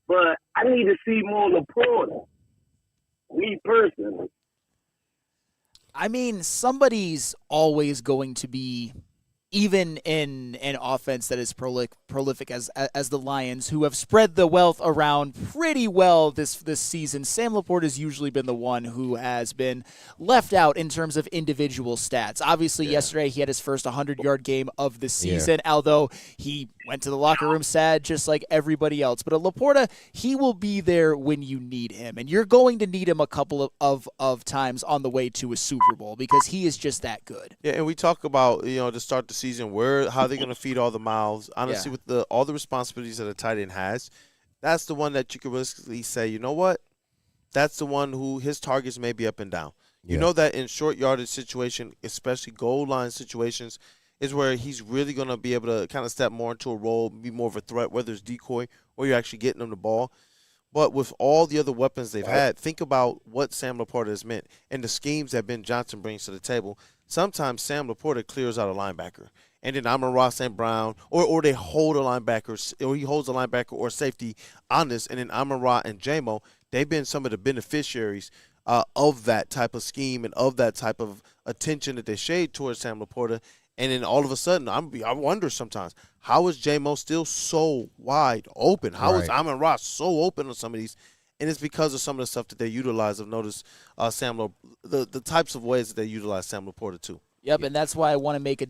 Speaker 20: but I need to see more Laporta. Me personally.
Speaker 9: I mean, somebody's always going to be, even in an offense that is prolific as the Lions, who have spread the wealth around pretty well this season. Sam Laporta has usually been the one who has been left out in terms of individual stats. Obviously, yesterday he had his first 100-yard game of the season, although he went to the locker room sad just like everybody else. But Laporta, he will be there when you need him, and you're going to need him a couple of times on the way to a Super Bowl because he is just that good.
Speaker 3: Yeah, and we talk about, to start the season, how they're going to feed all the mouths. Honestly, with all the responsibilities that a tight end has, that's the one that you can realistically say, you know what? That's the one who his targets may be up and down. You know that in short yardage situation, especially goal line situations, is where he's really going to be able to kind of step more into a role, be more of a threat, whether it's decoy or you're actually getting him the ball. But with all the other weapons they've had, think about what Sam Laporta has meant and the schemes that Ben Johnson brings to the table. Sometimes Sam Laporta clears out a linebacker, and then Amon-Ra St. Brown, or they hold a linebacker, or he holds a linebacker or safety on this, and then Amon-Ra and J-Mo, they've been some of the beneficiaries of that type of scheme and of that type of attention that they shade towards Sam Laporta. And then all of a sudden, I wonder sometimes, how is J-Mo still so wide open? How is Amon-Ra so open on some of these? And it's because of some of the stuff that they utilize. I've noticed the types of ways that they utilize Sam Laporta too.
Speaker 9: Yep, and that's why I want to make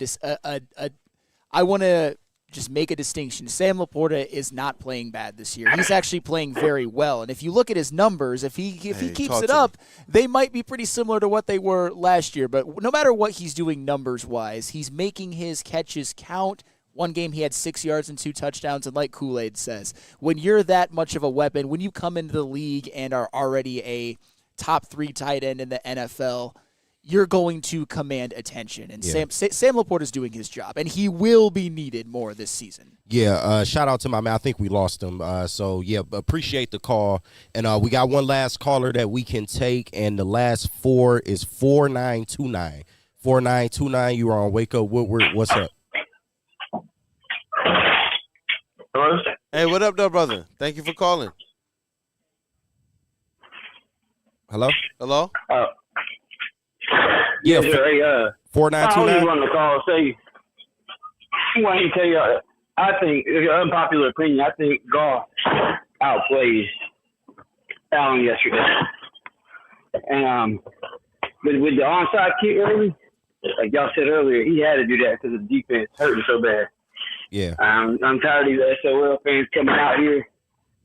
Speaker 9: I want to just make a distinction. Sam Laporta is not playing bad this year. He's actually playing very well. And if you look at his numbers, if he keeps it up, they might be pretty similar to what they were last year. But no matter what he's doing numbers-wise, he's making his catches count. One game he had 6 yards and 2 touchdowns, and like Kool-Aid says, when you're that much of a weapon, when you come into the league and are already a top 3 tight end in the NFL, you're going to command attention. And Sam Laporta is doing his job, and he will be needed more this season.
Speaker 12: Yeah, shout out to my man. I think we lost him. Appreciate the call. And we got one last caller that we can take, and the last 4 is 4929. 4929, you are on Wake Up Woodward. What's up?
Speaker 3: Hello? Hey, what up, though, brother? Thank you for calling.
Speaker 12: Hello?
Speaker 3: Hello?
Speaker 12: Yeah,
Speaker 20: sure. Hey,
Speaker 12: 4929.
Speaker 20: I was on the call. Say, I want to tell you, I think, unpopular opinion, I think Goff outplayed Allen yesterday. And with the onside kick early, like y'all said earlier, he had to do that because the defense hurt him so bad.
Speaker 12: Yeah.
Speaker 20: I'm tired of these SOL fans coming out here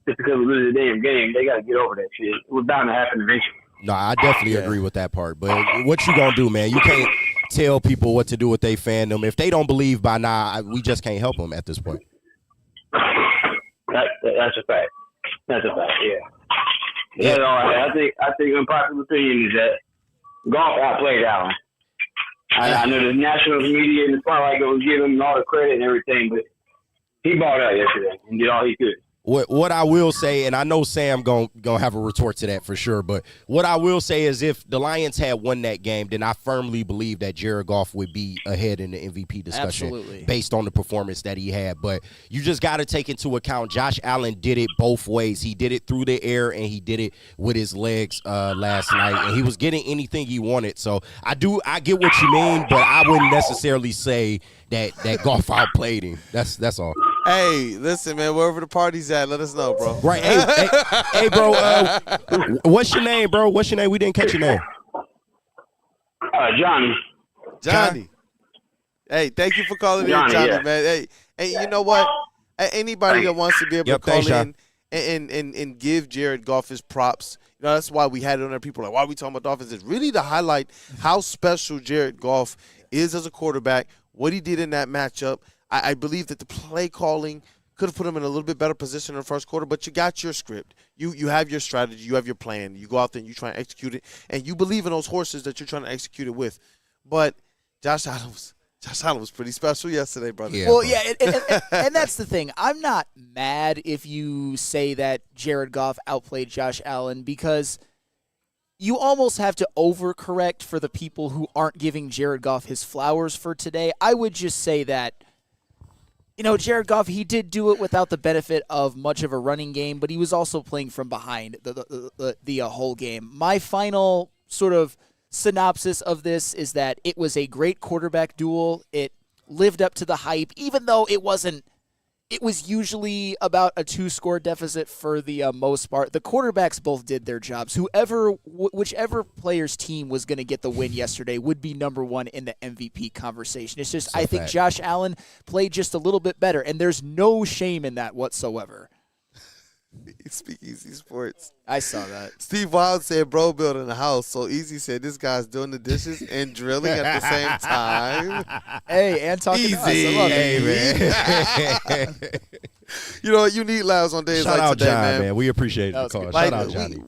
Speaker 20: just because we lose the damn game. They got to get over that shit. It was bound to happen eventually.
Speaker 12: No, I definitely agree with that part. But what you gonna do, man? You can't tell people what to do with their fandom. If they don't believe by now, we just can't help them at this point.
Speaker 20: That's a fact. That's a fact. Yeah. That's all right. I think unpopular opinion is that Goff outplayed Allen. I know the national media and the spotlight going to give him all the credit and everything, but he balled out yesterday and did all he could.
Speaker 12: What I will say, and I know Sam gonna have a retort to that for sure, but what I will say is if the Lions had won that game, then I firmly believe that Jared Goff would be ahead in the MVP discussion based on the performance that he had. But you just got to take into account Josh Allen did it both ways. He did it through the air, and he did it with his legs last night, and he was getting anything he wanted. So I get what you mean, but I wouldn't necessarily say that Goff outplayed him. That's all.
Speaker 3: Hey, listen, man, wherever the party's at, let us know, bro.
Speaker 12: Right. Hey, bro, what's your name, bro? What's your name? We didn't catch your name.
Speaker 20: Johnny.
Speaker 3: Johnny. Hey, thank you for calling
Speaker 19: Johnny,
Speaker 3: in, Johnny,
Speaker 19: yeah.
Speaker 3: man. Hey, you know what? Anybody that wants to be able to call
Speaker 12: Sean.
Speaker 3: in and give Jared Goff his props, you know, that's why we had it on there. People are like, why are we talking about Dolphins? It's really to highlight how special Jared Goff is as a quarterback, what he did in that matchup. I believe that the play calling could have put him in a little bit better position in the first quarter, but you got your script. You have your strategy. You have your plan. You go out there and you try and execute it, and you believe in those horses that you're trying to execute it with. But Josh Allen was pretty special yesterday, brother.
Speaker 9: Yeah, well, and that's the thing. I'm not mad if you say that Jared Goff outplayed Josh Allen because you almost have to overcorrect for the people who aren't giving Jared Goff his flowers for today. I would just say that, you know, Jared Goff, he did do it without the benefit of much of a running game, but he was also playing from behind the whole game. My final sort of synopsis of this is that it was a great quarterback duel. It lived up to the hype, even though it wasn't. It was usually about a 2-score deficit for the most part. The quarterbacks both did their jobs. Whichever player's team was going to get the win yesterday would be number one in the MVP conversation. It's just, I think Josh Allen played just a little bit better, and there's no shame in that whatsoever.
Speaker 3: Speak Easy Sports.
Speaker 9: I saw that.
Speaker 3: Steve Wild said, bro, building a house. So Easy said, this guy's doing the dishes and drilling at the same time.
Speaker 9: Hey, and talking to us. I love it.
Speaker 12: Hey, man.
Speaker 3: You know what? You need laughs on days
Speaker 12: Shout
Speaker 3: like
Speaker 12: out
Speaker 3: today,
Speaker 12: John, man. We appreciate the call. Shout out Johnny.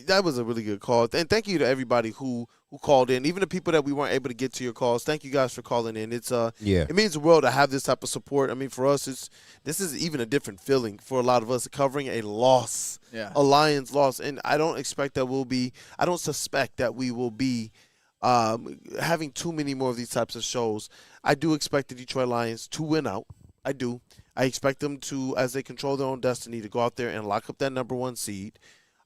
Speaker 3: That was a really good call. And thank you to everybody who called in, even the people that we weren't able to get to your calls. Thank you guys for calling in. It's it means the world to have this type of support. I mean, for us, this is even a different feeling for a lot of us, covering a loss, a Lions loss. And I don't suspect that we will be having too many more of these types of shows. I do expect the Detroit Lions to win out. I do. I expect them to, as they control their own destiny, to go out there and lock up that number one seed.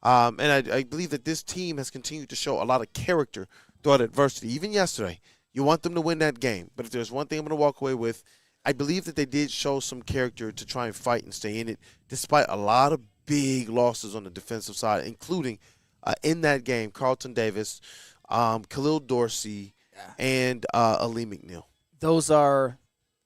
Speaker 3: And I believe that this team has continued to show a lot of character throughout adversity. Even yesterday, you want them to win that game. But if there's one thing I'm going to walk away with, I believe that they did show some character to try and fight and stay in it, despite a lot of big losses on the defensive side, including in that game, Carlton Davis, Khalil Dorsey, and Ali McNeil.
Speaker 9: Those are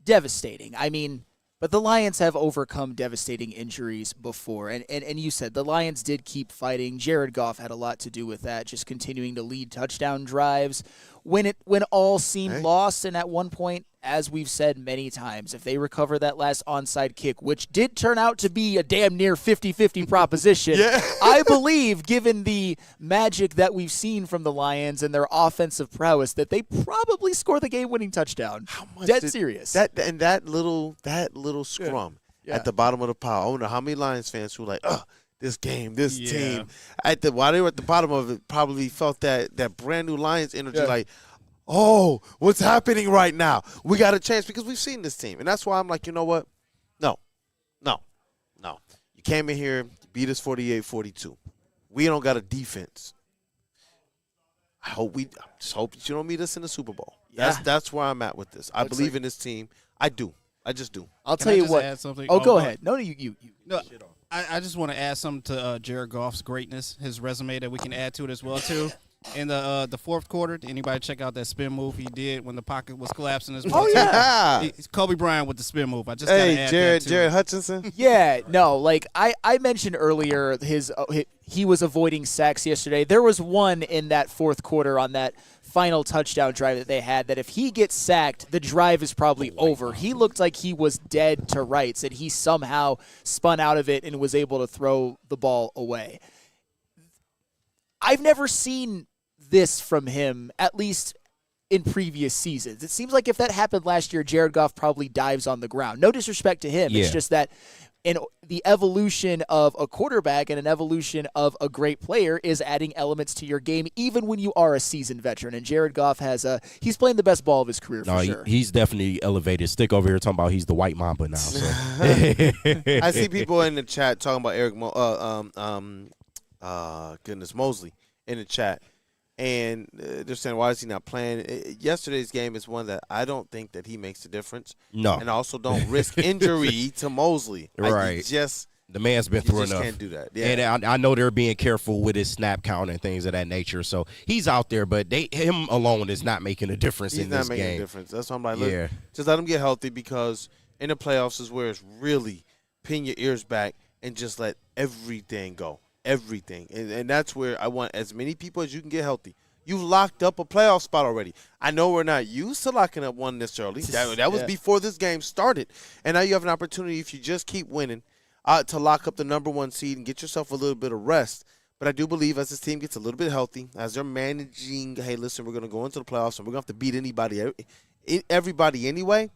Speaker 9: devastating. I mean, but the Lions have overcome devastating injuries before. And you said the Lions did keep fighting. Jared Goff had a lot to do with that, just continuing to lead touchdown drives. When all seemed lost, and at one point, as we've said many times, if they recover that last onside kick, which did turn out to be a damn near 50-50 proposition, I believe, given the magic that we've seen from the Lions and their offensive prowess, that they probably score the game-winning touchdown. How much serious.
Speaker 3: That little scrum at the bottom of the pile. I wonder how many Lions fans who were like, this game, this team. While they were at the bottom of it, probably felt that brand new Lions energy, like, oh, what's happening right now? We got a chance because we've seen this team. And that's why I'm like, you know what? No. You came in here, beat us 48-42. We don't got a defense. I just hope that you don't meet us in the Super Bowl. That's where I'm at with this. I believe in this team. I do. I just do.
Speaker 9: I'll tell you what.
Speaker 17: Add something?
Speaker 9: Oh, go ahead. No, you.
Speaker 17: No, I just want to add something to Jared Goff's greatness, his resume that we can add to it as well too. In the fourth quarter, did anybody check out that spin move he did when the pocket was collapsing as well?
Speaker 3: Oh yeah,
Speaker 17: it's Kobe Bryant with the spin move. I just gotta add that too.
Speaker 3: Jared Hutchinson.
Speaker 9: Yeah, no, like I mentioned earlier, he was avoiding sacks yesterday. There was one in that fourth quarter on that final touchdown drive that they had that if he gets sacked, the drive is probably over. He looked like he was dead to rights, and he somehow spun out of it and was able to throw the ball away. I've never seen this from him, at least in previous seasons. It seems like if that happened last year, Jared Goff probably dives on the ground. No disrespect to him. It's just that in the evolution of a quarterback and an evolution of a great player is adding elements to your game, even when you are a seasoned veteran. And Jared Goff he's playing the best ball of his career for sure.
Speaker 12: He's definitely elevated. Stick over here talking about he's the white mamba now. So.
Speaker 3: I see people in the chat talking about Mosley in the chat. And they're saying, why is he not playing? Yesterday's game is one that I don't think that he makes a difference.
Speaker 12: No.
Speaker 3: And I also don't risk injury to Mosley.
Speaker 12: Right. The man's been through enough.
Speaker 3: Can't do that. Yeah.
Speaker 12: And I know they're being careful with his snap count and things of that nature. So he's out there, but him alone is not making a difference in this game.
Speaker 3: He's not making a difference. That's why I'm like, look, just let him get healthy, because in the playoffs is where it's really pin your ears back and just let everything go. Everything. And that's where I want as many people as you can get healthy. You've locked up a playoff spot already. I know we're not used to locking up one necessarily. That was before this game started. And now you have an opportunity, if you just keep winning, to lock up the number 1 seed and get yourself a little bit of rest. But I do believe as this team gets a little bit healthy, as they're managing, hey, listen, we're going to go into the playoffs and we're going to have to beat everybody anyway,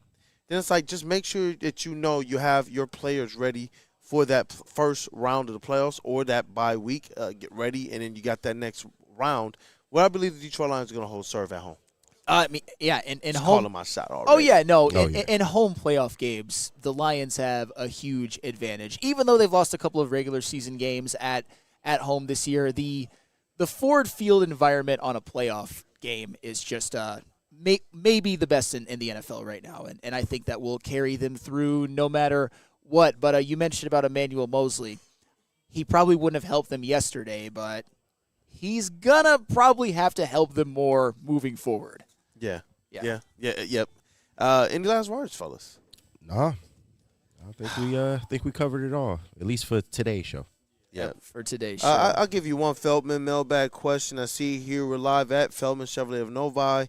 Speaker 3: then it's like just make sure that you know you have your players ready for that first round of the playoffs or that bye week. Get ready, and then you got that next round where I believe the Detroit Lions are going to hold serve at home.
Speaker 9: In
Speaker 3: Just
Speaker 9: home,
Speaker 3: calling my shot already.
Speaker 9: Oh yeah, no. In home playoff games, the Lions have a huge advantage. Even though they've lost a couple of regular season games at home this year, the Ford Field environment on a playoff game is just maybe the best in the NFL right now, and I think that will carry them through no matter what. But you mentioned about Emmanuel Mosley. He probably wouldn't have helped them yesterday, but he's gonna probably have to help them more moving forward.
Speaker 3: Yep. Any last words, fellas?
Speaker 12: Nah. I think we covered it all, at least for today's show.
Speaker 3: Yeah,
Speaker 9: for today's show.
Speaker 3: I'll give you one Feldman mailbag question. I see here we're live at Feldman Chevrolet of Novi.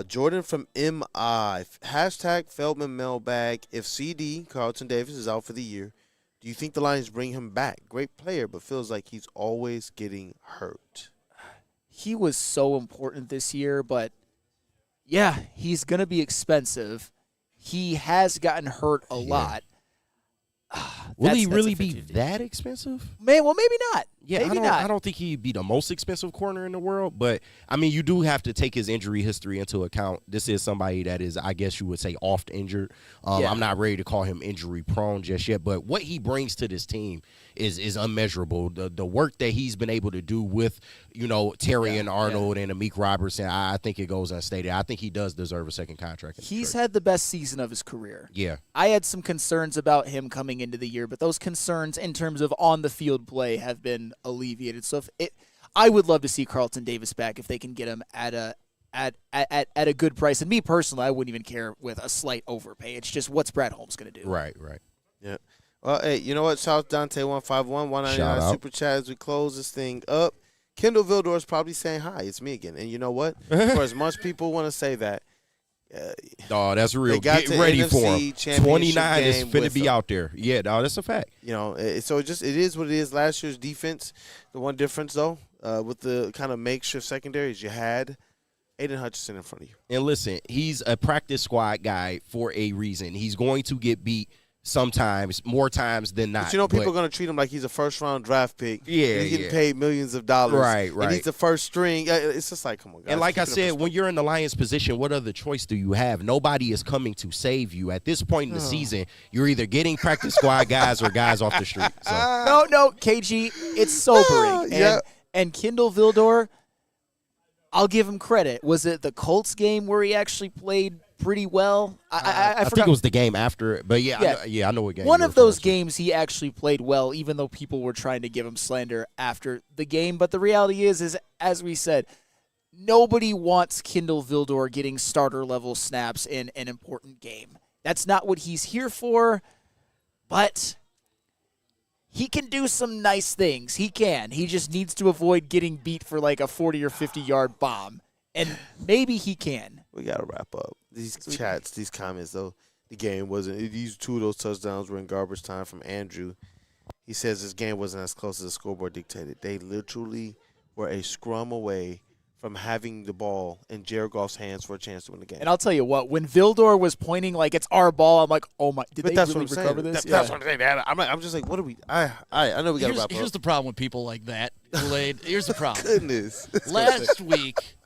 Speaker 3: Jordan from MI. Hashtag Feldman mailbag. If CD, Carlton Davis, is out for the year, do you think the Lions bring him back? Great player, but feels like he's always getting hurt.
Speaker 9: He was so important this year, but yeah, he's going to be expensive. He has gotten hurt a lot.
Speaker 12: Will he really be that expensive?
Speaker 9: Well, maybe not.
Speaker 12: Yeah,
Speaker 9: maybe
Speaker 12: I don't think he'd be the most expensive corner in the world, but, I mean, you do have to take his injury history into account. This is somebody that is, I guess you would say, oft injured. I'm not ready to call him injury-prone just yet, but what he brings to this team is unmeasurable. The work that he's been able to do with, Terry and Arnold and Amik Robertson, I think it goes unstated. I think he does deserve a second contract.
Speaker 9: He's had the best season of his career.
Speaker 12: Yeah.
Speaker 9: I had some concerns about him coming into the year, but those concerns in terms of on-the-field play have been alleviated. So I would love to see Carlton Davis back if they can get him at a good price. And me personally, I wouldn't even care with a slight overpay. It's just what's Brad Holmes going to do.
Speaker 12: Right.
Speaker 3: Yeah. Well, hey, you know what? Shout out Dante 151 199 super chat as we close this thing up. Kendall Vildor is probably saying hi. It's me again. And you know what? For as much people want to say that,
Speaker 12: that's real. Get ready for him. 29 is finna be out there. Yeah, that's a fact.
Speaker 3: So it is what it is. Last year's defense, the one difference though, with the kind of makeshift secondary is you had Aiden Hutchinson in front of you.
Speaker 12: And listen, he's a practice squad guy for a reason. He's going to get beat sometimes, more times than not.
Speaker 3: But people are going to treat him like he's a first-round draft pick.
Speaker 12: Yeah,
Speaker 3: he's getting paid millions of dollars.
Speaker 12: Right.
Speaker 3: And he's the first string. It's just like, come on, guys.
Speaker 12: And like I said, when you're in the Lions position, what other choice do you have? Nobody is coming to save you. At this point in the season, you're either getting practice squad guys or guys off the street. So.
Speaker 9: No, KG, it's sobering. And Kendall Vildor, I'll give him credit. Was it the Colts game where he actually played pretty well?
Speaker 12: I think it was the game after it, but I know what game.
Speaker 9: One of those games he actually played well, even though people were trying to give him slander after the game. But the reality is as we said, nobody wants Kendall Vildor getting starter-level snaps in an important game. That's not what he's here for, but he can do some nice things. He can. He just needs to avoid getting beat for like a 40 or 50-yard bomb, and maybe he can.
Speaker 3: We got to wrap up. These chats, these comments, though, the game wasn't. These two of those touchdowns were in garbage time from Andrew. He says this game wasn't as close as the scoreboard dictated. They literally were a scrum away from having the ball in Jared Goff's hands for a chance to win the game.
Speaker 9: And I'll tell you what, when Vildor was pointing like it's our ball, I'm like, oh my, did they really recover this?
Speaker 3: That's what I'm saying. I'm just like, what are we? I know we got to wrap up.
Speaker 13: Here's the problem with people like that, Kool-Aid. Here's the problem.
Speaker 3: Goodness.
Speaker 13: Last week,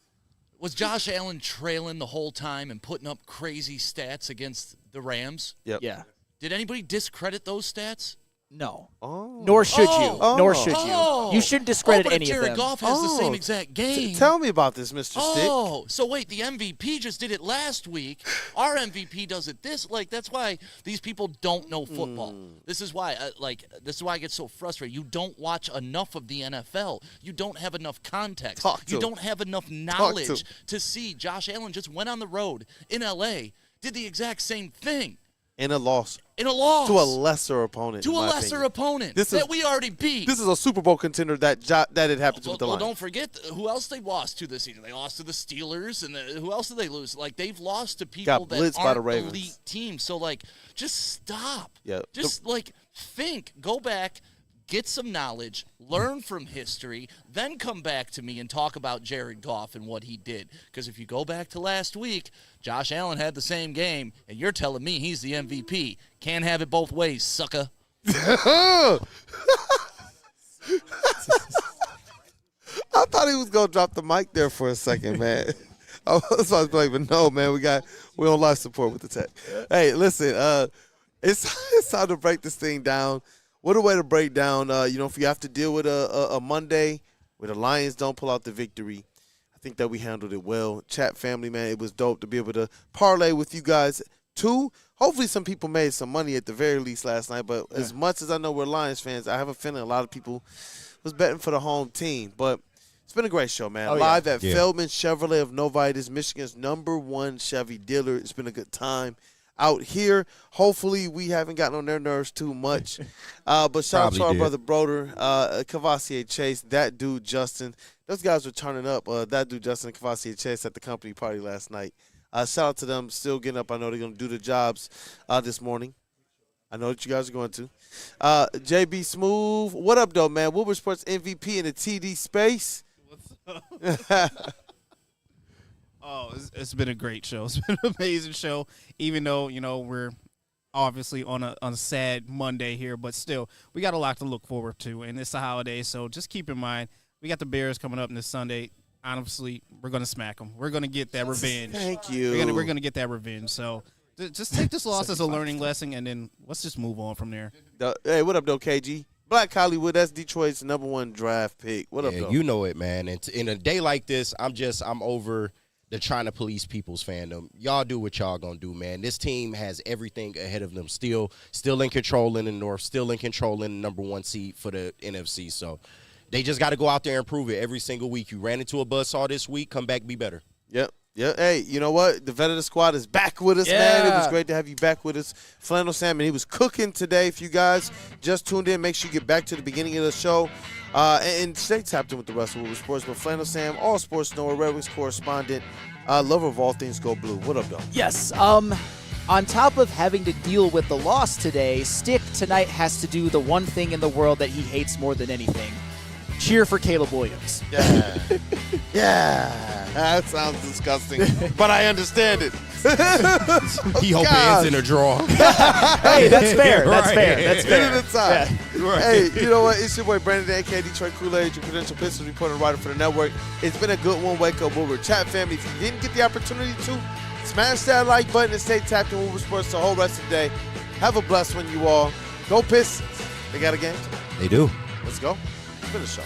Speaker 13: was Josh Allen trailing the whole time and putting up crazy stats against the Rams?
Speaker 3: Yep.
Speaker 9: Yeah.
Speaker 13: Did anybody discredit those stats?
Speaker 9: No.
Speaker 3: Oh.
Speaker 9: Nor should you.
Speaker 3: Oh.
Speaker 9: Nor should you.
Speaker 13: Oh.
Speaker 9: You shouldn't discredit
Speaker 13: but
Speaker 9: any
Speaker 13: Jared
Speaker 9: of them.
Speaker 13: Goff has the same exact game.
Speaker 3: Tell me about this, Mr.
Speaker 13: Oh, so wait, the MVP just did it last week. Our MVP does it this. That's why these people don't know football. This is why, this is why I get so frustrated. You don't watch enough of the NFL. You don't have enough context. You don't have enough knowledge to see. Josh Allen just went on the road in L.A., did the exact same thing.
Speaker 3: In a loss.
Speaker 13: In a loss.
Speaker 3: To a lesser opponent.
Speaker 13: To a lesser opponent that we already beat.
Speaker 3: This is a Super Bowl contender that it happens with the Lions.
Speaker 13: Well, don't forget who else they lost to this season. They lost to the Steelers, and who else did they lose? They've lost to people that aren't elite teams. So, just stop.
Speaker 3: Yeah.
Speaker 13: Just, think. Go back. Get some knowledge, learn from history, then come back to me and talk about Jared Goff and what he did. Because if you go back to last week, Josh Allen had the same game, and you're telling me he's the MVP. Can't have it both ways, sucker.
Speaker 3: I thought he was going to drop the mic there for a second, man. I was about to be like, but no, man, we're on live support with the tech. Hey, listen, it's time to break this thing down. What a way to break down, if you have to deal with a Monday where the Lions don't pull out the victory. I think that we handled it well. Chat family, man, it was dope to be able to parlay with you guys too. Hopefully some people made some money at the very least last night, but as much as I know we're Lions fans, I have a feeling a lot of people was betting for the home team. But it's been a great show, man. Live at Feldman Chevrolet of Novi, Michigan's #1 Chevy dealer. It's been a good time out here. Hopefully we haven't gotten on their nerves too much. But shout out to our brother Broder, Cavassier Chase, that dude Justin. Those guys were turning up. That dude Justin and Cavassier Chase at the company party last night. Shout out to them, still getting up. I know they're going to do the jobs this morning. I know that you guys are going to. JB Smooth, what up, though, man? Woodward Sports MVP in the TD space.
Speaker 17: What's up? Oh, it's been a great show. It's been an amazing show, even though, we're obviously on a sad Monday here, but still, we got a lot to look forward to, and it's a holiday, so just keep in mind, we got the Bears coming up this Sunday. Honestly, we're going to smack them. We're going to get that revenge.
Speaker 3: Thank you.
Speaker 17: We're going to get that revenge, so just take this loss as a learning lesson, and then let's just move on from there.
Speaker 3: Hey, what up, though, KG? Black Hollywood, that's Detroit's #1 draft pick. What up, though?
Speaker 12: You know it, man. And in a day like this, I'm over the trying to police people's fandom. Y'all do what y'all gonna do, man. This team has everything ahead of them. Still in control in the North. Still in control in the #1 seed for the NFC. So they just got to go out there and prove it every single week. You ran into a buzzsaw this week. Come back, be better.
Speaker 3: Yep. Yeah, hey, you know what? The vet of the squad is back with us, man. It was great to have you back with us. Flannel Sam, and he was cooking today. If you guys just tuned in, make sure you get back to the beginning of the show and stay tapped in with the rest of Woodward Sports. But Flannel Sam, all sports knower, Red Wings correspondent, lover of all things Go Blue. What up, though?
Speaker 9: Yes. On top of having to deal with the loss today, Stick tonight has to do the one thing in the world that he hates more than anything. Cheer for Caleb Williams.
Speaker 3: Yeah. Yeah. That sounds disgusting, but I understand it.
Speaker 12: He hope it ends in a draw.
Speaker 9: Hey, that's fair. That's fair. That's fair.
Speaker 3: End of the time. Yeah. Right. Hey, you know what? It's your boy Brandon, a.k.a. Detroit Kool-Aid, your credential Pistons reporter and writer for the network. It's been a good one. Wake up, Woodward. Chat family, if you didn't get the opportunity to, smash that like button and stay tapped in Woodward Sports the whole rest of the day. Have a blessed one, you all. Go Pistons. They got a game?
Speaker 12: They do.
Speaker 3: Let's go. Finish up.